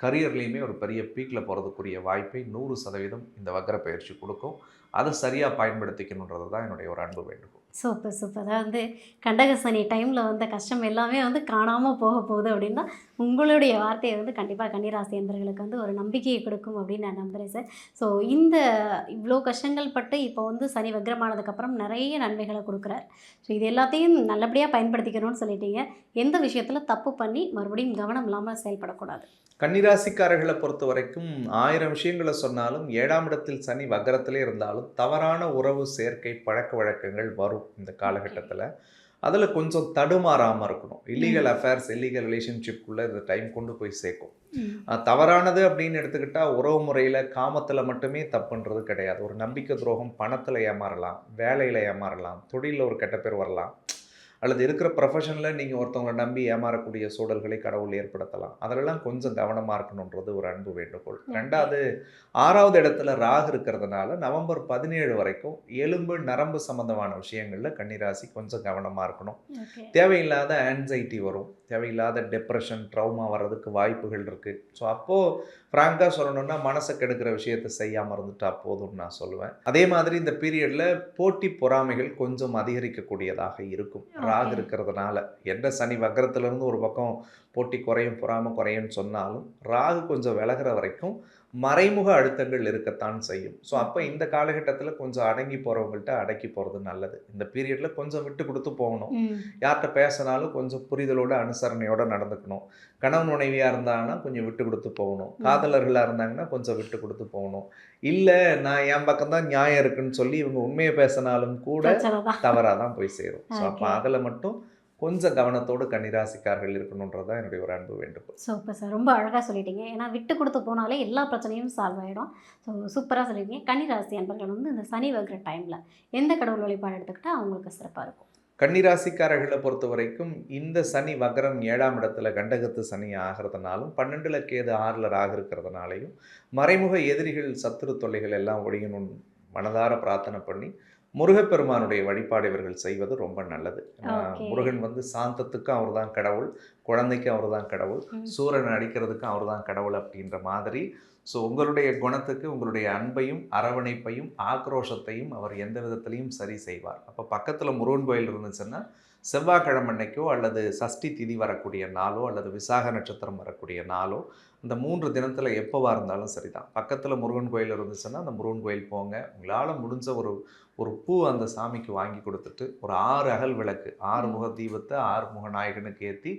கரியர்லேயுமே ஒரு பெரிய பீக்கில் போகிறதுக்குரிய வாய்ப்பை 100% இந்த வக்கர பயிற்சி கொடுக்கும். அதை சரியாக பயன்படுத்திக்கணுன்றது தான் என்னுடைய ஒரு அன்பு வேண்டுகோள். சூப்பர். அதாவது கண்டக சனி டைமில் வந்த கஷ்டம் எல்லாமே காணாமல் போக போகுது அப்படின்னா உங்களுடைய வார்த்தையை கண்டிப்பாக கன்னிராசி என்பவர்களுக்கு ஒரு நம்பிக்கையை கொடுக்கும் அப்படின்னு நான் நம்புகிறேன் சார். ஸோ இந்த இவ்வளோ கஷ்டங்கள் பட்டு இப்போ சனி வக்ரமானதுக்கப்புறம் நிறைய நன்மைகளை கொடுக்குறார். ஸோ இது எல்லாத்தையும் நல்லபடியாக பயன்படுத்திக்கணும்னு சொல்லிட்டீங்க. எந்த விஷயத்தில் தப்பு பண்ணி மறுபடியும் கவனம் இல்லாமல் செயல்படக்கூடாது? கன்னிராசிக்காரர்களை பொறுத்த வரைக்கும் 1000 விஷயங்களை சொன்னாலும் 7ஆம் இடத்தில் சனி வக்கரத்திலே இருந்தாலும் தவறான உறவு, சேர்க்கை, பழக்க வழக்கங்கள் வரும் இந்த காலகட்டத்தில். அதில் கொஞ்சம் தடுமாறாமல் இருக்கணும். இல்லீகல் அஃபேர்ஸ், இல்லீகல் ரிலேஷன்ஷிப்குள்ளே இந்த டைம் கொண்டு போய் சேர்க்கும். தவறானது அப்படின்னு எடுத்துக்கிட்டால் உறவு முறையில் காமத்தில் மட்டுமே தப்புன்றது கிடையாது. ஒரு நம்பிக்கை துரோகம், பணத்தில் ஏமாறலாம், வேலையில் ஏமாறலாம், தொழிலில் ஒரு கெட்ட பேர் வரலாம், அல்லது இருக்கிற ப்ரொஃபஷனில் நீங்கள் ஒருத்தவங்களை நம்பி ஏமாறக்கூடிய சூழல்களை கடவுள் ஏற்படுத்தலாம். அதிலெல்லாம் கொஞ்சம் கவனமாக இருக்கணுன்றது ஒரு அன்பு வேண்டுகோள். ரெண்டாவது, 6வது இடத்துல ராகு இருக்கிறதுனால நவம்பர் 17 வரைக்கும் எலும்பு நரம்பு சம்பந்தமான விஷயங்களில் கன்னிராசி கொஞ்சம் கவனமாக இருக்கணும். தேவையில்லாத ஆன்சைட்டி வரும், தேவையில்லாத டெப்ரெஷன், ட்ரௌமா வர்றதுக்கு வாய்ப்புகள் இருக்குது. ஸோ அப்போது ஃப்ராங்காக சொல்லணும்னா மனசை கெடுக்கிற விஷயத்தை செய்யாமல் இருந்துட்டா போதும்னு நான் சொல்லுவேன். அதே மாதிரி இந்த பீரியடில் போட்டி பொறாமைகள் கொஞ்சம் அதிகரிக்கக்கூடியதாக இருக்கும் ராகு இருக்கிறதுனால. எந்த சனி வக்கரத்துலேருந்து ஒரு பக்கம் போட்டி குறையும் பொறாமை குறையும்னு சொன்னாலும் ராகு கொஞ்சம் விலகிற வரைக்கும் மறைமுக அழுத்தங்கள் இருக்கத்தான் செய்யும். ஸோ அப்போ இந்த காலகட்டத்தில் கொஞ்சம் அடங்கி போகிறவங்கள்ட்ட அடக்கி போகிறது நல்லது. இந்த பீரியடில் கொஞ்சம் விட்டு கொடுத்து போகணும். யார்கிட்ட பேசினாலும் கொஞ்சம் புரிதலோட அனுசரணையோடு நடந்துக்கணும். கணவன் மனைவியாக இருந்தாங்கன்னா கொஞ்சம் விட்டு கொடுத்து போகணும். காதலர்களாக இருந்தாங்கன்னா கொஞ்சம் விட்டு கொடுத்து போகணும். இல்லை நான் என் பக்கம்தான் நியாயம் இருக்குன்னு சொல்லி இவங்க உண்மையை பேசினாலும் கூட தவறாக தான் போய் சேரும். ஸோ அப்போ அதில் மட்டும் கொஞ்சம் கவனத்தோடு கன்னிராசிக்காரர்கள் இருக்கணுன்றதான் என்னுடைய ஒரு அன்பு வேண்டுகோள். சூப்பர் சார், ரொம்ப அழகாக சொல்லிட்டீங்க. ஏன்னா விட்டு கொடுத்து போனாலே எல்லா பிரச்சனையும் சால்வ் ஆகிடும். ஸோ சூப்பராக சொல்லிட்டீங்க. கன்னிராசி அன்பர்கள் வந்து இந்த சனி வகிற டைமில் எந்த கடவுள் வழிபாடு எடுத்துக்கிட்டால் அவங்களுக்கு சிறப்பாக இருக்கும்? கன்னிராசிக்காரர்களை பொறுத்த வரைக்கும் இந்த சனி வக்ரம் 7ஆம் இடத்துல கண்டகத்து சனி ஆகிறதுனாலும் 12ல் கேது 6ல் ராகு இருக்கிறதுனாலையும் மறைமுக எதிரிகள் சத்துரு தொல்லைகள் எல்லாம் ஒழியணும்னு மனதார பிரார்த்தனை பண்ணி முருகப்பெருமானுடைய வழிபாடு இவர்கள் செய்வது ரொம்ப நல்லது. முருகன் வந்து சாந்தத்துக்கும் அவர் தான் கடவுள், குழந்தைக்கும் அவர் தான் கடவுள், சூரனை அடிக்கிறதுக்கும் அவர் தான் கடவுள் அப்படின்ற மாதிரி. ஸோ உங்களுடைய குணத்துக்கு உங்களுடைய அன்பையும் அரவணைப்பையும் ஆக்ரோஷத்தையும் அவர் எந்த விதத்துலையும் சரி செய்வார். அப்போ பக்கத்தில் முருகன் கோயில் இருந்துச்சுன்னா செவ்வாய்க்கிழமை அன்னைக்கோ அல்லது சஷ்டி திதி வரக்கூடிய நாளோ அல்லது விசாக நட்சத்திரம் வரக்கூடிய நாளோ, இந்த 3 தினத்தில் எப்போவா இருந்தாலும் சரிதான். பக்கத்தில் முருகன் கோயில் இருந்துச்சுன்னா அந்த முருகன் கோயில் போங்க. உங்களால் முடிஞ்ச ஒரு பூ அந்த சாமிக்கு வாங்கி கொடுத்துட்டு ஒரு 6 அகல் விளக்கு 6 முக தீபத்தை 6 முக நாயகனுக்கு ஏற்றி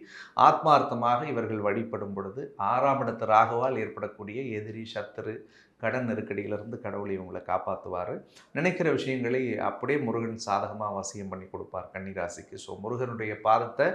ஆத்மார்த்தமாக இவர்கள் வழிபடும் பொழுது 6ஆம் இடத்து ராகுவால் ஏற்படக்கூடிய எதிரி சத்துரு கடன் நெருக்கடியிலிருந்து கடவுளை இவங்களை காப்பாற்றுவார். நினைக்கிற விஷயங்களை அப்படியே முருகன் சாதகமாக வசியம் பண்ணி கொடுப்பார் கன்னிராசிக்கு. ஸோ முருகனுடைய பாதத்தை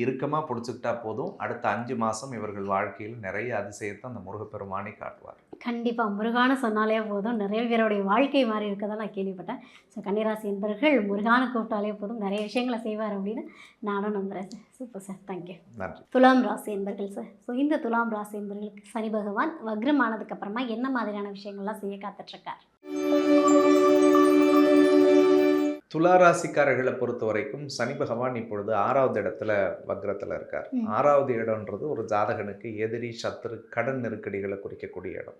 இறுக்கமாக பிடிச்சிக்கிட்டா போதும், அடுத்த 5 மாதம் இவர்கள் வாழ்க்கையில் நிறைய அதிசயத்தை அந்த முருகப்பெருமானை காட்டுவார். கண்டிப்பாக முருகான சொன்னாலே போதும், நிறைய பேருடைய வாழ்க்கை மாறி இருக்கதான் நான் கேள்விப்பட்டேன். ஸோ கன்னிராசி என்பவர்கள் முருகான கூப்பிட்டாலே போதும் நிறைய விஷயங்களை செய்வார் அப்படின்னு நானும் நம்புகிறேன் சார். Super sir, thank you. நன்றி. துலாம் ராசி என்பர்கள் சார். ஸோ இந்த துலாம் ராசி என்பவர்களுக்கு சனி பகவான் வக்ரமானதுக்கு அப்புறமா என்ன மாதிரியான விஷயங்கள்லாம் செய்ய காத்துட்ருக்கார்? துளாராசிக்காரர்களை பொறுத்த வரைக்கும் சனி பகவான் இப்பொழுது 6வது இடத்துல வக்ரத்தில் இருக்கார். 6வது இடம்ன்றது ஒரு ஜாதகனுக்கு எதிரி சத்துரு கடன் நெருக்கடிகளை குறிக்கக்கூடிய இடம்.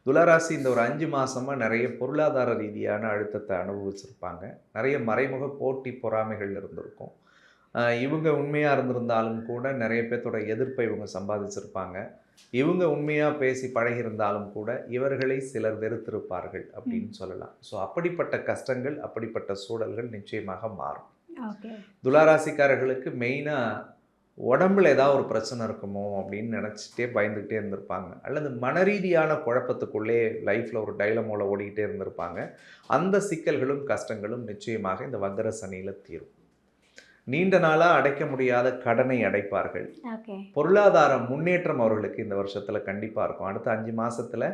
துளாராசி இந்த ஒரு 5 மாதமாக நிறைய பொருளாதார ரீதியான அழுத்தத்தை அனுபவிச்சிருப்பாங்க. நிறைய மறைமுக போட்டி பொறாமைகள் இருந்திருக்கும். இவங்க உண்மையாக இருந்திருந்தாலும் கூட நிறைய பேர்த்தோட எதிர்ப்பை இவங்க சம்பாதிச்சிருப்பாங்க. இவங்க உண்மையாக பேசி பழகியிருந்தாலும் கூட இவர்களை சிலர் வெறுத்திருப்பார்கள் அப்படின்னு சொல்லலாம். ஸோ அப்படிப்பட்ட கஷ்டங்கள் அப்படிப்பட்ட சூழல்கள் நிச்சயமாக மாறும். துளாராசிக்காரர்களுக்கு மெயினாக உடம்புல ஏதாவது ஒரு பிரச்சனை இருக்குமோ அப்படின்னு நினச்சிட்டே பயந்துக்கிட்டே இருந்திருப்பாங்க, அல்லது மனரீதியான குழப்பத்துக்குள்ளே லைஃப்பில் ஒரு டைலமோல ஓடிக்கிட்டே இருந்திருப்பாங்க. அந்த சிக்கல்களும் கஷ்டங்களும் நிச்சயமாக இந்த வக்ர சனியில் தீரும். நீண்ட நாளாக அடைக்க முடியாத கடனை அடைப்பார்கள். பொருளாதார முன்னேற்றம் அவர்களுக்கு இந்த வருஷத்தில் கண்டிப்பாக இருக்கும். அடுத்த 5 மாதத்தில்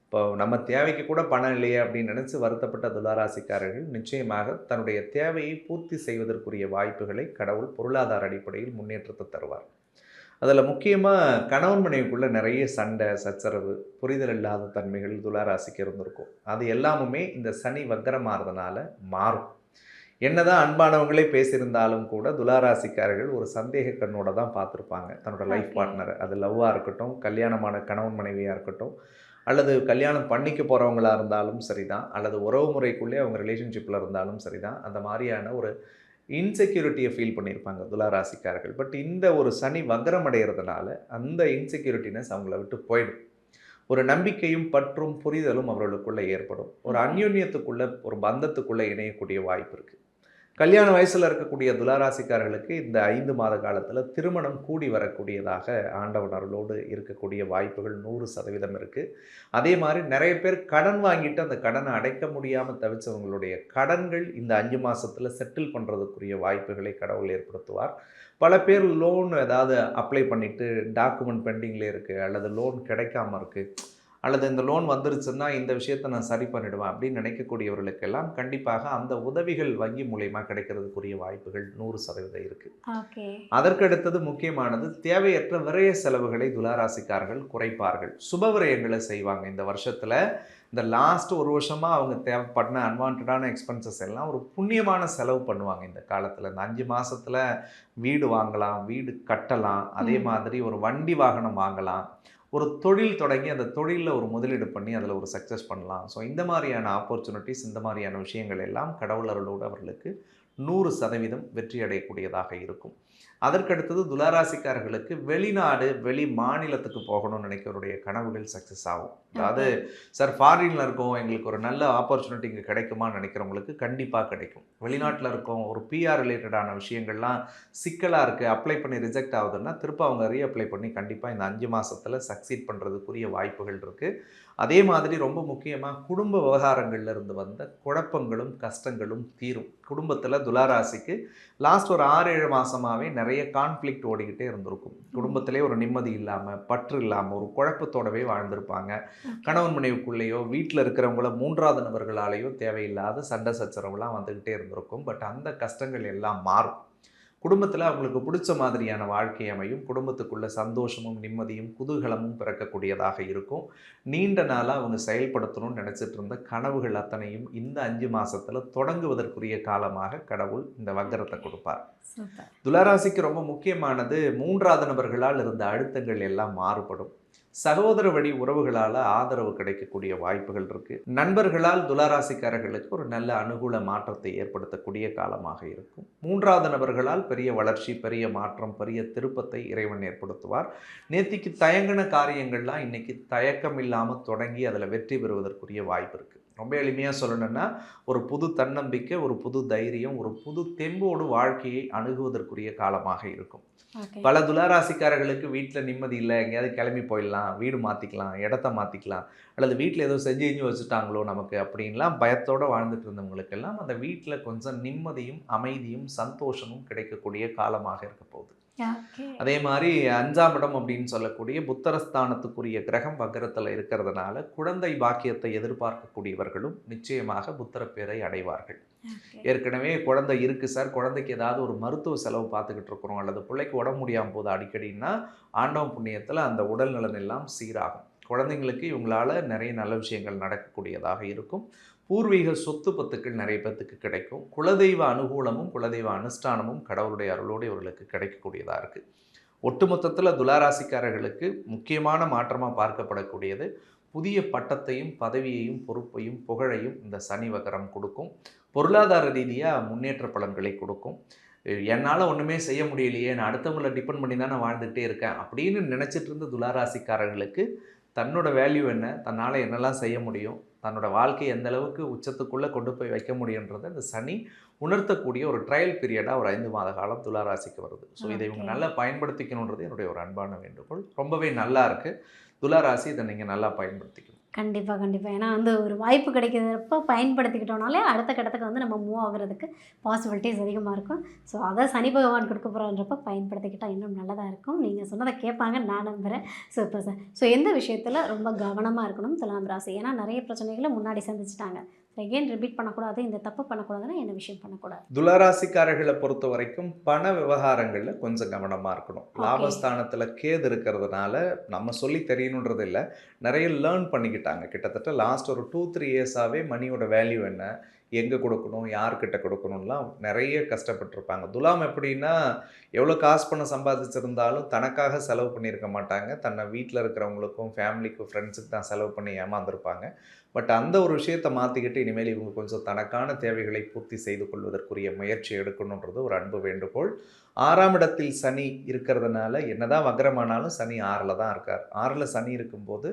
இப்போ நம்ம தேவைக்கு கூட பணம் இல்லையே அப்படின்னு நினச்சி வருத்தப்பட்ட துளாராசிக்காரர்கள் நிச்சயமாக தன்னுடைய தேவையை பூர்த்தி செய்வதற்குரிய வாய்ப்புகளை கடவுள் பொருளாதார அடிப்படையில் முன்னேற்றத்தை தருவார். அதில் முக்கியமாக கணவன் மனைவிக்குள்ளே நிறைய சண்டை சச்சரவு புரிதல் இல்லாத தன்மைகள் துளாராசிக்கு இருந்திருக்கும். அது எல்லாமுமே இந்த சனி வக்ரமாகிறதுனால மாறும். என்னதான் அன்பானவங்களே பேசியிருந்தாலும் கூட துளாராசிக்காரர்கள் ஒரு சந்தேக கண்ணோட தான் பார்த்துருப்பாங்க தன்னோட லைஃப் பார்ட்னரை. அது லவ்வாக இருக்கட்டும், கல்யாணமான கணவன் மனைவியாக இருக்கட்டும், அல்லது கல்யாணம் பண்ணிக்க போகிறவங்களாக இருந்தாலும் சரிதான், அல்லது உறவு முறைக்குள்ளே அவங்க ரிலேஷன்ஷிப்பில் இருந்தாலும் சரிதான், அந்த மாதிரியான ஒரு இன்செக்யூரிட்டியை ஃபீல் பண்ணியிருப்பாங்க துளாராசிக்காரர்கள். பட் இந்த ஒரு சனி வக்ரம் அடைகிறதுனால அந்த இன்செக்யூரிட்டினஸ் அவங்கள விட்டு போயிடும். ஒரு நம்பிக்கையும் பற்றும் புரிதலும் அவர்களுக்குள்ளே ஏற்படும். ஒரு அந்யோன்யத்துக்குள்ளே ஒரு பந்தத்துக்குள்ளே இணையக்கூடிய வாய்ப்பு இருக்குது. கல்யாண வயசில் இருக்கக்கூடிய துளாராசிக்காரர்களுக்கு இந்த 5 மாத காலத்தில் திருமணம் கூடி வரக்கூடியதாக ஆண்டவன் அருளோடு இருக்கக்கூடிய வாய்ப்புகள் 100% இருக்குது. அதே மாதிரி நிறைய பேர் கடன் வாங்கிட்டு அந்த கடனை அடைக்க முடியாமல் தவிச்சவங்களுடைய கடன்கள் இந்த 5 மாதத்தில் செட்டில் பண்ணுறதுக்குரிய வாய்ப்புகளை கடவுள் ஏற்படுத்துவார். பல பேர் லோன் ஏதாவது அப்ளை பண்ணிவிட்டு டாக்குமெண்ட் பெண்டிங்கில் இருக்குது அல்லது லோன் கிடைக்காம இருக்குது, அல்லது இந்த லோன் வந்துருச்சுன்னா இந்த விஷயத்தை நான் சரி பண்ணிடுவேன் அப்படின்னு நினைக்கக்கூடியவர்களுக்கெல்லாம் கண்டிப்பாக அந்த உதவிகள் வங்கி மூலயமா கிடைக்கிறதுக்குரிய வாய்ப்புகள் 100% இருக்குது. ஓகே. அதற்கடுத்தது முக்கியமானது, தேவையற்ற விரய செலவுகளை துளாராசிக்காரர்கள் குறைப்பார்கள். சுப விரயங்களை செய்வாங்க இந்த வருஷத்தில். இந்த லாஸ்ட் ஒரு வருஷமாக அவங்க தேவைப்பட்ட அன்வான்டான எக்ஸ்பென்சஸ் எல்லாம் ஒரு புண்ணியமான செலவு பண்ணுவாங்க இந்த காலத்தில். இந்த 5 மாதத்தில் வீடு வாங்கலாம், வீடு கட்டலாம், அதே மாதிரி ஒரு வண்டி வாகனம் வாங்கலாம், ஒரு தொழில் தொடங்கி அந்த தொழிலில் ஒரு முதலீடு பண்ணி அதில் ஒரு சக்ஸஸ் பண்ணலாம். ஸோ இந்த மாதிரியான ஆப்பர்ச்சுனிட்டிஸ், இந்த மாதிரியான விஷயங்கள் எல்லாம் கடவுள் அருளோடு அவர்களுக்கு 100% வெற்றி அடையக்கூடியதாக இருக்கும். அதற்கடுத்தது துளாராசிக்காரர்களுக்கு வெளிநாடு, வெளி மாநிலத்துக்கு போகணும்னு நினைக்கிறவருடைய கனவுகள் சக்ஸஸ் ஆகும். அதாவது சார் ஃபாரினில் இருக்கோம், எங்களுக்கு ஒரு நல்ல ஆப்பர்ச்சுனிட்டி இங்கே கிடைக்குமான்னு நினைக்கிறவங்களுக்கு கண்டிப்பாக கிடைக்கும். வெளிநாட்டில் இருக்கோம், ஒரு பிஆர் ரிலேட்டடான விஷயங்கள்லாம் சிக்கலாக இருக்குது, அப்ளை பண்ணி ரிஜெக்ட் ஆகுதுன்னா திரும்ப அவங்க ரீஅப்ளை பண்ணி கண்டிப்பாக இந்த 5 மாதத்தில் சக்சீட் பண்ணுறதுக்குரிய வாய்ப்புகள் இருக்குது. அதே மாதிரி ரொம்ப முக்கியமாக குடும்ப விவகாரங்கள்ல இருந்து வந்த குழப்பங்களும் கஷ்டங்களும் தீரும். குடும்பத்தில் துளாராசிக்கு லாஸ்ட் ஒரு 6-7 மாதமாகவே நிறைய கான்ஃப்ளிக்ட் ஓடிக்கிட்டே இருந்திருக்கும். குடும்பத்திலே ஒரு நிம்மதி இல்லாமல், பற்று இல்லாமல், ஒரு குழப்பத்தோடவே வாழ்ந்திருப்பாங்க. கணவன் மனைவிக்குள்ளேயோ வீட்டில் இருக்கிறவங்கள 3வது நபர்களாலேயோ தேவையில்லாத சண்டை சச்சரவுலாம் வந்துக்கிட்டே இருந்திருக்கும். பட் அந்த கஷ்டங்கள் எல்லாம் மாறும். குடும்பத்தில் அவங்களுக்கு பிடிச்ச மாதிரியான வாழ்க்கை அமையும். குடும்பத்துக்குள்ள சந்தோஷமும் நிம்மதியும் குதூகலமும் பிறக்கக்கூடியதாக இருக்கும். நீண்ட நாளாக அவங்க செயல்படுத்தணும்னு நினச்சிட்டு இருந்த கனவுகள் அத்தனையும் இந்த 5 மாதத்தில் தொடங்குவதற்குரிய காலமாக கடவுள் இந்த வக்கரத்தை கொடுப்பார். துளாராசிக்கு ரொம்ப முக்கியமானது 3வது நபர்களால் இருந்த அழுத்தங்கள் எல்லாம் மாறுபடும். சகோதர வழி உறவுகளால் ஆதரவு கிடைக்கக்கூடிய வாய்ப்புகள் இருக்குது. நண்பர்களால் துளாராசிக்காரர்களுக்கு ஒரு நல்ல அனுகூல மாற்றத்தை ஏற்படுத்தக்கூடிய காலமாக இருக்கும். 3வது நபர்களால் பெரிய வளர்ச்சி, பெரிய மாற்றம், பெரிய திருப்பத்தை இறைவன் ஏற்படுத்துவார். நேத்திக்கு தயங்கின காரியங்கள்லாம் இன்னைக்கு தயக்கம் இல்லாமல் தொடங்கி அதில் வெற்றி பெறுவதற்குரிய வாய்ப்பு இருக்குது. ரொம்ப எளிமையாக சொல்லணும்னா ஒரு புது தன்னம்பிக்கை, ஒரு புது தைரியம், ஒரு புது தெம்போடு வாழ்க்கையை அணுகுவதற்குரிய காலமாக இருக்கும். பல துளாராசிக்காரர்களுக்கு வீட்டில் நிம்மதி இல்லை, எங்கேயாவது கிளம்பி போயிடலாம், வீடு மாற்றிக்கலாம், இடத்த மாற்றிக்கலாம், அல்லது வீட்டில் ஏதோ செஞ்சு வச்சுட்டாங்களோ நமக்கு அப்படின்லாம் பயத்தோடு வாழ்ந்துட்டு இருந்தவங்களுக்கெல்லாம் அந்த வீட்டில் கொஞ்சம் நிம்மதியும் அமைதியும் சந்தோஷமும் கிடைக்கக்கூடிய காலமாக இருக்க போகுது. அதே மாதிரி 5ஆம் இடம் அப்படின்னு சொல்லக்கூடிய புத்தரஸ்தானத்துக்குரிய கிரகம் வக்கரத்தில் இருக்கிறதுனால குழந்தை பாக்கியத்தை எதிர்பார்க்கக்கூடியவர்களும் நிச்சயமாக புத்தர பேரை அடைவார்கள். ஏற்கனவே குழந்தை இருக்குது சார், குழந்தைக்கு ஏதாவது ஒரு மருத்துவ செலவு பார்த்துக்கிட்டு இருக்கிறோம், அல்லது பிள்ளைக்கு உடம்பு முடியாமல் போது அடிக்கடின்னா ஆண்டவன் புண்ணியத்தில் அந்த உடல் நலன் எல்லாம் சீராகும். குழந்தைங்களுக்கு இவங்களால் நிறைய நல்ல விஷயங்கள் நடக்கக்கூடியதாக இருக்கும். பூர்வீக சொத்து பத்துக்கள் நிறைய பேர்த்துக்கு கிடைக்கும். குலதெய்வ அனுகூலமும் குலதெய்வ அனுஷ்டானமும் கடவுளுடைய அருளோடு இவர்களுக்கு கிடைக்கக்கூடியதாக இருக்குது. ஒட்டுமொத்தத்தில் துளாராசிக்காரர்களுக்கு முக்கியமான மாற்றமாக பார்க்கப்படக்கூடியது புதிய பட்டத்தையும் பதவியையும் பொறுப்பையும் புகழையும் இந்த சனி வக்கரம் கொடுக்கும். பொருளாதார ரீதியாக முன்னேற்ற பலன்களை கொடுக்கும். என்னால் ஒன்றுமே செய்ய முடியலையே, நான் அடுத்தவங்களை டிபெண்ட் பண்ணி தான் நான் வாழ்ந்துகிட்டே இருக்கேன் அப்படின்னு நினச்சிட்டு இருந்த துளாராசிக்காரர்களுக்கு தன்னோட வேல்யூ என்ன, தன்னால் என்னெல்லாம் செய்ய முடியும், தன்னோட வாழ்க்கையை எந்த அளவுக்கு உச்சத்துக்குள்ளே கொண்டு போய் வைக்க முடியுன்றதை இந்த சனி உணர்த்தக்கூடிய ஒரு ட்ரையல் பீரியடாக ஒரு 5 மாத காலம் துளாராசிக்கு வருது. ஸோ இதை இவங்க நல்லா பயன்படுத்திக்கணுன்றது என்னுடைய ஒரு அன்பான வேண்டுகோள். ரொம்பவே நல்லா இருக்குது. துளாராசி இதை நீங்கள் நல்லா பயன்படுத்திக்கணும். கண்டிப்பாக. ஏன்னா ஒரு வாய்ப்பு கிடைக்கிறப்ப பயன்படுத்திக்கிட்டோம்னாலே அடுத்த கட்டத்துக்கு நம்ம மூவ் ஆகுறதுக்கு பாசிபிலிட்டிஸ் அதிகமாக இருக்கும். ஸோ அதை சனி பகவான் கொடுக்க போகிறான்றப்ப பயன்படுத்திக்கிட்டால் இன்னும் நல்லதாக இருக்கும். நீங்கள் சொன்னதை கேட்பாங்க, நான் நம்புகிறேன். ஸோ இப்போ சார், எந்த விஷயத்தில் ரொம்ப கவனமாக இருக்கணும் துலாம் ராசி? ஏன்னா நிறைய பிரச்சனைகளை முன்னாடி சந்திச்சிட்டாங்க. எகெயின் ரிப்பீட் பண்ணக்கூடாது, இந்த தப்பு பண்ணக்கூடாதுன்னா என்ன விஷயம் பண்ணக்கூடாது? துளாராசிக்காரர்களை பொறுத்த வரைக்கும் பண விவகாரங்களில் கொஞ்சம் கவனமாக இருக்கணும். லாபஸ்தானத்தில் கேது இருக்கிறதுனால நம்ம சொல்லி தெரியணுன்றது இல்லை, நிறைய லேர்ன் பண்ணிக்கிட்டாங்க. கிட்டத்தட்ட லாஸ்ட் ஒரு 2-3 இயர்ஸாகவே மணியோட வேல்யூ என்ன, எங்கே கொடுக்கணும், யார்கிட்ட கொடுக்கணும்லாம் நிறைய கஷ்டப்பட்டிருப்பாங்க. துலாம் எப்படின்னா எவ்வளோ காசு பணம் சம்பாதிச்சிருந்தாலும் தனக்காக செலவு பண்ணியிருக்க மாட்டாங்க. தன்னை வீட்டில் இருக்கிறவங்களுக்கும் ஃபேமிலிக்கும் ஃப்ரெண்ட்ஸுக்கு தான் செலவு பண்ணி ஏமாந்துருப்பாங்க. பட் அந்த ஒரு விஷயத்தை மாற்றிக்கிட்டு இனிமேல் இவங்க கொஞ்சம் தனக்கான தேவைகளை பூர்த்தி செய்து கொள்வதற்குரிய முயற்சி எடுக்கணுன்றது ஒரு அன்பு வேண்டுகோள். 6ஆம் இடத்தில் சனி இருக்கிறதுனால என்னதான் வக்ரமானாலும் சனி 6ல் தான் இருக்கார். 6ல் சனி இருக்கும்போது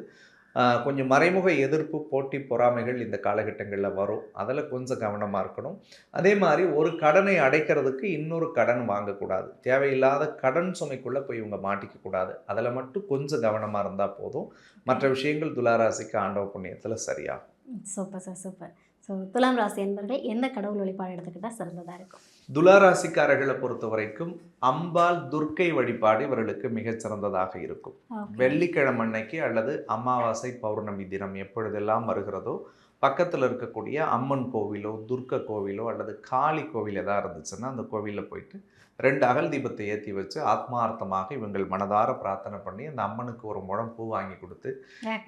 கொஞ்சம் மறைமுக எதிர்ப்பு, போட்டி, பொறாமைகள் இந்த காலகட்டங்களில் வரும். அதில் கொஞ்சம் கவனமாக இருக்கணும். அதே மாதிரி ஒரு கடனை அடைக்கிறதுக்கு இன்னொரு கடன் வாங்கக்கூடாது. தேவையில்லாத கடன் சுமைக்குள்ளே போய் இவங்க மாட்டிக்கக்கூடாது. அதில் மட்டும் கொஞ்சம் கவனமாக இருந்தால் போதும். மற்ற விஷயங்கள் துளாராசிக்கு ஆண்டவ புண்ணியத்தில் சரியாகும். Super sir, super. ஸோ துலாம் ராசி என்பவர்கள் எந்த கடவுள் வழிபாடு எடுத்துக்கிட்டால் சிறந்ததாக இருக்கும்? துளாராசிக்காரர்களை பொறுத்த வரைக்கும் அம்பாள் துர்க்கை வழிபாடு இவர்களுக்கு மிகச்சிறந்ததாக இருக்கும். வெள்ளிக்கிழமை அன்னைக்கு அல்லது அமாவாசை பௌர்ணமி தினம் எப்பொழுதெல்லாம் வருகிறதோ பக்கத்தில் இருக்கக்கூடிய அம்மன் கோவிலோ துர்க்கை கோவிலோ அல்லது காளி கோவில் எதாவது இருந்துச்சுன்னா அந்த கோவிலில் போயிட்டு 2 அகல் தீபத்தை ஏற்றி வச்சு ஆத்மார்த்தமாக இவங்கள் மனதார பிரார்த்தனை பண்ணி அந்த அம்மனுக்கு ஒரு முழம் பூ வாங்கி கொடுத்து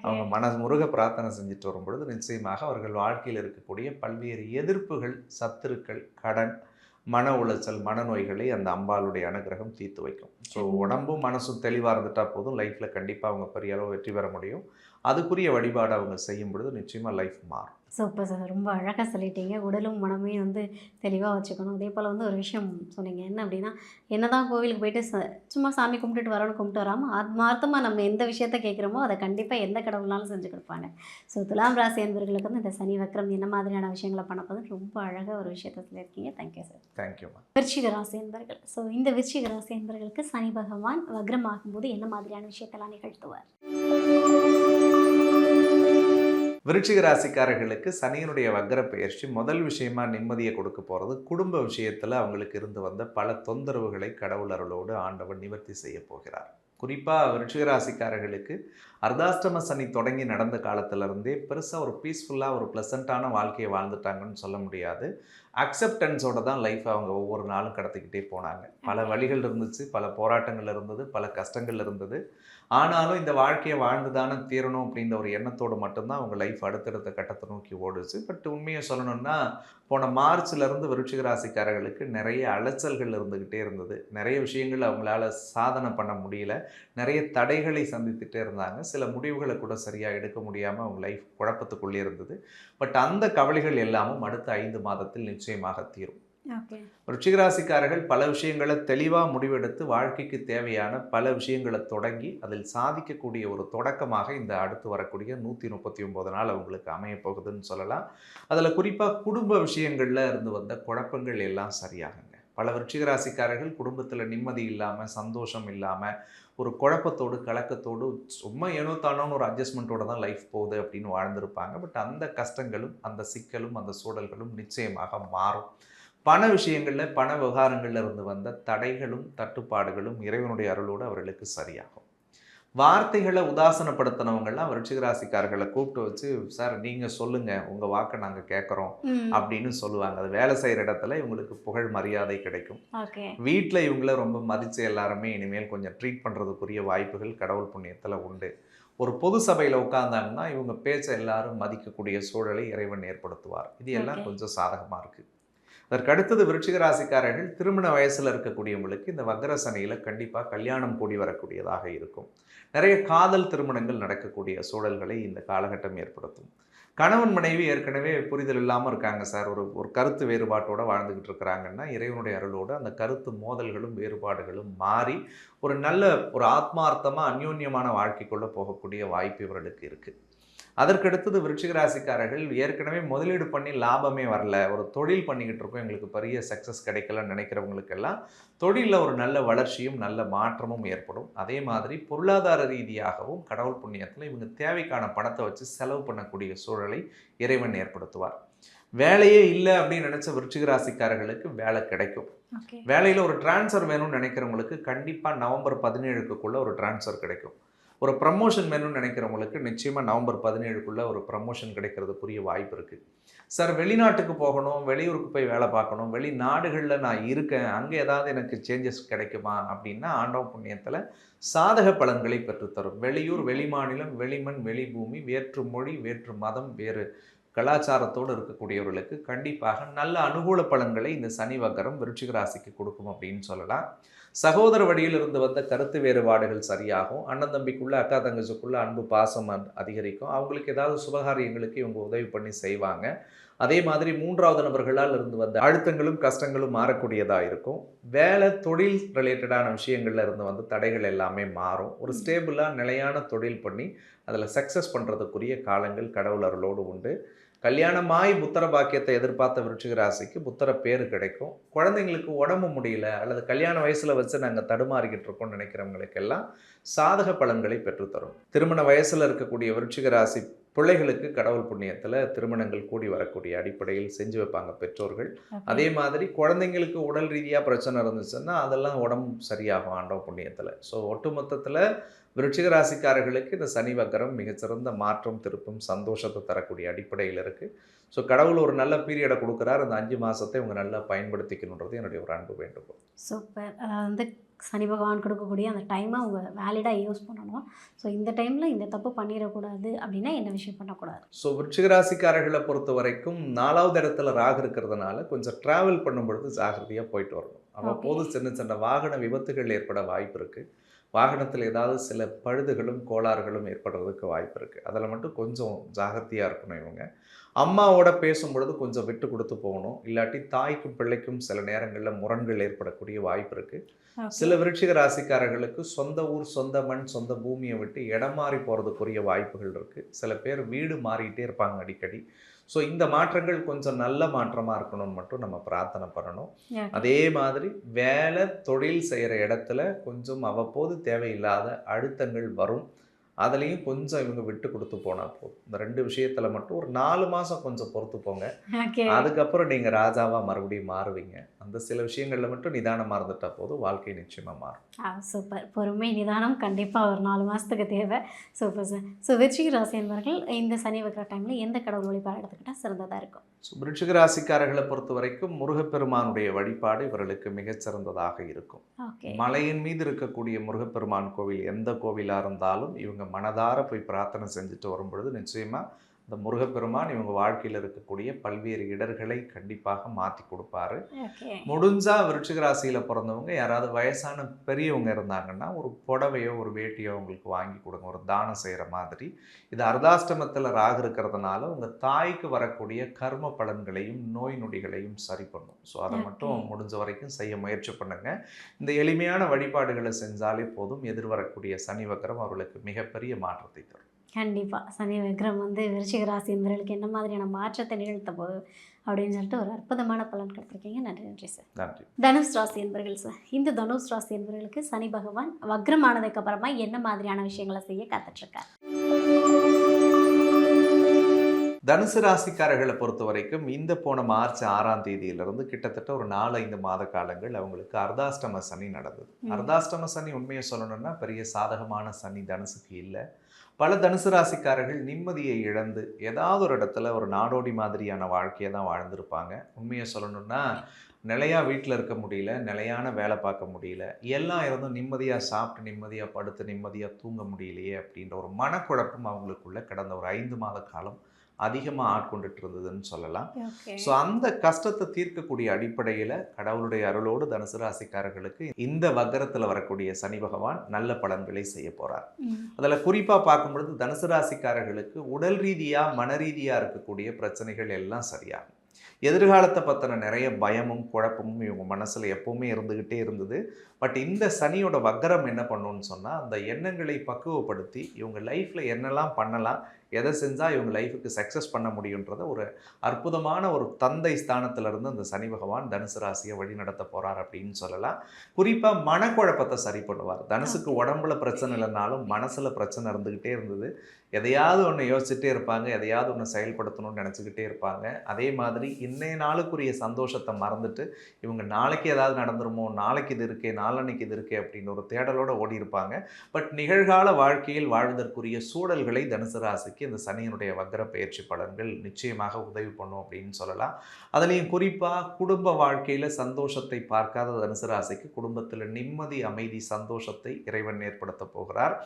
அவங்க மனமுருக பிரார்த்தனை செஞ்சுட்டு வரும்பொழுது நிச்சயமாக அவர்கள் வாழ்க்கையில் இருக்கக்கூடிய பல்வேறு எதிர்ப்புகள், சத்துருக்கள், கடன், மன உளைச்சல், மனநோய்களை அந்த அம்பாளுடைய அனுகிரகம் தீர்த்து வைக்கும். ஸோ உடம்பும் மனசும் தெளிவாக இருந்துட்டா போதும், லைஃப்பில் கண்டிப்பாக அவங்க பெரிய அளவு வெற்றி பெற முடியும். அதுக்குரிய வழிபாடு அவங்க செய்யும் பொழுது நிச்சயமாக லைஃப் மாறும். சூப்பர் சார், ரொம்ப அழகாக சொல்லிட்டீங்க. உடலும் மனமே தெளிவாக வச்சுக்கணும். அதே போல் ஒரு விஷயம் சொன்னீங்க, என்ன அப்படின்னா என்னதான் கோவிலுக்கு போயிட்டு சும்மா சாமி கும்பிட்டுட்டு வரணும், கும்பிட்டு வராமல் ஆத்மார்த்தமாக நம்ம எந்த விஷயத்த கேட்குறோமோ அதை கண்டிப்பாக எந்த கடவுள்னாலும் செஞ்சு கொடுப்பாங்க. ஸோ துலாம் ராசி என்பவர்களுக்கு இந்த சனி வக்ரம் என்ன மாதிரியான விஷயங்களை பண்ண போது ரொம்ப அழகாக ஒரு விஷயத்த சொல்லியிருக்கீங்க. Thank you sir. தேங்க்யூம்மா. விருச்சிக ராசி என்பவர்கள், ஸோ இந்த விருச்சிக ராசி என்பவர்களுக்கு சனி பகவான் வக்ரம் ஆகும்போது என்ன மாதிரியான விஷயத்தெல்லாம் நிகழ்த்துவார்? விருச்சிக ராசிக்காரர்களுக்கு சனியினுடைய வக்ர பெயர்ச்சி முதல் விஷயமா நிம்மதியை கொடுக்க போகிறது. குடும்ப விஷயத்தில் அவங்களுக்கு இருந்து வந்த பல தொந்தரவுகளை கடவுள் அருளோடு ஆண்டவன் நிவர்த்தி செய்ய போகிறார். குறிப்பாக விருச்சிக ராசிக்காரர்களுக்கு அர்த்தாஷ்டம சனி தொடங்கி நடந்த காலத்திலருந்தே பெருசாக ஒரு பீஸ்ஃபுல்லாக ஒரு ப்ளசண்ட்டான வாழ்க்கையை வாழ்ந்துட்டாங்கன்னு சொல்ல முடியாது. அக்செப்டன்ஸோடு தான் லைஃப் அவங்க ஒவ்வொரு நாளும் கடத்திக்கிட்டே போனாங்க. பல வழிகள் இருந்துச்சு, பல போராட்டங்கள் இருந்தது, பல கஷ்டங்கள் இருந்தது. ஆனாலும் இந்த வாழ்க்கையை வாழ்ந்து தானே தீரணும் அப்படின்ற ஒரு எண்ணத்தோடு மட்டும்தான் அவங்க லைஃப் அடுத்தடுத்த கட்டத்தை நோக்கி ஓடுச்சு. பட் உண்மையை சொல்லணும்னா போன மார்ச்லேருந்து விருச்சிக ராசிக்காரர்களுக்கு நிறைய அலைச்சல்கள் இருந்துக்கிட்டே இருந்தது. நிறைய விஷயங்கள் அவங்களால சாதனை பண்ண முடியல, நிறைய தடைகளை சந்தித்துட்டே இருந்தாங்க. சில முடிவுகளை கூட சரியாக எடுக்க முடியாமல் அவங்க லைஃப் குழப்பத்துக்குள்ளே இருந்தது. பட் அந்த கவலைகள் எல்லாமும் அடுத்த 5 மாதத்தில் நிச்சயமாக தீரும். விருச்சிக ராசிக்காரர்கள் பல விஷயங்களை தெளிவாக முடிவெடுத்து வாழ்க்கைக்கு தேவையான பல விஷயங்களை தொடங்கி அதில் சாதிக்கக்கூடிய ஒரு தொடக்கமாக இந்த அடுத்து வரக்கூடிய 139 நாள் அவங்களுக்கு அமைய போகுதுன்னு சொல்லலாம். அதில் குறிப்பாக குடும்ப விஷயங்களில் இருந்து வந்த குழப்பங்கள் எல்லாம் சரியாகுங்க. பல விருச்சிக ராசிக்காரர்கள் குடும்பத்தில் நிம்மதி இல்லாமல், சந்தோஷம் இல்லாமல், ஒரு குழப்பத்தோடு கலக்கத்தோடு சும்மா ஏனோ தானோன்னு ஒரு அட்ஜஸ்ட்மெண்ட்டோடு தான் லைஃப் போகுது அப்படின்னு வாழ்ந்திருப்பாங்க. பட் அந்த கஷ்டங்களும் அந்த சிக்கலும் அந்த சூழல்களும் நிச்சயமாக மாறும். பண விஷயங்களில் பண விவகாரங்களில் இருந்து வந்த தடைகளும் தட்டுப்பாடுகளும் இறைவனுடைய அருளோடு அவர்களுக்கு சரியாகும். வார்த்தைகளை உதாசனப்படுத்தினவங்கெல்லாம் விருச்சிக ராசிக்காரர்களை கூப்பிட்டு வச்சு, சார் நீங்கள் சொல்லுங்கள், உங்கள் வாக்கை நாங்கள் கேட்குறோம் அப்படின்னு சொல்லுவாங்க. அது வேலை செய்கிற இடத்துல இவங்களுக்கு புகழ் மரியாதை கிடைக்கும். வீட்டில் இவங்கள ரொம்ப மதித்து எல்லாருமே இனிமேல் கொஞ்சம் ட்ரீட் பண்ணுறதுக்குரிய வாய்ப்புகள் கடவுள் புண்ணியத்தில் உண்டு. ஒரு பொது சபையில் உட்கார்ந்தாங்கன்னா இவங்க பேச்சை எல்லாரும் மதிக்கக்கூடிய சூழலை இறைவன் ஏற்படுத்துவார். இது எல்லாம் கொஞ்சம் சாதகமாக இருக்குது. அதற்கு அடுத்தது விருச்சிக ராசிக்காரர்கள் திருமண வயசில் இருக்கக்கூடியவங்களுக்கு இந்த வக்ர சனியில் கண்டிப்பாக கல்யாணம் கூடி வரக்கூடியதாக இருக்கும். நிறைய காதல் திருமணங்கள் நடக்கக்கூடிய சூழல்களை இந்த காலகட்டம் ஏற்படுத்தும். கணவன் மனைவி ஏற்கனவே புரிதல் இல்லாமல் இருக்காங்க சார், ஒரு கருத்து வேறுபாட்டோடு வாழ்ந்துக்கிட்டு இருக்கிறாங்கன்னா இறைவனுடைய அருளோடு அந்த கருத்து மோதல்களும் வேறுபாடுகளும் மாறி ஒரு நல்ல ஒரு ஆத்மார்த்தமாக அந்யோன்யமான வாழ்க்கைக்குள்ளே போகக்கூடிய வாய்ப்பு இவர்களுக்கு இருக்குது. அதற்கடுத்தது விருச்சிக ராசிக்காரர்கள் ஏற்கனவே முதலீடு பண்ணி லாபமே வரல, ஒரு தொழில் பண்ணிக்கிட்டு இருக்கோம், எங்களுக்கு பெரிய சக்ஸஸ் கிடைக்கலன்னு நினைக்கிறவங்களுக்கெல்லாம் தொழிலில் ஒரு நல்ல வளர்ச்சியும் நல்ல மாற்றமும் ஏற்படும். அதே மாதிரி பொருளாதார ரீதியாகவும் கடவுள் புண்ணியத்தில் இவங்க தேவைக்கான பணத்தை வச்சு செலவு பண்ணக்கூடிய சூழலை இறைவன் ஏற்படுத்துவார். வேலையே இல்லை அப்படின்னு நினச்ச விருச்சிக ராசிக்காரர்களுக்கு வேலை கிடைக்கும். வேலையில் ஒரு டிரான்ஸ்ஃபர் வேணும்னு நினைக்கிறவங்களுக்கு கண்டிப்பாக நவம்பர் 17க்குள்ளே ஒரு டிரான்ஸ்ஃபர் கிடைக்கும். ஒரு ப்ரமோஷன் வேணும்னு நினைக்கிறவங்களுக்கு நிச்சயமாக நவம்பர் 17க்குள்ளே ஒரு ப்ரமோஷன் கிடைக்கிறதுக்குரிய வாய்ப்பு இருக்குது. சார் வெளிநாட்டுக்கு போகணும், வெளியூருக்கு போய் வேலை பார்க்கணும், வெளிநாடுகளில் நான் இருக்கேன், அங்கே ஏதாவது எனக்கு சேஞ்சஸ் கிடைக்குமா அப்படின்னா ஆண்டவன் புண்ணியத்தில் சாதக பலன்களை பெற்றுத்தரும். வெளியூர், வெளிமாநிலம், வெளிமண், வெளிபூமி, வேற்று மொழி, வேற்று மதம், வேறு கலாச்சாரத்தோடு இருக்கக்கூடியவர்களுக்கு கண்டிப்பாக நல்ல அனுகூல பலன்களை இந்த சனி வக்கரம் விருச்சிக ராசிக்கு கொடுக்கும் அப்படின்னு சொல்லலாம். சகோதர வழியில் இருந்து வந்த கருத்து வேறுபாடுகள் சரியாகும். அண்ணன் தம்பிக்குள்ள, அக்கா தங்கச்சிக்குள்ள அன்பு பாசம் அதிகரிக்கும். அவங்களுக்கு ஏதாவது சுபகாரியங்களுக்கு இவங்க உதவி பண்ணி செய்வாங்க. அதே மாதிரி 3வது நபர்களால் இருந்து வந்த அழுத்தங்களும் கஷ்டங்களும் மாறக்கூடியதாக இருக்கும். வேலை தொழில் ரிலேட்டடான விஷயங்கள்ல இருந்து வந்து தடைகள் எல்லாமே மாறும். ஒரு ஸ்டேபிளாக நிலையான தொழில் பண்ணி அதில் சக்ஸஸ் பண்ணுறதுக்குரிய காலங்கள் கடவுள் அருளோடு உண்டு. கல்யாணமாய் புத்திர பாக்கியத்தை எதிர்பார்த்த விருச்சிக ராசிக்கு புத்திர பேரு கிடைக்கும். குழந்தைங்களுக்கு உடம்பு முடியல அல்லது கல்யாண வயசுல வச்சு நாங்க தடுமாறிக்கிட்டு இருக்கோம்னு நினைக்கிறவங்களுக்கெல்லாம் சாதக பலன்களை பெற்றுத்தரும். திருமண வயசுல இருக்கக்கூடிய விருச்சிக ராசி பிள்ளைகளுக்கு கடவுள் புண்ணியத்துல திருமணங்கள் கூடி வரக்கூடிய அடிப்படையில் செஞ்சு வைப்பாங்க பெற்றோர்கள். ஓகே. அதே மாதிரி குழந்தைங்களுக்கு உடல் ரீதியா பிரச்சனை இருந்துச்சுன்னா அதெல்லாம் உடம்பு சரியாகும் ஆண்டவ புண்ணியத்துல. ஸோ ஒட்டுமொத்தத்துல விருச்சிக ராசிக்காரர்களுக்கு இந்த சனி வக்கரம் மிகச்சிறந்த மாற்றம், திருப்பம், சந்தோஷத்தை தரக்கூடிய அடிப்படையில் இருக்கு. ஸோ கடவுள் ஒரு நல்ல பீரியடை கொடுக்குறார். அந்த 5 மாசத்தை இவங்க நல்லா பயன்படுத்திக்கணுன்றது என்னுடைய ஒரு அன்பு வேண்டுகோள். சூப்பர். அதாவது வந்து சனி பகவான் கொடுக்கக்கூடிய அந்த டைமை அவங்க வேலிடாக யூஸ் பண்ணணும். ஸோ இந்த டைமில் இந்த தப்பு பண்ணிடக்கூடாது அப்படின்னா என்ன விஷயம் பண்ணக்கூடாது? ஸோ விருச்சிக ராசிக்காரர்களை பொறுத்த வரைக்கும் 4வது இடத்துல ராகு இருக்கிறதுனால கொஞ்சம் ட்ராவல் பண்ணும் பொழுது ஜாகிரதையாக போயிட்டு வரணும். அவ்வப்போது சின்ன சின்ன வாகன விபத்துகள் ஏற்பட வாய்ப்பு இருக்குது. வாகனத்தில் ஏதாவது சில பழுதுகளும் கோளாறுகளும் ஏற்படுறதுக்கு வாய்ப்பு இருக்குது. அதில் மட்டும் கொஞ்சம் ஜாகிரதையாக இருக்கணும் இவங்க. அம்மாவோட பேசும்பொழுது கொஞ்சம் விட்டு கொடுத்து போகணும். இல்லாட்டி தாய்க்கும் பிள்ளைக்கும் சில நேரங்களில் முரண்கள் ஏற்படக்கூடிய வாய்ப்பு இருக்குது. சில விருச்சிக ராசிக்காரர்களுக்கு சொந்த ஊர், சொந்த மண், சொந்த பூமியை விட்டு இடம் மாறி போகிறதுக்குரிய வாய்ப்புகள் இருக்குது. சில பேர் வீடு மாறிக்கிட்டே இருப்பாங்க அடிக்கடி. ஸோ இந்த மாற்றங்கள் கொஞ்சம் நல்ல மாற்றமாக இருக்கணும்னு மட்டும் நம்ம பிரார்த்தனை பண்ணணும். அதே மாதிரி வேலை தொழில் செய்கிற இடத்துல கொஞ்சம் அவ்வப்போது தேவையில்லாத அழுத்தங்கள் வரும். அதுலேயும் கொஞ்சம் இவங்க விட்டு கொடுத்து போனால் போதும். இந்த 2 விஷயத்தில் மட்டும் ஒரு 4 மாதம் கொஞ்சம் பொறுத்து போங்க. ஓகே. அதுக்கப்புறம் நீங்கள் ராஜாவாக மறுபடியும் மாறுவீங்க. அந்த சில விஷயங்களில் மட்டும் நிதானமாக இருந்துட்டா போதும், வாழ்க்கை நிச்சயமாக மாறும். சூப்பர். பொறுமை, நிதானம் கண்டிப்பாக ஒரு 4 மாதத்துக்கு தேவை. Super sir. ஸோ விருச்சிக ராசி என்பவர்கள் இந்த சனி வக்கிற டைமில் எந்த கடவுள் வழிபாடு எடுத்துக்கிட்டால் சிறந்ததாக இருக்கும்? ஸோ விருச்சிக ராசிக்காரர்களை பொறுத்த வரைக்கும் முருகப்பெருமானுடைய வழிபாடு இவர்களுக்கு மிகச்சிறந்ததாக இருக்கும். ஓகே. மலையின் மீது இருக்கக்கூடிய முருகப்பெருமான் கோவில் எந்த கோவிலாக இருந்தாலும் இவங்க மனதார போய் பிரார்த்தனை செஞ்சுட்டு வரும்பொழுது நிச்சயமாக இந்த முருகப்பெருமான் இவங்க வாழ்க்கையில் இருக்கக்கூடிய பல்வேறு இடர்களை கண்டிப்பாக மாற்றி கொடுப்பாரு. ஓகே. முடிஞ்சா விருச்சிக ராசியில் பிறந்தவங்க யாராவது வயசான பெரியவங்க இருந்தாங்கன்னா ஒரு புடவையோ ஒரு வேட்டியோ அவங்களுக்கு வாங்கி கொடுங்க, ஒரு தானம் செய்கிற மாதிரி. இது அர்த்தாஷ்டமத்தில் ராகு இருக்கிறதுனால உங்கள் தாய்க்கு வரக்கூடிய கர்ம பலன்களையும் நோய் நொடிகளையும் சரி பண்ணும். ஸோ அதை மட்டும் முடிஞ்ச வரைக்கும் செய்ய முயற்சி பண்ணுங்க. இந்த எளிமையான வழிபாடுகளை செஞ்சாலே போதும், எதிர்வரக்கூடிய சனி வக்கரம் அவர்களுக்கு மிகப்பெரிய மாற்றத்தை தரும். கண்டிப்பாக சனி வக்ரம் வந்து விருச்சிக ராசி என்பவர்களுக்கு என்ன மாதிரியான மாற்றத்தை நிகழ்த்த போகுது அப்படின்னு சொல்லிட்டு ஒரு அற்புதமான பலன் கொடுத்துருக்கீங்க. நன்றி. நன்றி சார். நன்றி. தனுஷ் ராசி என்பவர்கள் சார், இந்த தனுஷ் ராசி என்பவர்களுக்கு சனி பகவான் வக்ரமானதுக்கு அப்புறமா என்ன மாதிரியான விஷயங்களை செய்ய காத்துட்ருக்கார்? தனுசு ராசிக்காரர்களை பொறுத்த வரைக்கும் இந்த போன மார்ச் 6ஆம் தேதியிலிருந்து கிட்டத்தட்ட ஒரு 4-5 மாத காலங்கள் அவங்களுக்கு அர்த்தாஷ்டம சனி நடந்தது. அர்த்தாஷ்டம சனி உண்மையை சொல்லணும்னா பெரிய சாதகமான சனி தனுசுக்கு இல்லை. பல தனுசு ராசிக்காரர்கள் நிம்மதியை இழந்து ஏதாவது ஒரு இடத்துல ஒரு நாடோடி மாதிரியான வாழ்க்கையை தான் வாழ்ந்திருப்பாங்க. உண்மையை சொல்லணும்னா நிலையாக வீட்டில் இருக்க முடியல, நிலையான வேலை பார்க்க முடியல, எல்லாம் இருந்தும் நிம்மதியாக சாப்பிட்டு நிம்மதியாக படுத்து நிம்மதியாக தூங்க முடியலையே அப்படின்ற ஒரு மனக்குழப்பம் அவங்களுக்குள்ள கடந்த ஒரு 5 மாத காலம் அதிகமாக ஆட்கொண்டுட்டு இருந்ததுன்னு சொல்லலாம். ஸோ அந்த கஷ்டத்தை தீர்க்கக்கூடிய அடிப்படையில் கடவுளுடைய அருளோடு தனுசு ராசிக்காரர்களுக்கு இந்த வக்கரத்தில் வரக்கூடிய சனி பகவான் நல்ல பலன்களை செய்ய போகிறார். அதில் குறிப்பாக பார்க்கும்பொழுது தனுசு ராசிக்காரர்களுக்கு உடல் ரீதியாக மன ரீதியாக இருக்கக்கூடிய பிரச்சனைகள் எல்லாம் சரியாகும். எதிர்காலத்தை பற்றின நிறைய பயமும் குழப்பமும் இவங்க மனசில் எப்போவுமே இருந்துக்கிட்டே இருந்தது. பட் இந்த சனியோட வக்கரம் என்ன பண்ணுன்னு சொன்னால் அந்த எண்ணங்களை பக்குவப்படுத்தி இவங்க லைஃப்பில் என்னெல்லாம் பண்ணலாம், எதை செஞ்சால் இவங்க லைஃபுக்கு சக்ஸஸ் பண்ண முடியுன்றத ஒரு அற்புதமான ஒரு தந்தை ஸ்தானத்திலிருந்து அந்த சனி பகவான் தனுசு ராசியை வழி நடத்த போகிறார் அப்படின்னு சொல்லலாம். குறிப்பாக மனக்குழப்பத்தை சரி பண்ணுவார். தனுசுக்கு உடம்புல பிரச்சனை இல்லைனாலும் மனசில் பிரச்சனை இருந்துக்கிட்டே இருந்தது. எதையாவது ஒன்று யோசிச்சுட்டே இருப்பாங்க, எதையாவது ஒன்று செயல்படுத்தணும்னு நினச்சிக்கிட்டே இருப்பாங்க. அதே மாதிரி இன்னைய நாளுக்குரிய சந்தோஷத்தை மறந்துட்டு இவங்க நாளைக்கு ஏதாவது நடந்துருமோ, நாளைக்கு இது இருக்கே, நாளன்னைக்கு இது இருக்கே அப்படின்னு ஒரு தேடலோடு ஓடி இருப்பாங்க. பட் நிகழ்கால வாழ்க்கையில் வாழ்வதற்குரிய சூழல்களை தனுசு ராசிக்கு இந்த சனியினுடைய வக்கர பயிற்சி பலன்கள் நிச்சயமாக உதவி பண்ணும் அப்படின்னு சொல்லலாம். அதுலேயும் குறிப்பாக குடும்ப வாழ்க்கையில் சந்தோஷத்தை பார்க்காத தனுசு ராசிக்கு குடும்பத்தில் நிம்மதி, அமைதி, சந்தோஷத்தை இறைவன் ஏற்படுத்த போகிறார்.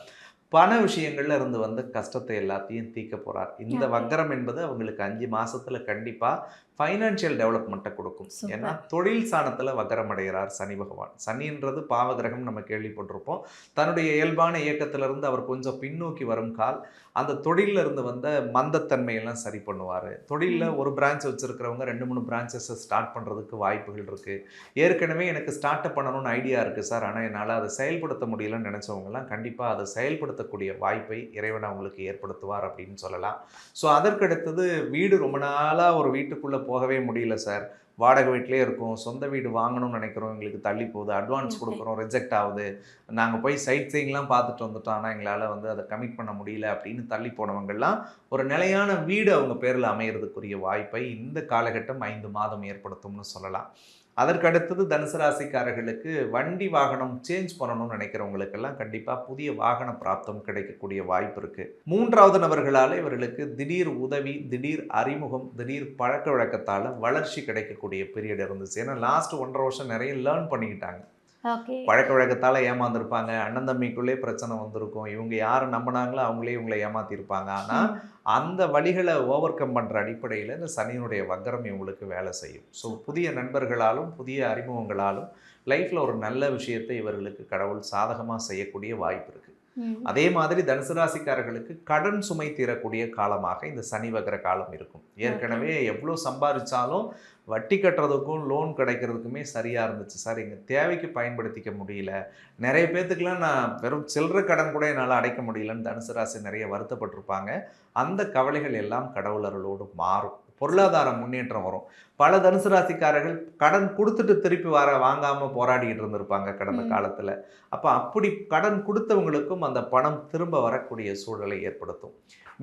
பண விஷயங்கள்ல இருந்து வந்த கஷ்டத்தை எல்லாத்தையும் தீர்க்க போகிறார். இந்த வக்கரம் என்பது அவங்களுக்கு 5 மாசத்துல கண்டிப்பாக ஃபைனான்ஷியல் டெவலப்மெண்ட்டை கொடுக்கும். ஏன்னா தொழில் ஸ்தானத்தில் வக்கரம் அடைகிறார் சனி பகவான். சனின்றது பாவகிரகம், நம்ம கேள்விப்பட்டிருப்போம். தன்னுடைய இயல்பான இயக்கத்திலிருந்து அவர் கொஞ்சம் பின்னோக்கி வரும் கால் அந்த தொழிலில் இருந்து வந்த மந்தத்தன்மையெல்லாம் சரி பண்ணுவார். தொழிலில் ஒரு பிரான்ச் வச்சுருக்கிறவங்க 2-3 பிரான்ச்சஸை ஸ்டார்ட் பண்ணுறதுக்கு வாய்ப்புகள் இருக்குது. ஏற்கனவே எனக்கு ஸ்டார்ட் அப் பண்ணணும்னு ஐடியா இருக்குது சார், ஆனால் என்னால் அதை செயல்படுத்த முடியலன்னு நினச்சவங்கலாம் கண்டிப்பாக அதை செயல்படுத்த உயர்த்தக்கூடிய வாய்ப்பை இறைவன் அவங்களுக்கு ஏற்படுத்துவார் அப்படின்னு சொல்லலாம். ஸோ அதற்கடுத்தது வீடு ரொம்ப நாளாக ஒரு வீட்டுக்குள்ளே போகவே முடியல சார், வாடகை வீட்டிலே இருக்கும், சொந்த வீடு வாங்கணும்னு நினைக்கிறோம், எங்களுக்கு தள்ளி போகுது, அட்வான்ஸ் ஓகே. கொடுக்குறோம், ரிஜெக்ட் ஆகுது, நாங்கள் போய் சைட் சீயிங்லாம் பார்த்துட்டு வந்துட்டோம், ஆனால் எங்களால் வந்து அதை கமிட் பண்ண முடியல அப்படின்னு தள்ளி போனவங்கெல்லாம் ஒரு நிலையான வீடு அவங்க பேரில் அமையறதுக்குரிய வாய்ப்பை இந்த காலகட்டம் 5 மாதம் ஏற்படுத்தும்னு சொல்லலாம். அதற்கு அடுத்தது தனுசு ராசிக்காரர்களுக்கு வண்டி வாகனம் சேஞ்ச் பண்ணணும்னு நினைக்கிறவங்களுக்கெல்லாம் கண்டிப்பாக புதிய வாகன பிராப்தம் கிடைக்கக்கூடிய வாய்ப்பு இருக்குது. 3வது நபர்களால் இவர்களுக்கு திடீர் உதவி, திடீர் அறிமுகம், திடீர் பழக்க வழக்கத்தால் வளர்ச்சி கிடைக்கக்கூடிய பீரியட் இருந்துச்சு. ஏன்னா லாஸ்ட் 1.5 வருஷம் நிறைய லேர்ன் பண்ணிக்கிட்டாங்க. ஓகே. பழக்க வழக்கத்தால் ஏமாந்துருப்பாங்க, அண்ணன் தம்பிக்குள்ளே பிரச்சனை வந்திருக்கும், இவங்க யார் நம்பினாங்களோ அவங்களே இவங்களை ஏமாத்திருப்பாங்க. ஆனால் அந்த வழிகளை ஓவர் கம் பண்ணுற அடிப்படையில் இந்த சனியினுடைய வக்கரம் இவங்களுக்கு வேலை செய்யும். ஸோ புதிய நண்பர்களாலும் புதிய அறிமுகங்களாலும் லைஃப்பில் ஒரு நல்ல விஷயத்தை இவர்களுக்கு கடவுள் சாதகமாக செய்யக்கூடிய வாய்ப்பு இருக்குது. அதே மாதிரி தனுசு ராசிக்காரர்களுக்கு கடன் சுமை தீரக்கூடிய காலமாக இந்த சனி வக்கர காலம் இருக்கும். ஏற்கனவே எவ்வளோ சம்பாதிச்சாலும் வட்டி கட்டுறதுக்கும் லோன் கிடைக்கிறதுக்குமே சரியாக இருந்துச்சு சார், எங்கள் தேவைக்கு பயன்படுத்திக்க முடியல, நிறைய பேர்த்துக்கெலாம் நான் வெறும் சில்லற கடன் கூட என்னால் அடைக்க முடியலன்னு தனுசு ராசி நிறைய வருத்தப்பட்டிருப்பாங்க. அந்த கவலைகள் எல்லாம் கடவுள் அருளோடு மாறும். பொருளாதார முன்னேற்றம் வரும். பல தனுசு ராசிக்காரர்கள் கடன் கொடுத்துட்டு திருப்பி வாங்காமல் போராடிக்கிட்டு இருந்திருப்பாங்க கடந்த காலத்தில். அப்படி கடன் கொடுத்தவங்களுக்கும் அந்த பணம் திரும்ப வரக்கூடிய சூழலை ஏற்படுத்தும்.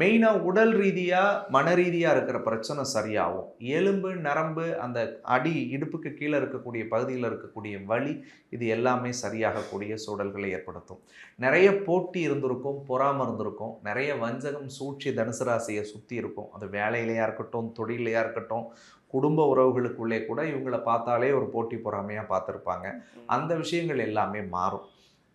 மெயினாக உடல் ரீதியாக மன ரீதியாக இருக்கிற பிரச்சனை சரியாகும். எலும்பு நரம்பு அந்த அடி இடுப்புக்கு கீழே இருக்கக்கூடிய பகுதியில் இருக்கக்கூடிய வலி இது எல்லாமே சரியாகக்கூடிய சூழல்களை ஏற்படுத்தும். நிறைய போட்டி இருந்திருக்கும், பொறாமை இருந்திருக்கும், நிறைய வஞ்சகம் சூழ்ச்சி தனுசு ராசியை சுற்றி இருக்கும். அது வேலையிலையாக இருக்கட்டும், தொழிலையாக இருக்கட்டும், குடும்ப உறவுகளுக்குள்ளே கூட இவங்களை பார்த்தாலே ஒரு போட்டி பொறாமையாக பார்த்துருப்பாங்க. அந்த விஷயங்கள் எல்லாமே மாறும்.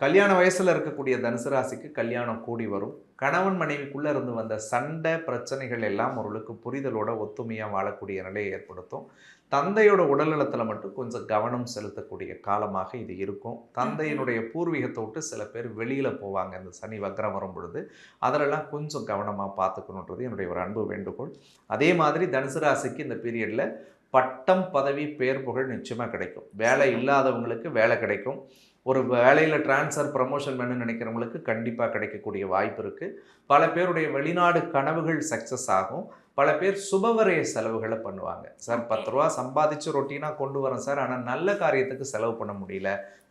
கல்யாண வயசில் இருக்கக்கூடிய தனுசு ராசிக்கு கல்யாணம் கூடி வரும். கணவன் மனைவிக்குள்ளே இருந்து வந்த சண்டை பிரச்சனைகள் எல்லாம் ஓரளவுக்கு புரிதலோட ஒத்துமையாக வாழக்கூடிய நிலையை ஏற்படுத்தும். தந்தையோட உடல்நலத்தில் மட்டும் கொஞ்சம் கவனம் செலுத்தக்கூடிய காலமாக இது இருக்கும். தந்தையினுடைய பூர்வீகத்தை விட்டு சில பேர் வெளியில் போவாங்க இந்த சனி வக்ரம் வரும் பொழுது. அதிலெல்லாம் கொஞ்சம் கவனமாக பார்த்துக்கணுன்றது என்னுடைய ஒரு அன்பு வேண்டுகோள். அதே மாதிரி தனுசு ராசிக்கு இந்த பீரியடில் பட்டம் பதவி பேர் புகழ் நிச்சயமாக கிடைக்கும். வேலை இல்லாதவங்களுக்கு வேலை கிடைக்கும். ஒரு வேலையில் ட்ரான்ஸ்ஃபர் ப்ரமோஷன் வேணும்னு நினைக்கிறவங்களுக்கு கண்டிப்பாக கிடைக்கக்கூடிய வாய்ப்பு இருக்குது. பல பேருடைய வெளிநாடு கனவுகள் சக்ஸஸ் ஆகும். பல பேர் சுபவரைய செலவுகளை பண்ணுவாங்க. சார் 10 ரூபா சம்பாதிச்சு ரொட்டீனாக கொண்டு வரேன் சார், ஆனால் நல்ல காரியத்துக்கு செலவு பண்ண முடியல,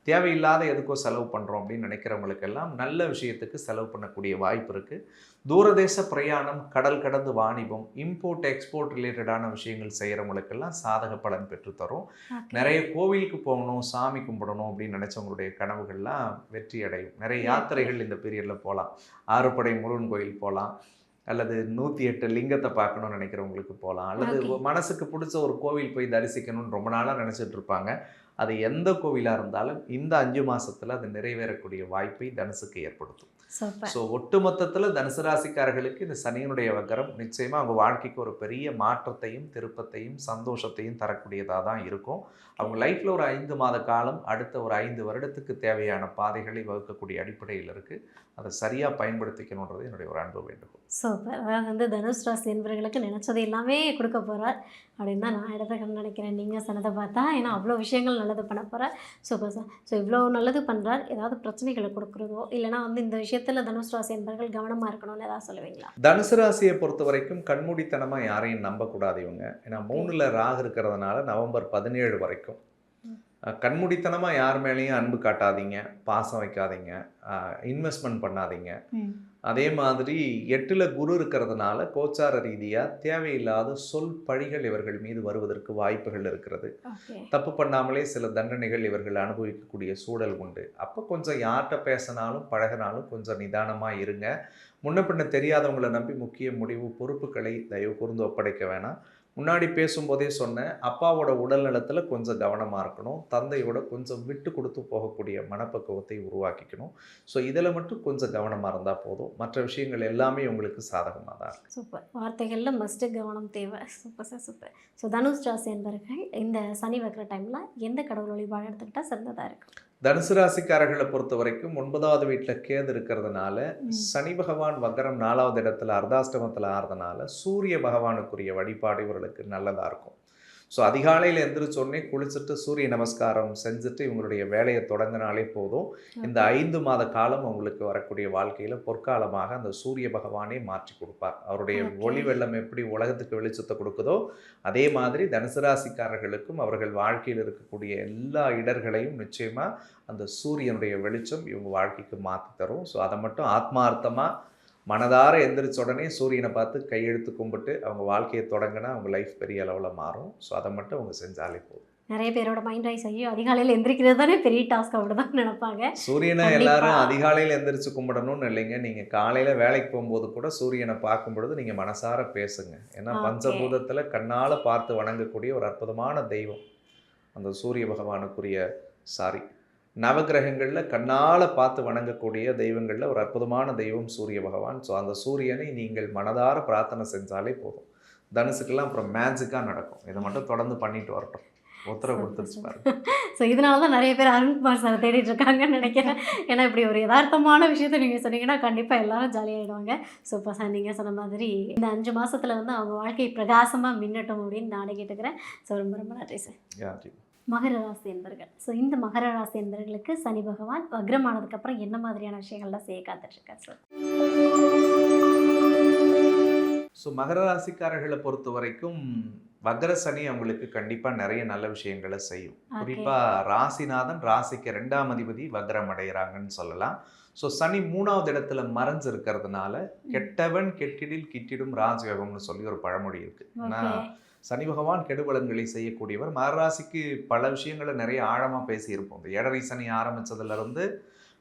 தேவையில்லாத எதுக்கோ செலவு பண்ணுறோம் அப்படின்னு நினைக்கிறவங்களுக்கெல்லாம் நல்ல விஷயத்துக்கு செலவு பண்ணக்கூடிய வாய்ப்பு இருக்குது. தூரதேச பிரயாணம், கடல் கடந்து வாணிபம், இம்போர்ட் எக்ஸ்போர்ட் ரிலேட்டடான விஷயங்கள் செய்கிறவங்களுக்கெல்லாம் சாதக பலன் பெற்றுத்தரும். நிறைய கோவிலுக்கு போகணும், சாமி கும்பிடணும் அப்படின்னு நினச்சவங்களுடைய கனவுகள்லாம் வெற்றி அடையும். நிறைய யாத்திரைகள் இந்த பீரியடில் போகலாம். ஆறுபடை முருகன் கோயில் போகலாம், அல்லது 108 லிங்கத்தை பார்க்கணும்னு நினைக்கிறவங்களுக்கு போகலாம், அல்லது மனசுக்கு பிடிச்ச ஒரு கோவில் போய் தரிசிக்கணும்னு ரொம்ப நாளாக நினச்சிட்டு இருப்பாங்க. அது எந்த கோவிலாக இருந்தாலும் இந்த 5 மாதத்தில் அது நிறைவேறக்கூடிய வாய்ப்பை தனுசுக்கு ஏற்படுத்தும். ஸோ ஒட்டு மொத்தத்தில் தனுசு ராசிக்காரர்களுக்கு இந்த சனியினுடைய வக்கரம் நிச்சயமாக அவங்க வாழ்க்கைக்கு ஒரு பெரிய மாற்றத்தையும் திருப்பத்தையும் சந்தோஷத்தையும் தரக்கூடியதாக தான் இருக்கும். அவங்க லைஃப்பில் ஒரு 5 மாத காலம், அடுத்த ஒரு 5 வருடத்துக்கு தேவையான பாதைகளை வகுக்கக்கூடிய அடிப்படையில் இருக்குது. அதை சரியாக பயன்படுத்திக்கணுன்றது என்னுடைய ஒரு அன்பு வேண்டுகோள். சூப்பர். அதாவது வந்து தனுஷ் ராசி என்பவர்களுக்கு நினச்சது எல்லாமே கொடுக்க போகிறார் அப்படின்னு தான் நான் எடுத்துக்கணும்னு நினைக்கிறேன் நீங்கள் சொன்னதை பார்த்தா. ஏன்னா அவ்வளோ விஷயங்கள் நல்லது பண்ண போகிறார். Super sir. ஸோ இவ்வளோ நல்லது பண்ணுறார், ஏதாவது பிரச்சனைகளை கொடுக்குறதோ இல்லைனா வந்து இந்த விஷயத்தில் தனுஷ் ராசி என்பவர்கள் கவனமாக இருக்கணும்னு ஏதாவது சொல்லுவீங்களா? தனுசு ராசியை பொறுத்த வரைக்கும் கண்மூடித்தனமாக யாரையும் நம்பக்கூடாது இவங்க. ஏன்னா 3ல் ராகு இருக்கிறதுனால நவம்பர் 17 வரைக்கும் கண்மூடித்தனமாக யார் மேலேயும் அன்பு காட்டாதீங்க, பாசம் வைக்காதீங்க, இன்வெஸ்ட்மெண்ட் பண்ணாதீங்க. அதே மாதிரி 8ல் குரு இருக்கிறதுனால கோச்சார ரீதியாக தேவையில்லாத சொல் பழிகள் இவர்கள் மீது வருவதற்கு வாய்ப்புகள் இருக்கிறது. தப்பு பண்ணாமலே சில தண்டனைகள் இவர்கள் அனுபவிக்கக்கூடிய சூழல் உண்டு. அப்போ கொஞ்சம் யார்கிட்ட பேசினாலும் பழகினாலும் கொஞ்சம் நிதானமாக இருங்க. முன்ன பின்ன தெரியாதவங்களை நம்பி முக்கிய முடிவு பொறுப்புகளை தயவு கூர்ந்து ஒப்படைக்க வேணாம். முன்னாடி பேசும்போதே சொன்னேன், அப்பாவோட உடல் நலத்தில் கொஞ்சம் கவனமாக இருக்கணும், தந்தையோட கொஞ்சம் விட்டு கொடுத்து போகக்கூடிய மனப்பக்குவத்தை உருவாக்கிக்கணும். ஸோ இதில் மட்டும் கொஞ்சம் கவனமாக இருந்தால் போதும். மற்ற விஷயங்கள் எல்லாமே உங்களுக்கு சாதகமாக தான் இருக்குது. சூப்பர். வார்த்தைகளில் மஸ்ட்டு கவனம் தேவை. Super sir, super. So Dhanush ராசி என்பவர்கள் இந்த சனி வக்கிற டைமில் எந்த கடவுள் வழிபாடு எடுத்துக்கிட்டால் சிறந்ததாக இருக்கும்? தனுசு ராசிக்காரர்களை பொறுத்த வரைக்கும் 9வது வீட்டில் கேது இருக்கிறதுனால, சனி பகவான் வக்கரம் 4வது இடத்துல அர்த்தாஷ்டமத்தில் ஆறுறதுனால சூரிய பகவானுக்குரிய வழிபாடு இவர்களுக்கு நல்லதாக இருக்கும். ஸோ அதிகாலையில் எந்திரிச்ச உடனே குளிச்சுட்டு சூரிய நமஸ்காரம் செஞ்சுட்டு இவங்களுடைய வேலையை தொடங்கினாலே போதும். இந்த ஓகே. 5 மாத காலம் அவங்களுக்கு வரக்கூடிய வாழ்க்கையில் பொற்காலமாக அந்த சூரிய பகவானே மாற்றி கொடுப்பார். அவருடைய ஓகே. ஒளி வெள்ளம் எப்படி உலகத்துக்கு வெளிச்சத்தை கொடுக்குதோ அதே மாதிரி தனுசு ராசிக்காரர்களுக்கும் அவர்கள் வாழ்க்கையில் இருக்கக்கூடிய எல்லா இடர்களையும் நிச்சயமாக அந்த சூரியனுடைய வெளிச்சம் இவங்க வாழ்க்கைக்கு மாற்றி தரும். ஸோ அதை மட்டும் ஆத்மார்த்தமாக மனதார எந்திரிச்ச உடனே சூரியனை பார்த்து கையெழுத்து கும்பிட்டு அவங்க வாழ்க்கையை தொடங்கினா அவங்க லைஃப் பெரிய அளவில் மாறும். ஸோ அதை மட்டும் அவங்க செஞ்சாலே போதும். நிறைய பேரோட மைண்ட் வாய்ஸ் ஐயோ அதிகாலையில் எந்திரிக்கிறது தானே பெரிய டாஸ்க் அப்படிதான் நினைப்பாங்க. சூரியனை கண்டிப்பா. எல்லாரும் அதிகாலையில் எந்திரிச்சு கும்பிடணும்னு இல்லைங்க. நீங்கள் காலையில் வேலைக்கு போகும்போது கூட சூரியனை பார்க்கும் பொழுது நீங்கள் மனசார பேசுங்க. ஏன்னா ஓகே. பஞ்சபூதத்தில் கண்ணால் பார்த்து வணங்கக்கூடிய ஒரு அற்புதமான தெய்வம் அந்த சூரிய பகவானுக்குரிய சாரி நவகிரகங்களில் கண்ணால் பார்த்து வணங்கக்கூடிய தெய்வங்களில் ஒரு அற்புதமான தெய்வம் சூரிய பகவான். ஸோ அந்த சூரியனை நீங்கள் மனதார பிரார்த்தனை செஞ்சாலே போதும். தனுசுக்கெல்லாம் அப்புறம் மேஜிக்காக நடக்கும். இதை மட்டும் தொடர்ந்து பண்ணிட்டு வரட்டும். உத்தரவு கொடுத்துருச்சு பாருங்க. ஸோ இதனால தான் நிறைய பேர் அருண்குமார் சார் தேடிட்டு இருக்காங்கன்னு நினைக்கிறேன். ஏன்னா இப்படி ஒரு யதார்த்தமான விஷயத்த நீங்கள் சொன்னீங்கன்னா கண்டிப்பாக எல்லாரும் ஜாலியாகிடுவாங்க. சூப்பர் சார், நீங்கள் சொன்ன மாதிரி இந்த 5 மாதத்தில் வந்து அவங்க வாழ்க்கை பிரகாசமாக மின்னட்டும் அப்படின்னு நானே கேட்டுக்கிறேன். ஸோ ரொம்ப ரொம்ப நன்றி சார். யாரு மகர ராசி என்பர்கள். ஸோ இந்த மகர ராசி என்பர்களுக்கு சனி பகவான் வக்ரமானதுக்கப்புறம் என்ன மாதிரியான விஷயங்கள்லாம் செய்ய காத்துட்ருக்கார் சார்? ஸோ மகர ராசிக்காரர்களை பொறுத்த வரைக்கும் வக்ர சனி அவங்களுக்கு கண்டிப்பாக நிறைய நல்ல விஷயங்களை செய்யும். ஓகே. குறிப்பாக ராசிநாதன் ராசிக்கு 2ஆம் அதிபதி வக்ரம் அடைகிறாங்கன்னு சொல்லலாம். ஸோ சனி 3வது இடத்துல மறைஞ்சு இருக்கிறதுனால கெட்டவன் கெட்டிடில் கிட்டிடும் ராஜயோகம்னு சொல்லி ஒரு பழமொழி இருக்குது. ஏன்னா ஓகே. சனி பகவான் கெடுபலன்களை செய்யக்கூடியவர். மகர ராசிக்கு பல விஷயங்களை நிறைய ஆழமாக பேசியிருப்போம். இந்த 7.5 சனி ஆரம்பித்ததுலேருந்து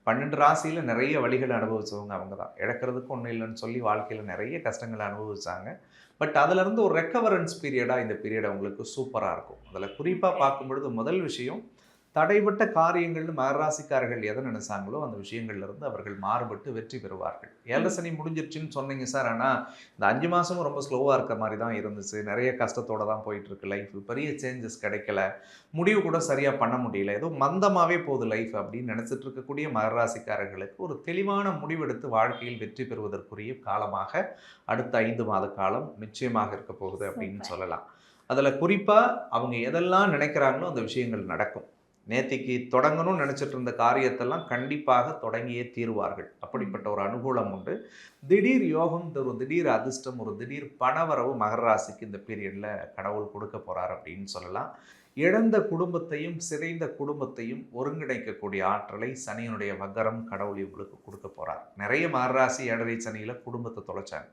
12 ராசியில் நிறைய வழிகளை அனுபவிச்சவங்க அவங்க தான். இழக்கிறதுக்கு ஒன்றும் இல்லைன்னு சொல்லி வாழ்க்கையில் நிறைய கஷ்டங்களை அனுபவிச்சாங்க. பட் அதிலிருந்து ஒரு ரெக்கவரன்ஸ் பீரியடாக இந்த பீரியட் அவங்களுக்கு சூப்பராக இருக்கும். அதில் குறிப்பாக பார்க்கும் பொழுது முதல் விஷயம், தடைப்பட்ட காரியங்கள்னு மகர ராசிக்காரர்கள் எதை நினைச்சாங்களோ அந்த விஷயங்கள்லேருந்து அவர்கள் மாறுபட்டு வெற்றி பெறுவார்கள். 7 சனி முடிஞ்சிருச்சுன்னு சொன்னீங்க சார், ஆனால் இந்த 5 மாதமும் ரொம்ப ஸ்லோவாக இருக்க மாதிரி தான் இருந்துச்சு. நிறைய கஷ்டத்தோடு தான் போயிட்டுருக்கு லைஃப். பெரிய சேஞ்சஸ் கிடைக்கல, முடிவு கூட சரியாக பண்ண முடியல, ஏதோ மந்தமாகவே போகுது லைஃப் அப்படின்னு நினச்சிட்டு இருக்கக்கூடிய மகர ராசிக்காரர்களுக்கு ஒரு தெளிவான முடிவெடுத்து வாழ்க்கையில் வெற்றி பெறுவதற்குரிய காலமாக அடுத்த 5 மாத காலம் நிச்சயமாக இருக்க போகுது அப்படின்னு சொல்லலாம். அதில் குறிப்பாக அவங்க எதெல்லாம் நினைக்கிறாங்களோ அந்த விஷயங்கள் நடக்கும். நேத்திக்கு தொடங்கணும்னு நினச்சிட்டு இருந்த காரியத்தெல்லாம் கண்டிப்பாக தொடங்கியே தீர்வார்கள். அப்படிப்பட்ட ஒரு அனுகூலம் உண்டு. திடீர் யோகம், ஒரு திடீர் அதிர்ஷ்டம், ஒரு திடீர் பணவரவு மகர ராசிக்கு இந்த பீரியடில் கடவுள் கொடுக்க போகிறார் அப்படின்னு சொல்லலாம். இழந்த குடும்பத்தையும் சிதைந்த குடும்பத்தையும் ஒருங்கிணைக்கக்கூடிய ஆற்றலை சனியினுடைய வக்கரம் கடவுள் இவங்களுக்கு கொடுக்க போகிறார். நிறைய மகர ராசி 7.5 சனியில் குடும்பத்தை தொலைச்சாங்க.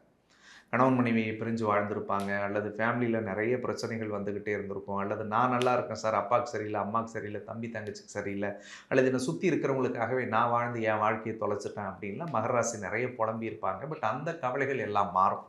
கணவன் மனைவியை பிரிஞ்சு வாழ்ந்திருப்பாங்க, அல்லது ஃபேமிலியில் நிறைய பிரச்சனைகள் வந்துக்கிட்டே இருந்திருக்கும், அல்லது நான் நல்லா இருக்கேன் சார், அப்பாவுக்கு சரியில்லை, அம்மாவுக்கு சரியில்லை, தம்பி தங்கச்சிக்கு சரியில்லை, அல்லது என்னை சுற்றி இருக்கிறவங்களுக்காகவே நான் வாழ்ந்து என் வாழ்க்கையை தொலைச்சிட்டேன் அப்படின்லாம் மகர ராசி நிறைய புலம்பியிருப்பாங்க. பட் அந்த கவலைகள் எல்லாம் மாறும்.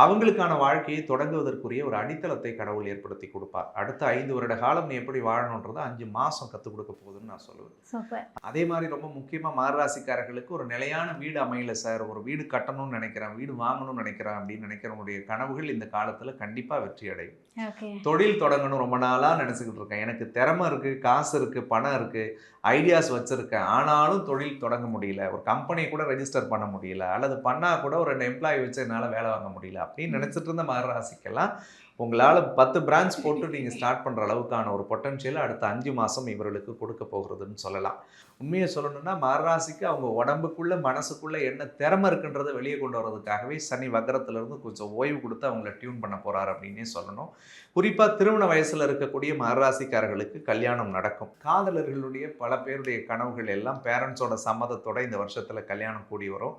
அவங்களுக்கான வாழ்க்கையை தொடங்குவதற்குரிய ஒரு அடித்தளத்தை கடவுள் ஏற்படுத்தி கொடுப்பார். அடுத்த 5 வருட காலம் நீ எப்படி வாழணுன்றதை 5 மாதம் கற்றுக் கொடுக்க போகுதுன்னு நான் சொல்லுவேன். சூப்பர். அதே மாதிரி ரொம்ப முக்கியமாக மகர ராசிக்காரர்களுக்கு ஒரு நிலையான வீடு அமையல சார், ஒரு வீடு கட்டணும்னு நினைக்கிறேன், வீடு வாங்கணும்னு நினைக்கிறேன் அப்படின்னு நினைக்கிறவங்களுடைய கனவுகள் இந்த காலத்தில் கண்டிப்பாக வெற்றி அடையும். ஓகே. தொழில் தொடங்கணும் ரொம்ப நாளாக நினச்சிக்கிட்டு இருக்கேன், எனக்கு திறமை இருக்குது, காசு இருக்குது, பணம் இருக்குது, ஐடியாஸ் வச்சுருக்கேன், ஆனாலும் தொழில் தொடங்க முடியல, ஒரு கம்பெனி கூட ரெஜிஸ்டர் பண்ண முடியல, அல்லது பண்ணால் கூட ஒரு 2 எம்ப்ளாயி வச்சு என்னால் வேலை வாங்க முடியல அப்படின்னு நினச்சிட்டு இருந்த மகர ராசிக்கெல்லாம் உங்களால் 10 பிரான்ச் போட்டு நீங்கள் ஸ்டார்ட் பண்ணுற அளவுக்கான ஒரு பொட்டன்ஷியலை அடுத்த 5 மாதம் இவர்களுக்கு கொடுக்க போகிறதுன்னு சொல்லலாம். உண்மையை சொல்லணும்னா மகர ராசிக்கு அவங்க உடம்புக்குள்ளே மனசுக்குள்ளே என்ன திறமை இருக்குன்றதை வெளியே கொண்டு வர்றதுக்காகவே சனி வக்கரத்துலேருந்து கொஞ்சம் ஓய்வு கொடுத்து அவங்கள டியூன் பண்ண போகிறார் அப்படின்னே சொல்லணும். குறிப்பாக திருமண வயசில் இருக்கக்கூடிய மகர ராசிக்காரர்களுக்கு கல்யாணம் நடக்கும். காதலர்களுடைய பல பேருடைய கனவுகள் எல்லாம் பேரண்ட்ஸோட சம்மதத்தோட இந்த வருஷத்தில் கல்யாணம் கூடி வரும்.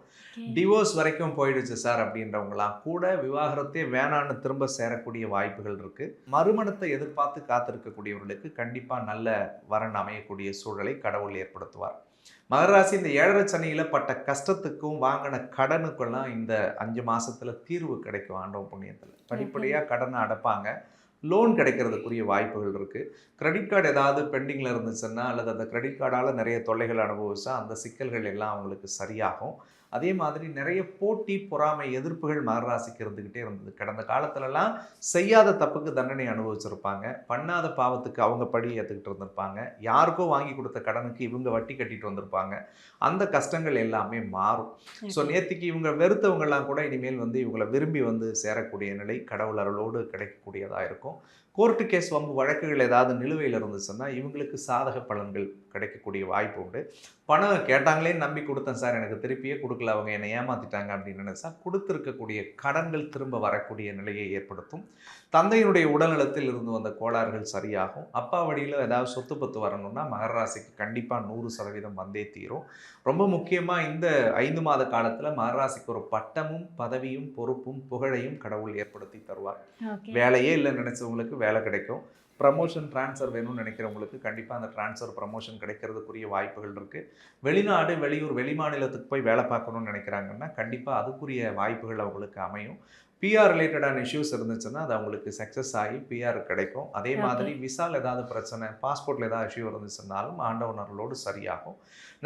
டிவோர்ஸ் வரைக்கும் போயிடுச்சு சார் அப்படின்றவங்களாம் கூட விவாகரத்தே வேணான்னு திரும்ப சேரக்கூடிய வாய்ப்புகள் இருக்குது. மறுமணத்தை எதிர்பார்த்து காத்திருக்கக்கூடியவர்களுக்கு கண்டிப்பாக நல்ல வரன் அமையக்கூடிய சூழலை கடவுள் ஏற்படுத்துவார். மகர ராசி இந்த 7.5 சனியில் பட்ட கஷ்டத்துக்கும் வாங்கின கடனுக்கெல்லாம் இந்த 5 மாதத்தில் தீர்வு கிடைக்கும். ஆண்டவன் புண்ணியத்தில் படிப்படியாக கடனை அடைப்பாங்க. லோன் கிடைக்கிறதுக்குரிய வாய்ப்புகள் இருக்குது. கிரெடிட் கார்டு ஏதாவது பெண்டிங்கில் இருந்துச்சுன்னா அல்லது அந்த கிரெடிட் கார்டால் நிறைய தொல்லைகள் அனுபவிச்சா அந்த சிக்கல்கள் எல்லாம் அவங்களுக்கு சரியாகும். அதே மாதிரி நிறைய போட்டி, பொறாமை, எதிர்ப்புகள் மகர ராசிக்கு இருந்துக்கிட்டே இருந்தது. கடந்த காலத்துலலாம் செய்யாத தப்புக்கு தண்டனை அனுபவிச்சிருப்பாங்க. பண்ணாத பாவத்துக்கு அவங்க பழி ஏத்துக்கிட்டு இருந்திருப்பாங்க. யாருக்கோ வாங்கி கொடுத்த கடனுக்கு இவங்க வட்டி கட்டிட்டு வந்திருப்பாங்க. அந்த கஷ்டங்கள் எல்லாமே மாறும். ஸோ நேத்திக்கு இவங்க வெறுத்தவங்கலாம் கூட இனிமேல் வந்து இவங்கள விரும்பி வந்து சேரக்கூடிய நிலை கடவுள் அருளோடு கிடைக்கக்கூடியதாக இருக்கும். கோர்ட்டு கேஸ் வம்பு வழக்குகள் ஏதாவது நிலுவையில் இருந்துச்சுன்னா இவங்களுக்கு சாதக பலன்கள் கிடைக்கக்கூடிய வாய்ப்பு உண்டு. பணம் கேட்டாங்களேன்னு நம்பி கொடுத்தேன் சார், எனக்கு திருப்பியே கொடுக்கல, அவங்க என்னை ஏமாத்திட்டாங்க அப்படின்னு நினைச்சா கொடுத்துருக்கக்கூடிய கடன்கள் திரும்ப வரக்கூடிய நிலையை ஏற்படுத்தும். தந்தையினுடைய உடல்நலத்தில் இருந்து வந்த கோளாறுகள் சரியாகும். அப்பா வழியில் ஏதாவது சொத்து பத்து வரணும்னா மகர ராசிக்கு கண்டிப்பாக 100% வந்தே தீரும். ரொம்ப முக்கியமாக இந்த 5 மாத காலத்தில் மகர ராசிக்கு ஒரு பட்டமும் பதவியும் பொறுப்பும் புகழையும் கடவுள் ஏற்படுத்தி தருவார். வேலையே இல்லைன்னு நினைச்சவங்களுக்கு வேலை கிடைக்கும். ப்ரமோஷன் ட்ரான்ஸ்ஃபர் வேணும்னு நினைக்கிறவங்களுக்கு கண்டிப்பாக அந்த ட்ரான்ஸ்ஃபர் ப்ரமோஷன் கிடைக்கிறதுக்குரிய வாய்ப்புகள் இருக்குது. வெளிநாடு, வெளியூர், வெளிமாநிலத்துக்கு போய் வேலை பார்க்கணும்னு நினைக்கிறாங்கன்னா கண்டிப்பாக அதுக்குரிய வாய்ப்புகள் அவங்களுக்கு அமையும். பிஆர் ரிலேட்டடான இஷ்யூஸ் இருந்துச்சுன்னா அது அவங்களுக்கு சக்ஸஸ் ஆகி பிஆர் கிடைக்கும். அதே மாதிரி விசால் ஏதாவது பிரச்சனை, பாஸ்போர்ட்டில் ஏதாவது இஷ்யூ இருந்துச்சுன்னாலும் ஆண்டவனர்களோடு சரியாகும்.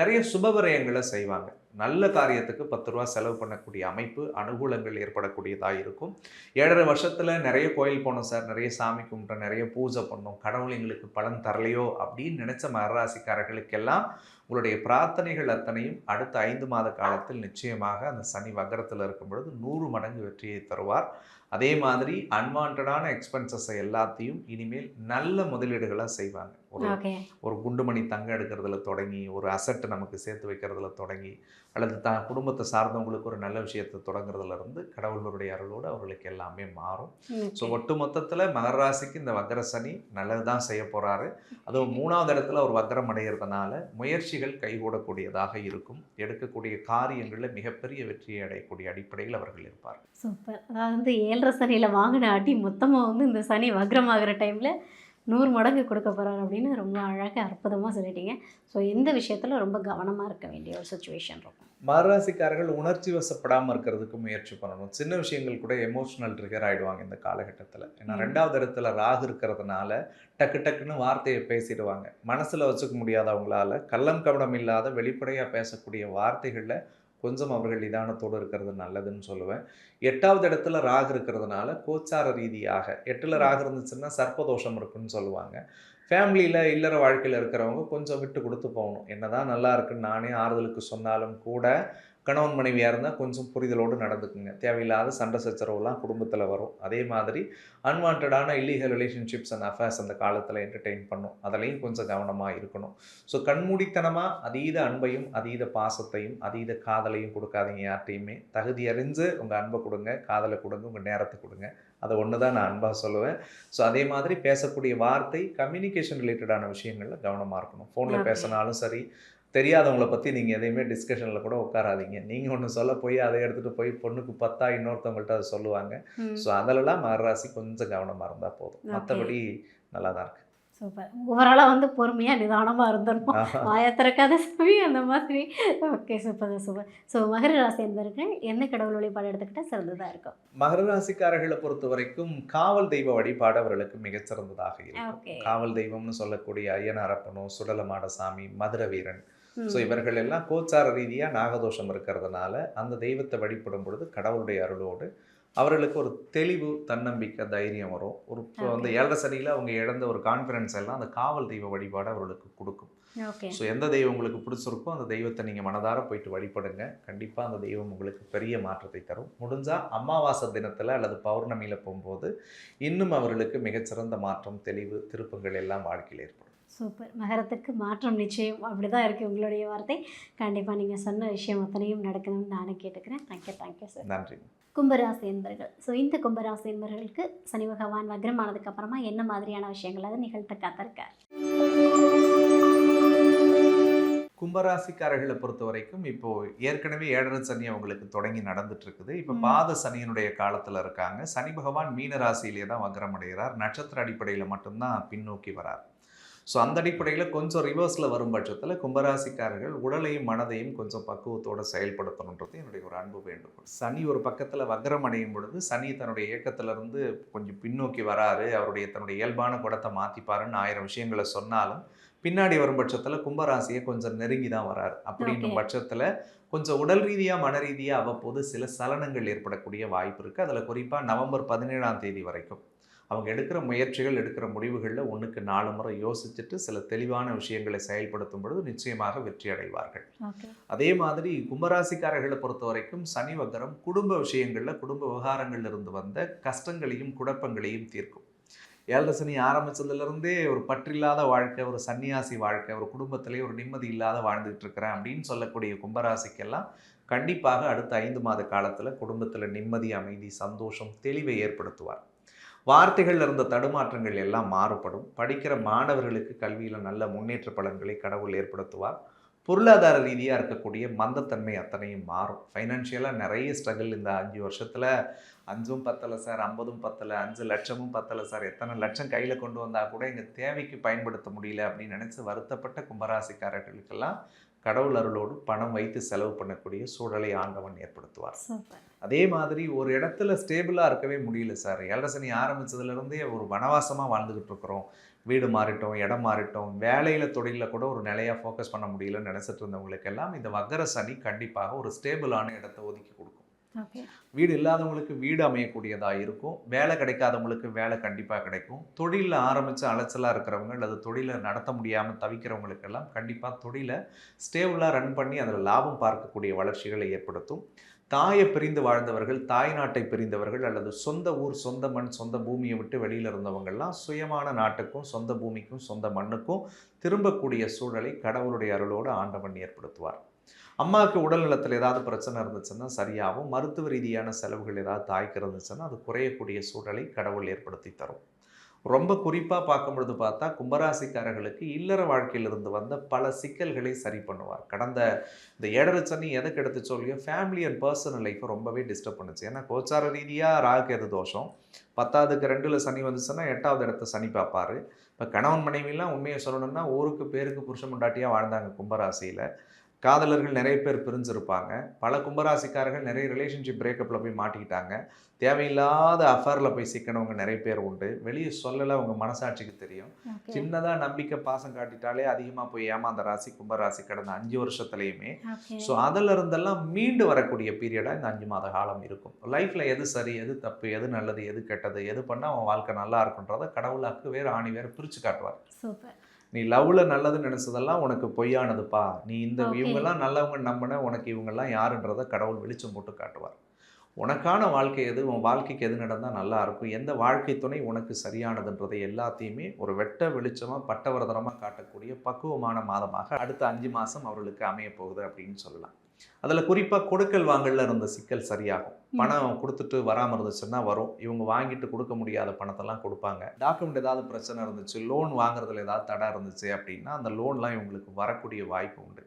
நிறைய சுபவிரயங்களை செய்வாங்க. நல்ல காரியத்துக்கு 10 ரூபா செலவு பண்ணக்கூடிய அமைப்பு, அனுகூலங்கள் ஏற்படக்கூடியதாக இருக்கும். 7.5 வருஷத்தில் நிறைய கோயில் போனோம் சார், நிறைய சாமி கும்பிட்டோம், நிறைய பூஜை பண்ணோம், கடவுள் எங்களுக்கு பலன் தரலையோ அப்படின்னு நினைச்ச மகராசிக்காரர்களுக்கெல்லாம் உங்களுடைய பிரார்த்தனைகள் அத்தனையும் அடுத்த 5 மாத காலத்தில் நிச்சயமாக அந்த சனி வக்கரத்தில் இருக்கும் பொழுது 100 மடங்கு வெற்றியை தருவார். அதே மாதிரி அன்வான்டான எக்ஸ்பென்சஸை எல்லாத்தையும் இனிமேல் நல்ல முதலீடுகளாக செய்வாங்க. ஒரு குண்டுமணி தங்கம் எடுக்கிறதுல தொடங்கி, ஒரு அசட்டு நமக்கு சேர்த்து வைக்கிறதுல தொடங்கி, அல்லது குடும்பத்தை சார்ந்தவங்களுக்கு ஒரு நல்ல விஷயத்தை தொடங்குறதுல இருந்து கடவுளுடைய அருளோடு அவர்களுக்கு எல்லாமே மாறும். ஸோ ஒட்டு மொத்தத்தில் மகர ராசிக்கு இந்த வக்கர சனி நல்லது தான் செய்ய போகிறாரு. அதுவும் 3வது இடத்துல ஒரு வக்கரம் அடைகிறதுனால முயற்சிகள் கைகூடக்கூடியதாக இருக்கும். எடுக்கக்கூடிய காரியங்களில் மிகப்பெரிய வெற்றியை அடையக்கூடிய அடிப்படையில் அவர்கள் இருப்பார். சூப்பர். அதாவது வந்து 7.5 சனியில் வாங்கின அடி மொத்தமாக வந்து இந்த சனி வக்ரமாகிற டைமில் 100 மடங்கு கொடுக்க போகிறார் அப்படின்னு ரொம்ப அழகாக அற்புதமாக சொல்லிட்டீங்க. ஸோ இந்த விஷயத்தில் ரொம்ப கவனமாக இருக்க வேண்டிய ஒரு சுச்சுவேஷன் இருக்கும். மகராசிக்காரர்கள் உணர்ச்சி வசப்படாமல் இருக்கிறதுக்கு முயற்சி பண்ணணும். சின்ன விஷயங்கள் கூட எமோஷனல் ட்ரிகர் ஆகிடுவாங்க இந்த காலகட்டத்தில். ஏன்னா 2வது இடத்துல ராகு இருக்கிறதுனால டக்கு டக்குன்னு வார்த்தையை பேசிடுவாங்க. மனசில் வச்சுக்க முடியாதவங்களால கள்ளம் கபடம் இல்லாத வெளிப்படையாக பேசக்கூடிய வார்த்தைகளில் கொஞ்சம் அவர்கள் நிதானத்தோடு இருக்கிறது நல்லதுன்னு சொல்லுவேன். 8வது இடத்துல ராகு இருக்கிறதுனால கோச்சார ரீதியாக 8ல் ராகு இருந்துச்சுன்னா சர்ப்பதோஷம் இருக்குன்னு சொல்லுவாங்க. ஃபேமிலியில் இல்லற வாழ்க்கையில் இருக்கிறவங்க கொஞ்சம் விட்டு கொடுத்து போகணும். என்னதான் நல்லா இருக்குன்னு நானே ஆறுதலுக்கு சொன்னாலும் கூட கணவன் மனைவியாக இருந்தால் கொஞ்சம் புரிதலோடு நடந்துக்குங்க. தேவையில்லாத சண்டை சச்சரவுலாம் குடும்பத்தில் வரும். அதே மாதிரி அன்வான்டான இல்லீகல் ரிலேஷன்ஷிப்ஸ் அண்ட் அஃபேர்ஸ் அந்த காலத்தில் என்டர்டெயின் பண்ணும். அதுலேயும் கொஞ்சம் கவனமாக இருக்கணும். ஸோ கண்மூடித்தனமாக அதீத அன்பையும் அதீத பாசத்தையும் அதீத காதலையும் கொடுக்காதீங்க யார்ட்டையுமே. தகுதி அறிஞ்சு உங்கள் அன்பை கொடுங்க, காதலை கொடுங்க, உங்கள் நேரத்தை கொடுங்க. அதை ஒன்று தான் நான் அன்பாக சொல்லுவேன். ஸோ அதே மாதிரி பேசக்கூடிய வார்த்தை கம்யூனிகேஷன் ரிலேட்டடான விஷயங்களில் கவனமாக இருக்கணும். ஃபோனில் பேசினாலும் சரி, தெரியாதவங்களை பற்றி நீங்கள் எதையுமே டிஸ்கஷனில் கூட உட்காராதீங்க. நீங்கள் ஒன்று சொல்ல போய் அதை எடுத்துகிட்டு போய் பொண்ணுக்கு 10 இன்னொருத்தவங்கள்ட்ட அதை சொல்லுவாங்க. ஸோ அதிலலாம் மகராசி கொஞ்சம் கவனமாக இருந்தால் போதும். மற்றபடி நல்லா தான் இருக்குது. சூப்பர். ஓவராலாக வந்து பொறுமையாக நிதானமாக இருந்துடணும். ஆயத்திறக்காத சாமி அந்த மாதிரி. Okay, super super. ஸோ மகர ராசி என்பவர்கள் எந்த கடவுள் வழிபாடு எடுத்துக்கிட்டால் சிறந்ததாக இருக்கும்? மகர ராசிக்காரர்களை பொறுத்த வரைக்கும் காவல் தெய்வ வழிபாடு அவர்களுக்கு மிகச்சிறந்ததாக இருக்கும். காவல் தெய்வம்னு சொல்லக்கூடிய ஐயனாரப்பனோ, சுடலமாடசாமி, மதுர வீரன், ஸோ இவர்கள் எல்லாம் கோச்சார ரீதியாக நாகதோஷம் இருக்கிறதுனால அந்த தெய்வத்தை வழிபடும் பொழுது கடவுளுடைய அருளோடு அவர்களுக்கு ஒரு தெளிவு, தன்னம்பிக்கை, தைரியம் வரும். ஒரு அந்த 7.5 சனியில் அவங்க இழந்த ஒரு கான்ஃபிடன்ஸ் எல்லாம் அந்த காவல் தெய்வ வழிபாடு அவர்களுக்கு கொடுக்கும். ஸோ எந்த தெய்வம் உங்களுக்கு பிடிச்சிருக்கோ அந்த தெய்வத்தை நீங்கள் மனதார போயிட்டு வழிபடுங்க. கண்டிப்பாக அந்த தெய்வம் உங்களுக்கு பெரிய மாற்றத்தை தரும். முடிஞ்சால் அமாவாசை தினத்தில் அல்லது பௌர்ணமியில் போகும்போது இன்னும் அவர்களுக்கு மிகச்சிறந்த மாற்றம், தெளிவு, திருப்பங்கள் எல்லாம் வாழ்க்கையில் ஏற்படும். சூப்பர். மகரத்துக்கு மாற்றம் நிச்சயம். அப்படி தான் இருக்குது உங்களுடைய வார்த்தை. கண்டிப்பாக நீங்கள் சொன்ன விஷயம் அத்தனையும் நடக்கணும்னு நானே கேட்டுக்கிறேன். Thank you sir. நன்றி. கும்பராசி என்பர்கள். ஸோ இந்த கும்பராசி என்பர்களுக்கு சனி பகவான் வக்ரமானதுக்கு அப்புறமா என்ன மாதிரியான விஷயங்கள் அதை நிகழ்த்த காத்திருக்கார்? கும்பராசிக்காரர்களை பொறுத்த வரைக்கும் இப்போ ஏற்கனவே 7.5 சனி அவங்களுக்கு தொடங்கி நடந்துட்டு இருக்குது. இப்போ பாத சனியினுடைய காலத்தில் இருக்காங்க. சனி பகவான் மீன ராசியிலே தான் வக்ரம் அடைகிறார். நட்சத்திர அடிப்படையில் மட்டும்தான் பின்னோக்கி வரார். ஸோ அந்த அடிப்படையில் கொஞ்சம் ரிவர்ஸில் வரும் பட்சத்தில் கும்பராசிக்காரர்கள் உடலையும் மனதையும் கொஞ்சம் பக்குவத்தோடு செயல்படுத்தணுன்றது என்னுடைய ஒரு அன்பு வேண்டுகோள். சனி ஒரு பக்கத்தில் வக்ரம் அடையும் பொழுது சனி தன்னுடைய இயக்கத்திலிருந்து கொஞ்சம் பின்னோக்கி வராரு, அவருடைய தன்னுடைய இயல்பான குணத்தை மாற்றிப்பாருன்னு 1000 விஷயங்களை சொன்னாலும் பின்னாடி வரும் பட்சத்தில் கும்பராசியை கொஞ்சம் நெருங்கி தான் வராரு. அப்படின்னும் பட்சத்தில் கொஞ்சம் உடல் ரீதியாக மன ரீதியாக அவ்வப்போது சில சலனங்கள் ஏற்படக்கூடிய வாய்ப்பு இருக்குது. அதில் குறிப்பாக நவம்பர் 17ஆம் தேதி வரைக்கும் அவங்க எடுக்கிற முயற்சிகள், எடுக்கிற முடிவுகளில் 1க்கு 4 முறை யோசிச்சுட்டு சில தெளிவான விஷயங்களை செயல்படுத்தும் பொழுது நிச்சயமாக வெற்றி அடைவார்கள். அதே மாதிரி கும்பராசிக்காரர்களை பொறுத்த வரைக்கும் சனி வக்கரம் குடும்ப விஷயங்களில், குடும்ப விவகாரங்கள்ல இருந்து வந்த கஷ்டங்களையும் குழப்பங்களையும் தீர்க்கும். 7 சனி ஆரம்பிச்சதுலேருந்தே ஒரு பற்றில்லாத வாழ்க்கை, ஒரு சன்னியாசி வாழ்க்கை, ஒரு குடும்பத்திலே ஒரு நிம்மதி இல்லாத வாழ்ந்துட்டு இருக்கிறேன் அப்படின்னு சொல்லக்கூடிய கும்பராசிக்கெல்லாம் கண்டிப்பாக அடுத்த 5 மாத காலத்தில் குடும்பத்தில் நிம்மதி, அமைதி, சந்தோஷம், தெளிவை ஏற்படுத்துவார். வார்த்தைகள் இருந்த தடுமாற்றங்கள் எல்லாம் மாறுபடும். படிக்கிற மாணவர்களுக்கு கல்வியில் நல்ல முன்னேற்ற பலன்களை கடவுள் ஏற்படுத்துவார். பொருளாதார ரீதியாக இருக்கக்கூடிய மந்தத்தன்மை அத்தனையும் மாறும். ஃபைனான்ஷியலாக நிறைய ஸ்ட்ரகிள் இந்த 5 வருஷத்தில் 5ம் பத்தலை சார், 50ம் பத்தலை, 5 லட்சமும் பத்தலை சார், எத்தனை லட்சம் கையில் கொண்டு வந்தால் கூட எங்கள் தேவைக்கு பயன்படுத்த முடியல அப்படின்னு நினச்சி வருத்தப்பட்ட கும்பராசிக்காரர்களுக்கெல்லாம் கடவுள் அருளோடு பணம் வைத்து செலவு பண்ணக்கூடிய சூழலை ஆண்டவன் ஏற்படுத்துவார். அதே மாதிரி ஒரு இடத்துல ஸ்டேபிளாக இருக்கவே முடியல சார், 7 சனி ஆரம்பித்ததுலேருந்தே ஒரு வனவாசமாக வாழ்ந்துக்கிட்டு இருக்கிறோம், வீடு மாறிட்டோம், இடம் மாறிட்டோம், வேலையில் தொழிலில் கூட ஒரு நிலையாக ஃபோக்கஸ் பண்ண முடியலன்னு நினச்சிட்டு இருந்தவங்களுக்கெல்லாம் இந்த வக்கர சனி கண்டிப்பாக ஒரு ஸ்டேபிளான இடத்தை ஒதுக்கி கொடுக்கும். வீடு இல்லாதவங்களுக்கு வீடு அமையக்கூடியதாக இருக்கும். வேலை கிடைக்காதவங்களுக்கு வேலை கண்டிப்பாக கிடைக்கும். தொழிலில் ஆரம்பித்து அலைச்சலாக இருக்கிறவங்க அல்லது தொழிலை நடத்த முடியாமல் தவிக்கிறவங்களுக்கெல்லாம் கண்டிப்பாக தொழிலை ஸ்டேபிளாக ரன் பண்ணி அதில் லாபம் பார்க்கக்கூடிய வளர்ச்சிகளை ஏற்படுத்தும். தாயை பிரிந்து வாழ்ந்தவர்கள், தாய் நாட்டை பிரிந்தவர்கள் அல்லது சொந்த ஊர், சொந்த மண், சொந்த பூமியை விட்டு வெளியில் இருந்தவங்கள்லாம் சுயமான நாட்டுக்கும் சொந்த பூமிக்கும் சொந்த மண்ணுக்கும் திரும்பக்கூடிய சூழலை கடவுளுடைய அருளோடு ஆண்டவன் ஏற்படுத்துவார். அம்மாவுக்கு உடல் நலத்தில் ஏதாவது பிரச்சனை இருந்துச்சுன்னா சரியாகும். மருத்துவ ரீதியான செலவுகள் ஏதாவது தாய்க்கு இருந்துச்சுன்னா அது குறையக்கூடிய சூழலை கடவுள் ஏற்படுத்தி தரும். ரொம்ப குறிப்பாக பார்க்கும் பொழுது பார்த்தா கும்பராசிக்காரர்களுக்கு இல்லற வாழ்க்கையிலிருந்து வந்த பல சிக்கல்களை சரி பண்ணுவார். கடந்த இந்த 7 சனி எதுக்கு எடுத்து சொல்லியோ ஃபேமிலி அண்ட் பர்சனல் லைஃப்பை ரொம்பவே டிஸ்டர்ப் பண்ணுச்சு. ஏன்னா கோச்சார ரீதியாக ராகுகேது தோஷம், 10ஆவதுக்கு 2ல் சனி வந்துச்சுன்னா 8வது இடத்த சனி பார்ப்பார். இப்போ கணவன் மனைவிலாம் உண்மையை சொல்லணும்னா ஊருக்கு பேருக்கு புருஷ முண்டாட்டியாக வாழ்ந்தாங்க கும்பராசியில். காதலர்கள் நிறைய பேர் பிரிஞ்சிருப்பாங்க. பல கும்பராசிக்காரர்கள் நிறைய ரிலேஷன்ஷிப் பிரேக்கப்பில் போய் மாட்டிக்கிட்டாங்க. தேவையில்லாத அஃபேரில் போய் சிக்கனவங்க நிறைய பேர் உண்டு. வெளியே சொல்லலை, அவங்க மனசாட்சிக்கு தெரியும். சின்னதாக நம்பிக்கை பாசம் காட்டிட்டாலே அதிகமாக போய் ஏமாந்த ராசி கும்பராசி கடந்த 5 வருஷத்துலையுமே. ஸோ அதில் இருந்தெல்லாம் மீண்டு வரக்கூடிய பீரியடாக இந்த 5 மாத காலம் இருக்கும். லைஃப்பில் எது சரி, எது தப்பு, எது நல்லது, எது கெட்டது, எது பண்ணால் அவன் வாழ்க்கை நல்லா இருக்குன்றதை கடவுளாக்கு வேறு ஆணி வேறு பிரித்து காட்டுவார். சூப்பர். நீ லவ்ல நல்லதுன்னு நினைச்சதெல்லாம் உனக்கு பொய்யானதுப்பா, நீ இந்த இவங்கெல்லாம் நல்லவங்க நம்பின, உனக்கு இவங்கெல்லாம் யாருன்றதை கடவுள் வெளிச்சம் போட்டு காட்டுவார். உனக்கான வாழ்க்கை எது, உன் வாழ்க்கைக்கு எது நடந்தால் நல்லா இருக்கும், எந்த வாழ்க்கை துணை உனக்கு சரியானதுன்றதை எல்லாத்தையுமே ஒரு வெட்ட வெளிச்சமாக பட்டவர்தனமாக காட்டக்கூடிய பக்குவமான மாதமாக அடுத்த 5 மாதம் அவர்களுக்கு அமைய போகுது அப்படின்னு சொல்லலாம். அதில் குறிப்பாக கொடுக்கல் வாங்கல இருந்த சிக்கல் சரியாகும். பணம் கொடுத்துட்டு வராமல் இருந்துச்சுன்னா வரும். இவங்க வாங்கிட்டு கொடுக்க முடியாத பணத்தெல்லாம் கொடுப்பாங்க. டாக்குமெண்ட் ஏதாவது பிரச்சனை இருந்துச்சு, லோன் வாங்குறதுல ஏதாவது தடை இருந்துச்சு அப்படின்னா அந்த லோன்லாம் இவங்களுக்கு வரக்கூடிய வாய்ப்பு உண்டு.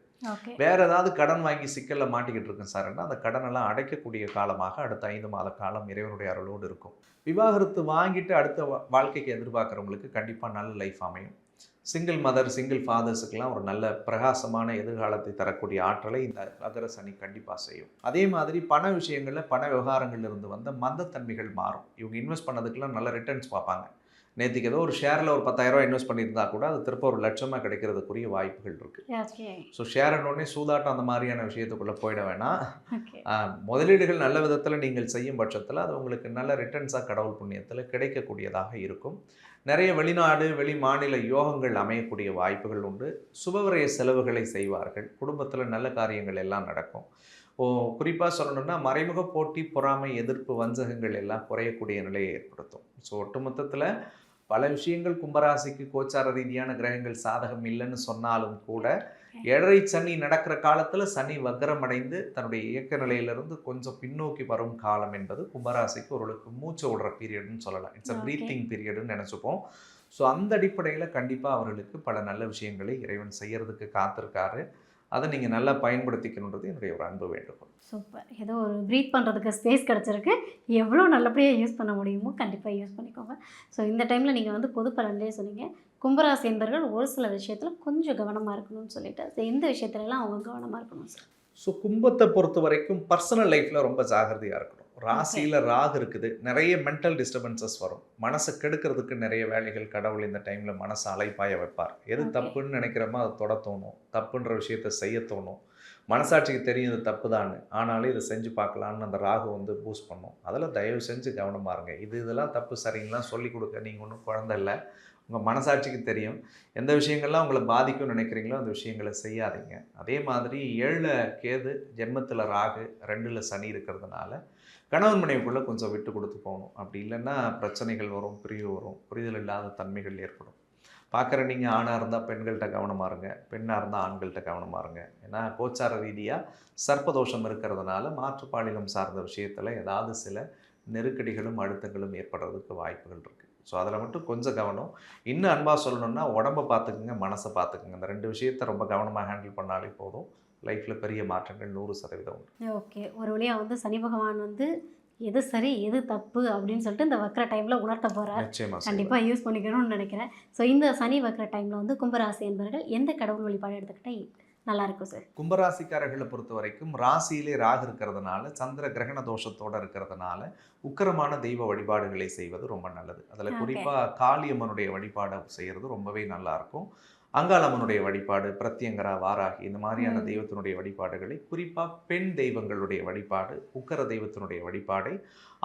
வேற ஏதாவது கடன் வாங்கி சிக்கல்ல மாட்டிக்கிட்டு இருக்கேன் சார்னா அந்த கடனெல்லாம் அடைக்கக்கூடிய காலமாக அடுத்த 5 மாத காலம் இறைவனுடைய அருளோடு இருக்கும். விவாகரத்து வாங்கிட்டு அடுத்த வாழ்க்கைக்கு எதிர்பார்க்குறவங்களுக்கு கண்டிப்பாக நல்ல லைஃப் அமையும். சிங்கிள் மதர், சிங்கிள் ஃபாதர்ஸுக்கெல்லாம் ஒரு நல்ல பிரகாசமான எதிர்காலத்தை தரக்கூடிய ஆற்றலை இந்த வக்கர சனி கண்டிப்பாக செய்யும். அதே மாதிரி பண விஷயங்களில், பண விவகாரங்களில் இருந்து வந்த மந்தத்தன்மைகள் மாறும். இவங்க இன்வெஸ்ட் பண்ணதுக்கெல்லாம் நல்ல ரிட்டர்ன்ஸ் பார்ப்பாங்க. நேற்றுக்கு ஏதோ ஒரு ஷேரில் ஒரு 10,000 ரூபா இன்வெஸ்ட் பண்ணியிருந்தா கூட அது திருப்ப ஒரு லட்சமாக கிடைக்கிறதுக்குரிய வாய்ப்புகள் இருக்குது. ஸோ ஷேர்னோடனே சூதாட்டம் அந்த மாதிரியான விஷயத்துக்குள்ளே போயிட வேணாம். முதலீடுகள் நல்ல விதத்தில் நீங்கள் செய்யும் பட்சத்தில் அது உங்களுக்கு நல்ல ரிட்டர்ன்ஸாக கடவுள் புண்ணியத்தில் கிடைக்கக்கூடியதாக இருக்கும். நிறைய வெளிநாடு, வெளி மாநில யோகங்கள் அமையக்கூடிய வாய்ப்புகள் உண்டு. சுபவிரய செலவுகளை செய்வார்கள். குடும்பத்தில் நல்ல காரியங்கள் எல்லாம் நடக்கும். குறிப்பாக சொல்லணும்னா மறைமுக போட்டி, பொறாமை, எதிர்ப்பு, வஞ்சகங்கள் எல்லாம் குறையக்கூடிய நிலையை ஏற்படுத்தும். ஸோ ஒட்டுமொத்தத்தில் பல விஷயங்கள் கும்பராசிக்கு கோச்சார ரீதியான கிரகங்கள் சாதகம் இல்லைன்னு சொன்னாலும் கூட 7 சனி நடக்கிற காலத்தில் சனி வக்ரம் அடைந்து தன்னுடைய இயக்க நிலையிலிருந்து கொஞ்சம் பின்னோக்கி வரும் காலம் என்பது கும்பராசிக்கு ஓரளவுக்கு மூச்சு விடுற பீரியட்னு சொல்லலாம். இட்ஸ் அ ப்ரீத்திங் பீரியடுன்னு நினச்சிப்போம். ஸோ அந்த அடிப்படையில் கண்டிப்பாக அவர்களுக்கு பல நல்ல விஷயங்களை இறைவன் செய்யறதுக்கு காத்திருக்காரு. அதை நீங்கள் நல்லா பயன்படுத்திக்கணுன்றது என்னுடைய ஒரு அன்பு வேண்டுகோள். சூப்பர். ஏதோ ஒரு ப்ரீத் பண்ணுறதுக்கு ஸ்பேஸ் கிடச்சிருக்கு. எவ்வளோ நல்லபடியாக யூஸ் பண்ண முடியுமோ கண்டிப்பாக யூஸ் பண்ணிக்கோங்க. ஸோ இந்த டைமில் நீங்கள் பொது பலன்லேயே சொன்னீங்க, கும்பராசி என்பர்கள் ஒரு சில விஷயத்தில் கொஞ்சம் கவனமாக இருக்கணும்னு சொல்லிட்டு, எந்த விஷயத்துலலாம் அவங்க கவனமாக இருக்கணும் சார்? ஸோ கும்பத்தை பொறுத்த வரைக்கும் பர்சனல் லைஃப்பில் ரொம்ப ஜாகிரதையாக இருக்கணும். ராசியில் ராகு இருக்குது, நிறைய மென்டல் டிஸ்டர்பன்சஸ் வரும். மனசை கெடுக்கிறதுக்கு நிறைய வேலைகள் கடவுள் இந்த டைமில் மனசை அலைப்பாய வைப்பார். எது தப்புன்னு நினைக்கிறோமோ அதை தொட தோணும், தப்புன்ற விஷயத்தை செய்ய தோணும். மனசாட்சிக்கு தெரியும் இது தப்பு தான், ஆனாலும் இதை செஞ்சு பார்க்கலான்னு அந்த ராகு வந்து பூஸ்ட் பண்ணும். அதில் தயவு செஞ்சு கவனமாக இருங்க. இதெல்லாம் தப்பு சரிங்களாம் சொல்லி கொடுக்க நீங்கள் ஒன்றும் குழந்தை இல்லை. உங்கள் மனசாட்சிக்கு தெரியும் எந்த விஷயங்கள்லாம் உங்களை பாதிக்கும்னு நினைக்கிறீங்களோ அந்த விஷயங்களை செய்யாதீங்க. அதே மாதிரி 7 கேது, ஜென்மத்தில் ராகு, 2 சனி இருக்கிறதுனால கணவன் மனைவிக்குள்ளே கொஞ்சம் விட்டு கொடுத்து போகணும். அப்படி இல்லைன்னா பிரச்சனைகள் வரும், பிரிவு வரும், புரிதல் இல்லாத தன்மைகள் ஏற்படும். பார்க்குற நீங்கள் ஆணாக இருந்தால் பெண்கள்கிட்ட கவனமாக இருங்க, பெண்ணாக இருந்தால் ஆண்கள்கிட்ட கவனமாக இருங்க. ஏன்னா கோச்சார ரீதியாக சர்ப்பதோஷம் இருக்கிறதுனால மாற்றுப்பாலினம் சார்ந்த விஷயத்தில் ஏதாவது சில நெருக்கடிகளும் அழுத்தங்களும் ஏற்படுறதுக்கு வாய்ப்புகள் இருக்குது. ஸோ அதில் மட்டும் கொஞ்சம் கவனம். இன்னும் அன்பாக சொல்லணும்னா உடம்பை பார்த்துக்குங்க, மனசை பார்த்துக்குங்க. இந்த 2 விஷயத்தை ரொம்ப கவனமாக ஹேண்டில் பண்ணாலே போதும். லைஃப்பில் பெரிய மாற்றங்கள் 100% உண்டு. ஓகே. ஒரு வழியாக வந்து சனி பகவான் வந்து எது சரி எது தப்பு அப்படின்னு சொல்லிட்டு இந்த வக்ர டைமில் உணர்த்த போகிறார். நிச்சயமாக கண்டிப்பாக யூஸ் பண்ணிக்கணும்னு நினைக்கிறேன். ஸோ இந்த சனி வக்ர டைமில் வந்து கும்பராசி என்பவர்கள் எந்த கடவுள் வழிபாடு எடுத்துக்கிட்டால் நல்லா இருக்கும் சார்? கும்பராசிக்காரர்களை பொறுத்த வரைக்கும் ராசியிலே ராகு இருக்கிறதுனால, சந்திர கிரகண தோஷத்தோடு இருக்கிறதுனால உக்கிரமான தெய்வ வழிபாடுகளை செய்வது ரொம்ப நல்லது. அதில் குறிப்பாக காளியம்மனுடைய வழிபாடை செய்கிறது ரொம்பவே நல்லாயிருக்கும். அங்காளம்மனுடைய வழிபாடு, பிரத்யங்கரா, வாராகி இந்த மாதிரியான தெய்வத்தினுடைய வழிபாடுகளை, குறிப்பாக பெண் தெய்வங்களுடைய வழிபாடு, உக்கர தெய்வத்தினுடைய வழிபாடை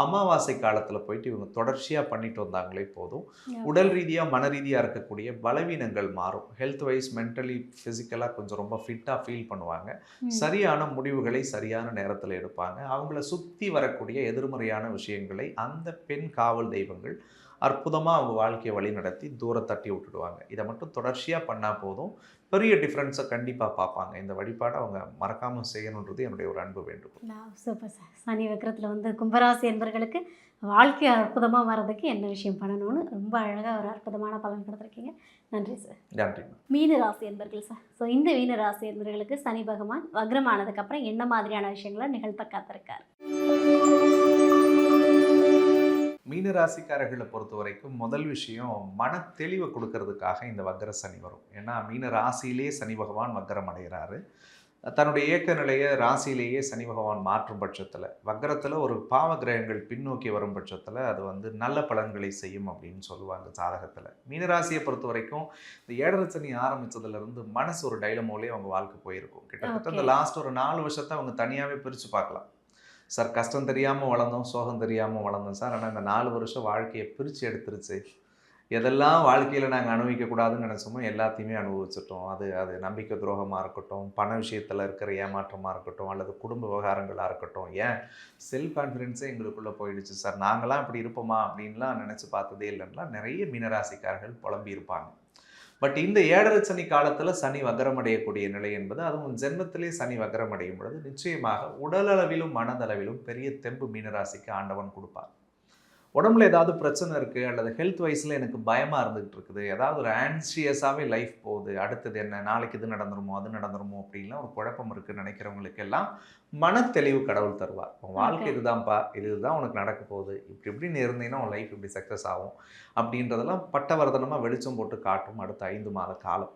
அமாவாசை காலத்தில் போயிட்டு இவங்க தொடர்ச்சியாக பண்ணிட்டு வந்தாங்களே போதும். உடல் ரீதியாக மன ரீதியாக இருக்கக்கூடிய பலவீனங்கள் மாறும். ஹெல்த் வைஸ், மென்டலி, ஃபிசிக்கலாக கொஞ்சம் ரொம்ப ஃபிட்டாக ஃபீல் பண்ணுவாங்க. சரியான முடிவுகளை சரியான நேரத்தில் எடுப்பாங்க. அவங்கள சுற்றி வரக்கூடிய எதிர்மறையான விஷயங்களை அந்த பெண் காவல் தெய்வங்கள் அற்புதமாக அவங்க வாழ்க்கையை வழி நடத்தி தூரத்தட்டி விட்டுடுவாங்க. இதை மட்டும் தொடர்ச்சியாக பண்ணால் போதும், பெரிய டிஃப்ரென்ஸை கண்டிப்பாக பார்ப்பாங்க. இந்த வழிபாடை அவங்க மறக்காமல் செய்யணுன்றது என்னுடைய ஒரு அன்பு வேண்டுகோள். Super sir. சனி வக்கரத்தில் வந்து கும்பராசி என்பவர்களுக்கு வாழ்க்கை அற்புதமாக வர்றதுக்கு என்ன விஷயம் பண்ணணும்னு ரொம்ப அழகாக ஒரு அற்புதமான பலன் கொடுத்துருக்கீங்க. நன்றி சார். நன்றி. மீன ராசி என்பர்கள் சார். ஸோ இந்த மீன ராசி என்பவர்களுக்கு சனி பகவான் வக்ரமானதுக்கப்புறம் என்ன மாதிரியான விஷயங்களை நிகழ்த்த காத்திருக்கார்? மீனராசிக்காரர்களை பொறுத்த வரைக்கும் முதல் விஷயம் மன தெளிவை கொடுக்கறதுக்காக இந்த வக்கர சனி வரும். ஏன்னா மீன ராசியிலே சனி பகவான் வக்கரம் அடைகிறாரு. தன்னுடைய இயக்க நிலையை ராசியிலேயே சனி பகவான் மாற்றும் பட்சத்தில், வக்கரத்தில் ஒரு பாவ கிரகங்கள் பின்னோக்கி வரும் பட்சத்தில் அது வந்து நல்ல பலன்களை செய்யும் அப்படின்னு சொல்லுவாங்க ஜாதகத்தில். மீனராசியை பொறுத்த வரைக்கும் இந்த 7 சனி ஆரம்பித்ததுலேருந்து மனசு ஒரு டைலமோலே அவங்க வாழ்க்கை போயிருக்கும். கிட்டத்தட்ட இந்த லாஸ்ட் ஒரு 4 வருஷத்தை அவங்க தனியாகவே பிரித்து பார்க்கலாம். சார் கஷ்டம் தெரியாமல் வளர்ந்தோம், சோகம் தெரியாமல் வளர்ந்தோம் சார், ஆனால் இந்த 4 வருஷம் வாழ்க்கையை பிரித்து எடுத்துருச்சு. எதெல்லாம் வாழ்க்கையில் நாங்கள் அனுபவிக்கக்கூடாதுன்னு நினச்சோமோ எல்லாத்தையுமே அனுபவிச்சிட்டோம். அது நம்பிக்கை துரோகமாக இருக்கட்டும், பண விஷயத்தில் இருக்கிற ஏமாற்றமாக இருக்கட்டும், அல்லது குடும்ப விவகாரங்களாக இருக்கட்டும், ஏன் செல்ஃப் கான்ஃபிடென்ஸே எங்களுக்குள்ளே போயிடுச்சு சார், நாங்களாம் இப்படி இருப்போமா அப்படின்லாம் நினச்சி பார்த்ததே இல்லைன்னா நிறைய மீனராசிக்காரர்கள் புலம்பி இருப்பாங்க. பட் இந்த 7 சனி காலத்தில் சனி வக்கரமடையக்கூடிய நிலை என்பது, அதுவும் ஜென்மத்திலே சனி வக்கரமடையும் பொழுது நிச்சயமாக உடலளவிலும் மனதளவிலும் பெரிய தெம்பு மீனராசிக்கு ஆண்டவன் கொடுப்பார். உடம்புல ஏதாவது பிரச்சனை இருக்குது அல்லது ஹெல்த் வைஸில் எனக்கு பயமாக இருந்துகிட்டு இருக்குது, ஏதாவது ஒரு ஆன்சியஸாகவே லைஃப் போகுது, அடுத்தது என்ன, நாளைக்கு இது நடந்துருமோ அது நடந்துருமோ அப்படின்லாம் ஒரு குழப்பம் இருக்குதுன்னு நினைக்கிறவங்களுக்கு எல்லாம் மனத்தெளிவு கடவுள் தருவார். உன் வாழ்க்கை இதுதான்ப்பா, இதுதான் உனக்கு நடக்க போகுது, இப்படின்னு இருந்தீங்கன்னா உன் லைஃப் இப்படி சக்ஸஸ் ஆகும் அப்படின்றதெல்லாம் பட்டவர்தனமாக வெளிச்சம் போட்டு காட்டும் அடுத்த 5 மாத காலம்.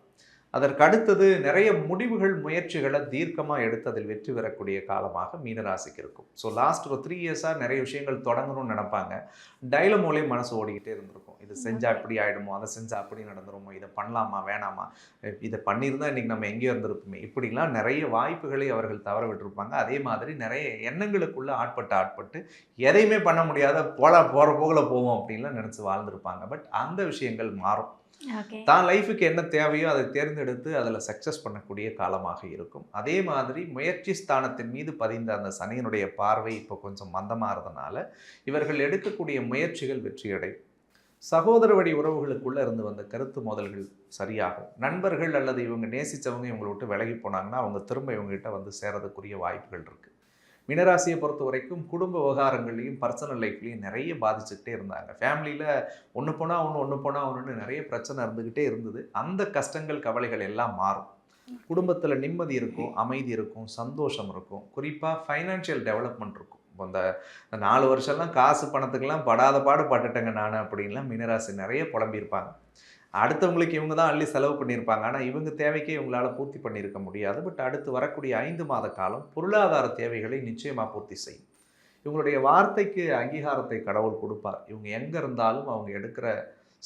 அதற்கு அடுத்தது நிறைய முடிவுகள், முயற்சிகளை தீர்க்கமாக எடுத்து அதில் வெற்றி பெறக்கூடிய காலமாக மீனராசிக்கு இருக்கும். ஸோ லாஸ்ட் ஒரு 3 இயர்ஸாக நிறைய விஷயங்கள் தொடங்கணும்னு நினைப்பாங்க. டைலமோலே மனசு ஓடிக்கிட்டே இருந்திருக்கும். இது செஞ்சால் இப்படி ஆகிடுமோ, அதை செஞ்சால் அப்படி நடந்துருமோ, இதை பண்ணலாமா வேணாமா, இதை பண்ணியிருந்தால் இன்றைக்கி நம்ம எங்கேயோ இருந்திருப்போமே, இப்படிலாம் நிறைய வாய்ப்புகளை அவர்கள் தவற விட்டுருப்பாங்க. அதே மாதிரி நிறைய எண்ணங்களுக்குள்ளே ஆட்பட்டு எதையுமே பண்ண முடியாத போகிற போகில் போவோம் அப்படின்லாம் நினச்சி வாழ்ந்துருப்பாங்க. பட் அந்த விஷயங்கள் மாறும். தான் லைஃபுக்கு என்ன தேவையோ அதை தேர்ந்தெடுத்து அதில் சக்ஸஸ் பண்ணக்கூடிய காலமாக இருக்கும். அதே மாதிரி முயற்சி ஸ்தானத்தின் மீது பதிந்த அந்த சனியினுடைய பார்வை இப்போ கொஞ்சம் மந்தமாகிறதுனால இவர்கள் எடுக்கக்கூடிய முயற்சிகள் வெற்றியடையும். சகோதர வழி உறவுகளுக்குள்ளே இருந்து வந்த கருத்து மோதல்கள் சரியாகும். நண்பர்கள் அல்லது இவங்க நேசித்தவங்க இவங்களை விட்டு விலகி போனாங்கன்னா அவங்க திரும்ப இவங்ககிட்ட வந்து சேரதுக்குரிய வாய்ப்புகள் இருக்குது. மீனராசியை பொறுத்த வரைக்கும் குடும்ப விவகாரங்கள்லையும் பர்சனல் லைஃப்லையும் நிறைய பாதிச்சுக்கிட்டே இருந்தாங்க. ஃபேமிலியில் ஒன்று போனால் ஒன்றுன்னு நிறைய பிரச்சனை இருந்துக்கிட்டே இருந்தது. அந்த கஷ்டங்கள், கவலைகள் எல்லாம் மாறும். குடும்பத்தில் நிம்மதி இருக்கும், அமைதி இருக்கும், சந்தோஷம் இருக்கும். குறிப்பாக ஃபைனான்ஷியல் டெவலப்மெண்ட் இருக்கும். இப்போ இந்த 4 வருஷம்லாம் காசு பணத்துக்கெல்லாம் படாத பாடு பட்டுட்டேங்க நான் அப்படின்லாம் மீனராசி நிறைய புலம்பியிருப்பாங்க. அடுத்தவங்களுக்கு இவங்க தான் அள்ளி செலவு பண்ணியிருப்பாங்க, ஆனால் இவங்க தேவைக்கே இவங்களால் பூர்த்தி பண்ணியிருக்க முடியாது. பட் அடுத்து வரக்கூடிய 5 மாத காலம் பொருளாதார தேவைகளை நிச்சயமாக பூர்த்தி செய்யும். இவங்களுடைய வார்த்தைக்கு அங்கீகாரத்தை கடவுள் கொடுப்பார். இவங்க எங்கே இருந்தாலும் அவங்க எடுக்கிற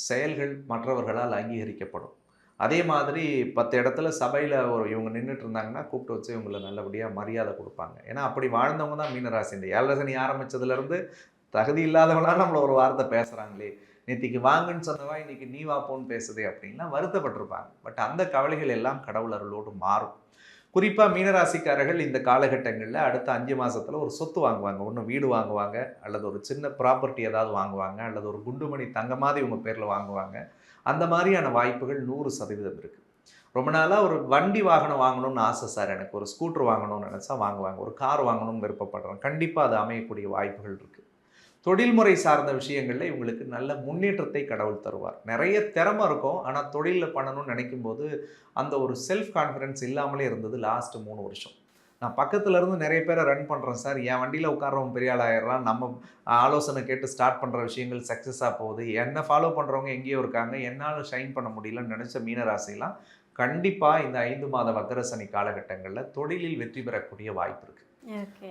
செயல்கள் மற்றவர்களால் அங்கீகரிக்கப்படும். அதே மாதிரி 10 இடத்துல சபையில் இவங்க நின்றுட்டு இருந்தாங்கன்னா கூப்பிட்டு வச்சு இவங்களை நல்லபடியாக மரியாதை கொடுப்பாங்க. ஏன்னா அப்படி வாழ்ந்தவங்க தான் மீனராசி. இந்த 7 சனி ஆரம்பித்ததுலேருந்து தகுதி இல்லாதவங்களாம் நம்மளை ஒரு வார்த்தை பேசுகிறாங்களே, நேற்றுக்கு வாங்கன்னு சொன்னவா இன்னைக்கு நீ வாப்போன்னு பேசுதே அப்படின்லாம் வருத்தப்பட்டிருப்பாங்க. பட் அந்த கவலைகள் எல்லாம் கடவுள் அருளோடு மாறும். குறிப்பாக மீனராசிக்காரர்கள் இந்த காலகட்டங்களில் அடுத்த 5 மாதத்தில் ஒரு சொத்து வாங்குவாங்க. ஒன்று வீடு வாங்குவாங்க, அல்லது ஒரு சின்ன ப்ராப்பர்ட்டி ஏதாவது வாங்குவாங்க, அல்லது ஒரு குண்டுமணி தங்கமாதிரி இவங்க பேரில் வாங்குவாங்க. அந்த மாதிரியான வாய்ப்புகள் 100% இருக்குது. ரொம்ப நாளாக ஒரு வண்டி வாகனம் வாங்கணும்னு ஆசை சார், எனக்கு ஒரு ஸ்கூட்டர் வாங்கணும்னு நினச்சா வாங்குவாங்க, ஒரு கார் வாங்கணும்னு விருப்பப்படுறேன். கண்டிப்பாக அது அமையக்கூடிய வாய்ப்புகள் இருக்குது. தொழில்முறை சார்ந்த விஷயங்களில் இவங்களுக்கு நல்ல முன்னேற்றத்தை கடவுள் தருவார். நிறைய திறமை இருக்கும், ஆனால் தொழிலில் பண்ணணும்னு நினைக்கும் போது அந்த ஒரு செல்ஃப் கான்ஃபிடென்ஸ் இல்லாமலே இருந்தது லாஸ்ட் 3 வருஷம். நான் பக்கத்துல இருந்து நிறைய பேரை ரன் பண்ணுறேன் சார், என் வண்டியில் உட்கார்றவங்க பெரிய ஆள் ஆயிடுறான், நம்ம ஆலோசனை கேட்டு ஸ்டார்ட் பண்ணுற விஷயங்கள் சக்ஸஸாக போகுது, என்னை ஃபாலோ பண்ணுறவங்க எங்கேயோ இருக்காங்க, என்னால் ஷைன் பண்ண முடியலன்னு நினச்ச மீனராசிலாம் கண்டிப்பாக இந்த 5 மாத வக்கர சனி காலகட்டங்களில் தொழிலில் வெற்றி பெறக்கூடிய வாய்ப்பு இருக்குது.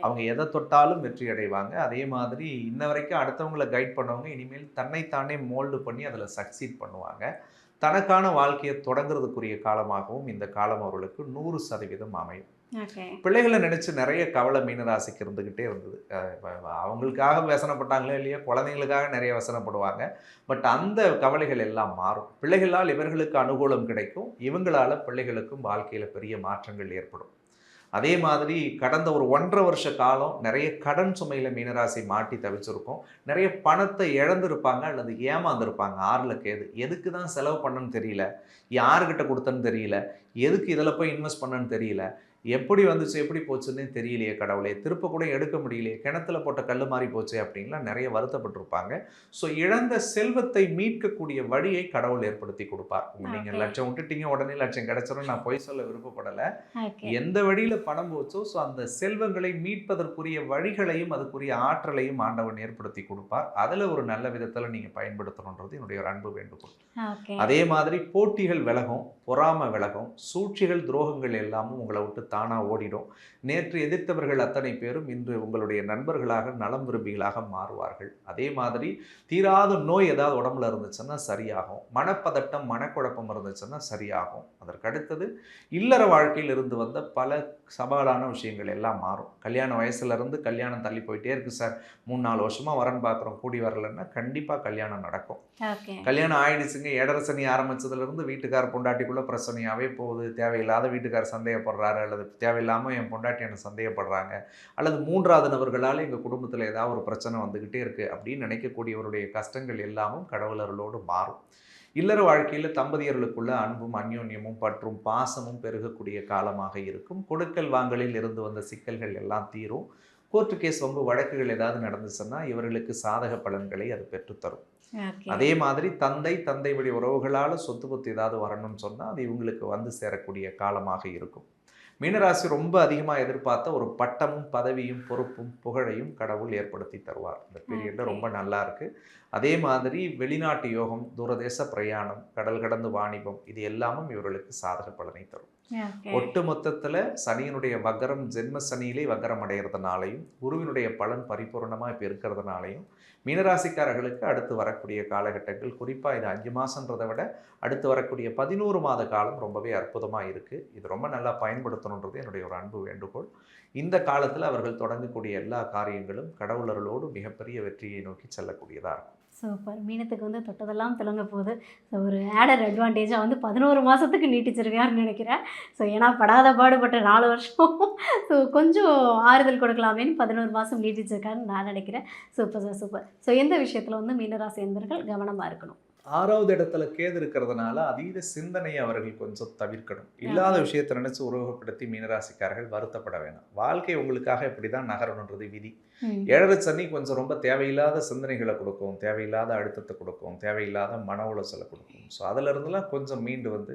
அவங்க எதை தொட்டாலும் வெற்றி அடைவாங்க. அதே மாதிரி இன்ன வரைக்கும் அடுத்தவங்களை கைட் பண்ணவங்க இனிமேல் தன்னைத்தானே மோல்டு பண்ணி அதில் சக்சீட் பண்ணுவாங்க. தனக்கான வாழ்க்கையை தொடங்குறதுக்குரிய காலமாகவும் இந்த காலம் அவர்களுக்கு 100% அமையும். பிள்ளைகளை நினைச்சு நிறைய கவலை மீனராசிக்கு இருந்துகிட்டே இருந்தது. அவங்களுக்காக வசனப்பட்டாங்களோ இல்லையா, குழந்தைங்களுக்காக நிறைய வசனப்படுவாங்க. பட் அந்த கவலைகள் எல்லாம் மாறும். பிள்ளைகளால் இவர்களுக்கு அனுகூலம் கிடைக்கும், இவங்களால பிள்ளைகளுக்கும் வாழ்க்கையில பெரிய மாற்றங்கள் ஏற்படும். அதே மாதிரி கடந்த ஒரு 1.5 வருஷ காலம் நிறைய கடன் சுமையில மீனராசி மாட்டி தவிச்சிருக்கும். நிறைய பணத்தை இழந்திருப்பாங்க அல்லது ஏமாந்துருப்பாங்க. 6ல் கேது. எதுக்கு தான் செலவு பண்ணன்னு தெரியல, யாருக்கிட்ட கொடுத்தன்னு தெரியல, எதுக்கு இதில் போய் இன்வெஸ்ட் பண்ணன்னு தெரியல, எப்படி வந்துச்சு எப்படி போச்சுன்னு தெரியலையே கடவுளே, திருப்ப கூட எடுக்க முடியலையே, கிணத்துல போட்ட கல் மாதிரி போச்சு அப்படின்லாம் நிறைய வருத்தப்பட்டிருப்பாங்க. ஸோ இழந்த செல்வத்தை மீட்கக்கூடிய வழியை கடவுள் ஏற்படுத்தி கொடுப்பார். நீங்கள் லட்சம் விட்டுட்டீங்க உடனே லட்சம் கிடைச்சிடும் நான் பொய் சொல்ல விருப்பப்படலை. எந்த வழியில் பணம் போச்சோ ஸோ அந்த செல்வங்களை மீட்பதற்குரிய வழிகளையும் அதுக்குரிய ஆற்றலையும் ஆண்டவன் ஏற்படுத்தி கொடுப்பார். அதில் ஒரு நல்ல விதத்தில் நீங்கள் பயன்படுத்தணுன்றது என்னுடைய ஒரு அன்பு வேண்டுகோள். அதே மாதிரி போட்டிகள் விலகும், பொறாமை விலகும், சூழ்ச்சிகள் துரோகங்கள் எல்லாமும் உங்களை விட்டு தானாக ஓடிடும். நேற்று எதிர்த்தவர்கள் அத்தனை பேரும் இன்று உங்களுடைய நண்பர்களாக நலம் விரும்பிகளாக மாறுவார்கள். அதே மாதிரி தீராத நோய் ஏதாவது உடம்புல இருந்துச்சுன்னா சரியாகும், மனப்பதட்டம் மனக்குழப்பம் இருந்துச்சுன்னா சரியாகும். அதற்கடுத்தது இல்லற வாழ்க்கையில் இருந்து வந்த பல சவாலான விஷயங்கள் எல்லாம் மாறும். கல்யாண வயசுலேருந்து கல்யாணம் தள்ளி போயிட்டே இருக்குது சார், 3-4 வருஷமாக வரன் பார்க்குறோம் கூடி வரலன்னா கண்டிப்பாக கல்யாணம் நடக்கும். கல்யாணம் ஆயிடுச்சுங்க, 7.5 சனி ஆரம்பிச்சதுலேருந்து வீட்டுக்கார பொண்டாட்டிக்குள்ளே பிரச்சனையாகவே போகுது, தேவையில்லாத வீட்டுக்கார சந்தேகப்படுறாரு, அல்லது தேவையில்லாமல் என் பொண்டாட்டி என்ன சந்தேகப்படுறாங்க, அல்லது 3வது நபர்களால் எங்கள் குடும்பத்தில் ஏதாவது ஒரு பிரச்சனை வந்துக்கிட்டே இருக்குது அப்படின்னு நினைக்கக்கூடியவருடைய கஷ்டங்கள் எல்லாமும் கடவுளர்களோடு மாறும். இல்லற வாழ்க்கையில் தம்பதியர்களுக்குள்ள அன்பும் அந்யோன்யமும் பற்றும் பாசமும் பெருகக்கூடிய காலமாக இருக்கும். கொடுக்கல் வாங்கலில் இருந்து வந்த சிக்கல்கள் எல்லாம் தீரும். கோர்ட்டு கேஸ் வம்பு வழக்குகள் ஏதாவது நடந்துச்சுன்னா இவர்களுக்கு சாதக பலன்களை அது பெற்றுத்தரும். அதே மாதிரி தந்தை வழி உறவுகளால் சொத்து பத்து ஏதாவது வரணும்னு சொன்னால் அது இவங்களுக்கு வந்து சேரக்கூடிய காலமாக இருக்கும். மீனராசி ரொம்ப அதிகமாக எதிர்பார்த்த ஒரு பட்டமும் பதவியும் பொறுப்பும் புகழையும் கடவுள் ஏற்படுத்தி தருவார். இந்த பீரியடில் ரொம்ப நல்லா இருக்குது. அதே மாதிரி வெளிநாட்டு யோகம், தூரதேச பிரயாணம், கடல் கடந்து வாணிபம், இது எல்லாமும் இவர்களுக்கு சாதக பலனை தரும். ஒட்டு மொத்தத்தில் சனியினுடைய வக்கரம் ஜென்ம சனியிலே வக்கரம் அடைகிறதுனாலையும் குருவினுடைய பலன் பரிபூர்ணமாக இப்போ இருக்கிறதுனாலையும் மீனராசிக்காரர்களுக்கு அடுத்து வரக்கூடிய காலகட்டங்கள், குறிப்பாக இது 5 மாதன்றதை விட அடுத்து வரக்கூடிய 11 மாத காலம் ரொம்பவே அற்புதமாக இருக்குது. இது ரொம்ப நல்லா பயன்படுத்தணுன்றது என்னுடைய ஒரு அன்பு வேண்டுகோள். இந்த காலத்தில் அவர்கள் தொடங்கக்கூடிய எல்லா காரியங்களும் கடவுளர்களோடு மிகப்பெரிய வெற்றியை நோக்கி செல்லக்கூடியதாக இருக்கும். சூப்பர். மீனத்துக்கு வந்து தொட்டதெல்லாம் திலங்க போகுது. ஸோ ஒரு ஆடட் அட்வான்டேஜாக வந்து 11 மாதத்துக்கு நீட்டிச்சிருக்காருன்னு நினைக்கிறேன். ஸோ ஏன்னா படாத பாடுபட்ட 4 வருஷம் ஸோ கொஞ்சம் ஆறுதல் கொடுக்கலாமேன்னு 11 மாதம் நீட்டிச்சிருக்காருன்னு நான் நினைக்கிறேன். Super sir, super. ஸோ எந்த விஷயத்தில் வந்து மீனராசி என்பர்கள் கவனமாக இருக்கணும்? 6வது இடத்துல கேது இருக்கிறதுனால அதீத சிந்தனையை அவர்கள் கொஞ்சம் தவிர்க்கணும். இல்லாத விஷயத்தை நினைச்சு உருவகப்படுத்தி மீனராசிக்காரர்கள் வருத்தப்பட வேணாம். வாழ்க்கை உங்களுக்காக இப்படி தான் நகரணுன்றது விதி. 7.5 சனி கொஞ்சம் ரொம்ப தேவையில்லாத சிந்தனைகளை கொடுக்கும், தேவையில்லாத அழுத்தத்தை கொடுக்கும், தேவையில்லாத மன உளைச்சலை கொடுக்கும். ஸோ அதிலிருந்துலாம் கொஞ்சம் மீண்டு வந்து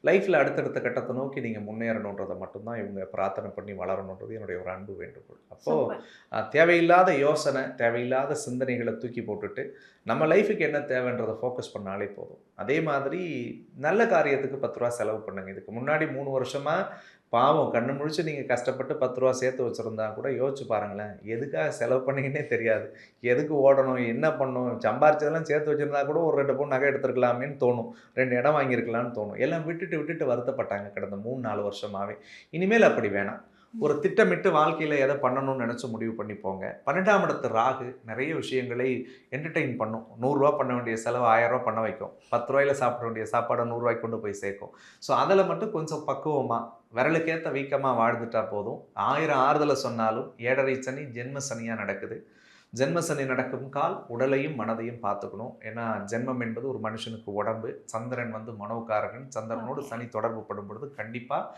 லைஃப்பில் அடுத்தடுத்த கட்டத்தை நோக்கி நீங்கள் முன்னேறணுன்றதை மட்டும்தான் இவங்க பிரார்த்தனை பண்ணி வளரணுன்றது என்னுடைய ஒரு அன்பு வேண்டுகோள். அப்போது தேவையில்லாத யோசனை, தேவையில்லாத சிந்தனைகளை தூக்கி போட்டுட்டு நம்ம லைஃபுக்கு என்ன தேவைன்றதை ஃபோக்கஸ் பண்ணாலே போதும். அதே மாதிரி நல்ல காரியத்துக்கு 10 ரூபா செலவு பண்ணுங்க. இதுக்கு முன்னாடி 3 வருஷமாக பாவம் கண்ணு முழிச்சு நீங்கள் கஷ்டப்பட்டு 10 ரூபா சேர்த்து வச்சுருந்தா கூட யோசிச்சு பாருங்களேன், எதுக்காக செலவு பண்ணீங்கன்னே தெரியாது. எதுக்கு ஓடணும், என்ன பண்ணணும், சம்பாரிச்சதெல்லாம் சேர்த்து வச்சுருந்தா கூட ஒரு 2 பவுன் நகை எடுத்துருக்கலாமேன்னு தோணும். 2 இடம் வாங்கியிருக்கலாம்னு தோணும். எல்லாம் விட்டுட்டு வருத்தப்பட்டாங்க கடந்த 3, 4 வருஷமாவே. இனிமேல் அப்படி வேணாம். ஒரு திட்டமிட்டு வாழ்க்கையில் எதை பண்ணணும்னு நினச்சி முடிவு பண்ணி போங்க. 12ஆம் இடத்து ராகு நிறைய விஷயங்களை என்டர்டெயின் பண்ணும். 100 ரூபா பண்ண வேண்டிய செலவு 1000 ரூபா பண்ண வைக்கும். 10 ரூபாயில சாப்பிட வேண்டிய சாப்பாடை 100 ரூபாய்க்கு கொண்டு போய் சேர்க்கும். ஸோ அதில் மட்டும் கொஞ்சம் பக்குவமாக விரலுக்கேற்ற வீக்கமாக வாழ்ந்துட்டா போதும். 1000 ஆறுதலை சொன்னாலும் 7.5 சனி ஜென்ம சனியாக நடக்குது. ஜென்ம சனி நடக்கும் கால் உடலையும் மனதையும் பார்த்துக்கணும். ஏன்னா ஜென்மம் என்பது ஒரு மனுஷனுக்கு உடம்பு. சந்திரன் வந்து மனோகாரகன். சந்திரனோடு சனி தொடர்பு படும் பொழுது கண்டிப்பாக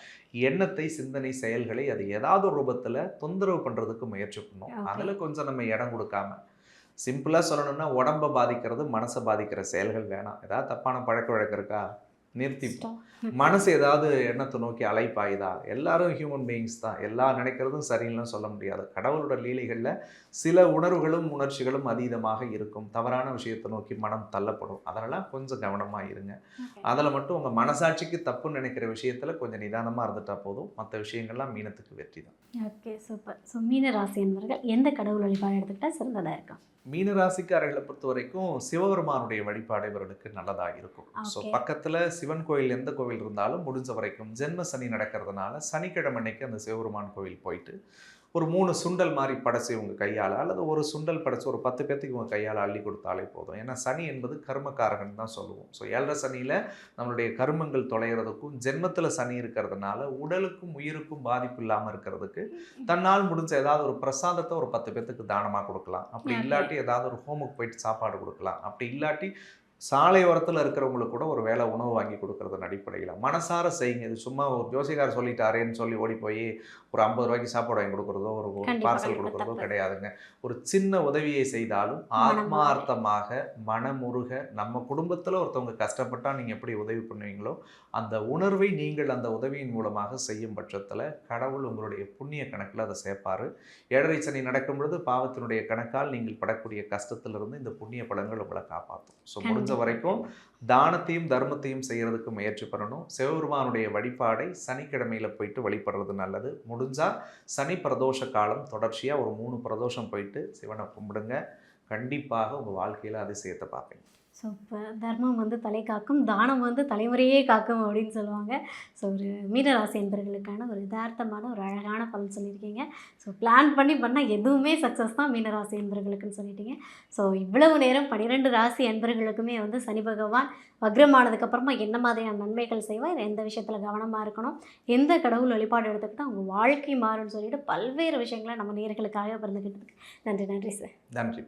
எண்ணத்தை, சிந்தனை, செயல்களை அது ஏதாவது ஒரு ரூபத்தில் தொந்தரவு பண்ணுறதுக்கு முயற்சி பண்ணும். அதில் கொஞ்சம் நம்ம இடம் கொடுக்காம, சிம்பிளாக சொல்லணும்னா உடம்பை பாதிக்கிறது, மனசை பாதிக்கிற செயல்கள் வேணாம். ஏதாவது தப்பான பழக்க வழக்கம் இருக்கா, நிறுத்திப்போம். மனசு ஏதாவது எண்ணத்தை நோக்கி அலைப்பாயுதா, எல்லாரும் ஹியூமன் பீயிங்ஸ் தான். நினைக்கிறதும் சரின்னு சொல்ல முடியாது. கடவுளோட லீலைகளில் சில உணர்வுகளும் உணர்ச்சிகளும் அதீதமாக இருக்கும். தவறான விஷயத்தை நோக்கி மனம் தள்ளப்படும். அதெல்லாம் கொஞ்சம் கவனமாக இருங்க. அதில் மட்டும் உங்கள் மனசாட்சிக்கு தப்புன்னு நினைக்கிற விஷயத்தில் கொஞ்சம் நிதானமாக இருந்துட்டா போதும். மற்ற விஷயங்கள்லாம் மீனத்துக்கு வெற்றி தான். Okay, super. ஸோ மீன ராசி என்பவர்கள் எந்த கடவுள் வழிபாடு எடுத்துக்கிட்டால் சிறந்ததாக இருக்கும்? மீனராசிக்காரர்களை பொறுத்த வரைக்கும் சிவபெருமானுடைய வழிபாடு இவர்களுக்கு நல்லதாக இருக்கும். ஸோ பக்கத்தில் சிவன் கோயில் எந்த கோவில் இருந்தாலும் முடிஞ்ச வரைக்கும் ஜென்ம சனி நடக்கிறதுனால சனிக்கிழமை அன்னைக்கு அந்த சிவபெருமான் கோவில் போயிட்டு ஒரு 3 சுண்டல் மாதிரி படைச்சி உங்கள் கையால், அல்லது ஒரு சுண்டல் படைச்சி ஒரு 10 பேர்த்துக்கு உங்கள் கையால் அள்ளி கொடுத்தாலே போதும். ஏன்னா சனி என்பது கர்மக்காரகன் தான் சொல்லுவோம். ஸோ 7.5 சனியில் நம்மளுடைய கர்மங்கள் தொலைகிறதுக்கும், ஜென்மத்தில் சனி இருக்கிறதுனால உடலுக்கும் உயிருக்கும் பாதிப்பு இல்லாமல் இருக்கிறதுக்கு தன்னால் முடிஞ்ச ஏதாவது ஒரு பிரசாதத்தை ஒரு 10 பேர்த்துக்கு தானமாக கொடுக்கலாம். அப்படி இல்லாட்டி ஏதாவது ஒரு ஹோமுக்கு போயிட்டு சாப்பாடு கொடுக்கலாம். அப்படி இல்லாட்டி சாலை ஓரத்தில் இருக்கிறவங்களுக்கு கூட ஒரு வேளை உணவு வாங்கி கொடுக்கறதன் அடிப்படையில் மனசார செய்யுங்க. இது சும்மா ஒரு ஜோசிகார் சொல்லிட்டாரேன்னு சொல்லி ஓடி போய் ஒரு 50 ரூபாய்க்கு சாப்பாடு வாங்கி கொடுக்குறதோ ஒரு பார்சல் கொடுக்குறதோ கிடையாதுங்க. ஒரு சின்ன உதவியை செய்தாலும் ஆத்மார்த்தமாக மனமுருக, நம்ம குடும்பத்தில் ஒருத்தவங்க கஷ்டப்பட்டால் நீங்கள் எப்படி உதவி பண்ணுவீங்களோ அந்த உணர்வை நீங்கள் அந்த உதவியின் மூலமாக செய்யும் பட்சத்தில் கடவுள் உங்களுடைய புண்ணிய கணக்கில் அதை சேர்ப்பார். 7.5 சனி நடக்கும் பொழுது பாவத்தினுடைய கணக்கால் நீங்கள் படக்கூடிய கஷ்டத்திலிருந்து இந்த புண்ணிய பலன்கள் உங்களை காப்பாற்றும். ஸோ முடிஞ்ச வரைக்கும் தானத்தையும் தர்மத்தையும் செய்யறதுக்கு முயற்சி பண்ணணும். சிவபெருமானுடைய வழிபாடை சனிக்கிழமையில போயிட்டு வழிபடுறது நல்லது. முடிஞ்சா சனி பிரதோஷ காலம் தொடர்ச்சியாக ஒரு 3 பிரதோஷம் போயிட்டு சிவனை கும்பிடுங்க. கண்டிப்பாக உங்கள் வாழ்க்கையில் அதிசயத்தை பார்ப்பீங்க. ஸோ இப்போ தர்மம் வந்து தலை காக்கும், தானம் வந்து தலைமுறையே காக்கும் அப்படின்னு சொல்லுவாங்க. ஸோ ஒரு மீனராசி என்பர்களுக்கான ஒரு யதார்த்தமான ஒரு அழகான பலன் சொல்லியிருக்கீங்க. ஸோ பிளான் பண்ணால் எதுவுமே சக்ஸஸ் தான் மீனராசி என்பர்களுக்குன்னு சொல்லிட்டீங்க. ஸோ இவ்வளவு நேரம் 12 ராசி என்பர்களுக்குமே வந்து சனி பகவான் வக்ரமானதுக்கப்புறமா என்ன மாதிரியான நன்மைகள் செய்வார், எந்த விஷயத்தில் கவனமாக இருக்கணும், எந்த கடவுள் வழிபாடு எடுத்துக்கிட்டால் அவங்க வாழ்க்கை மாறும்னு சொல்லிட்டு பல்வேறு விஷயங்களை நம்ம நேயர்களுக்காக பகிர்ந்துக்கிட்டதுக்கு நன்றி சார். நன்றி.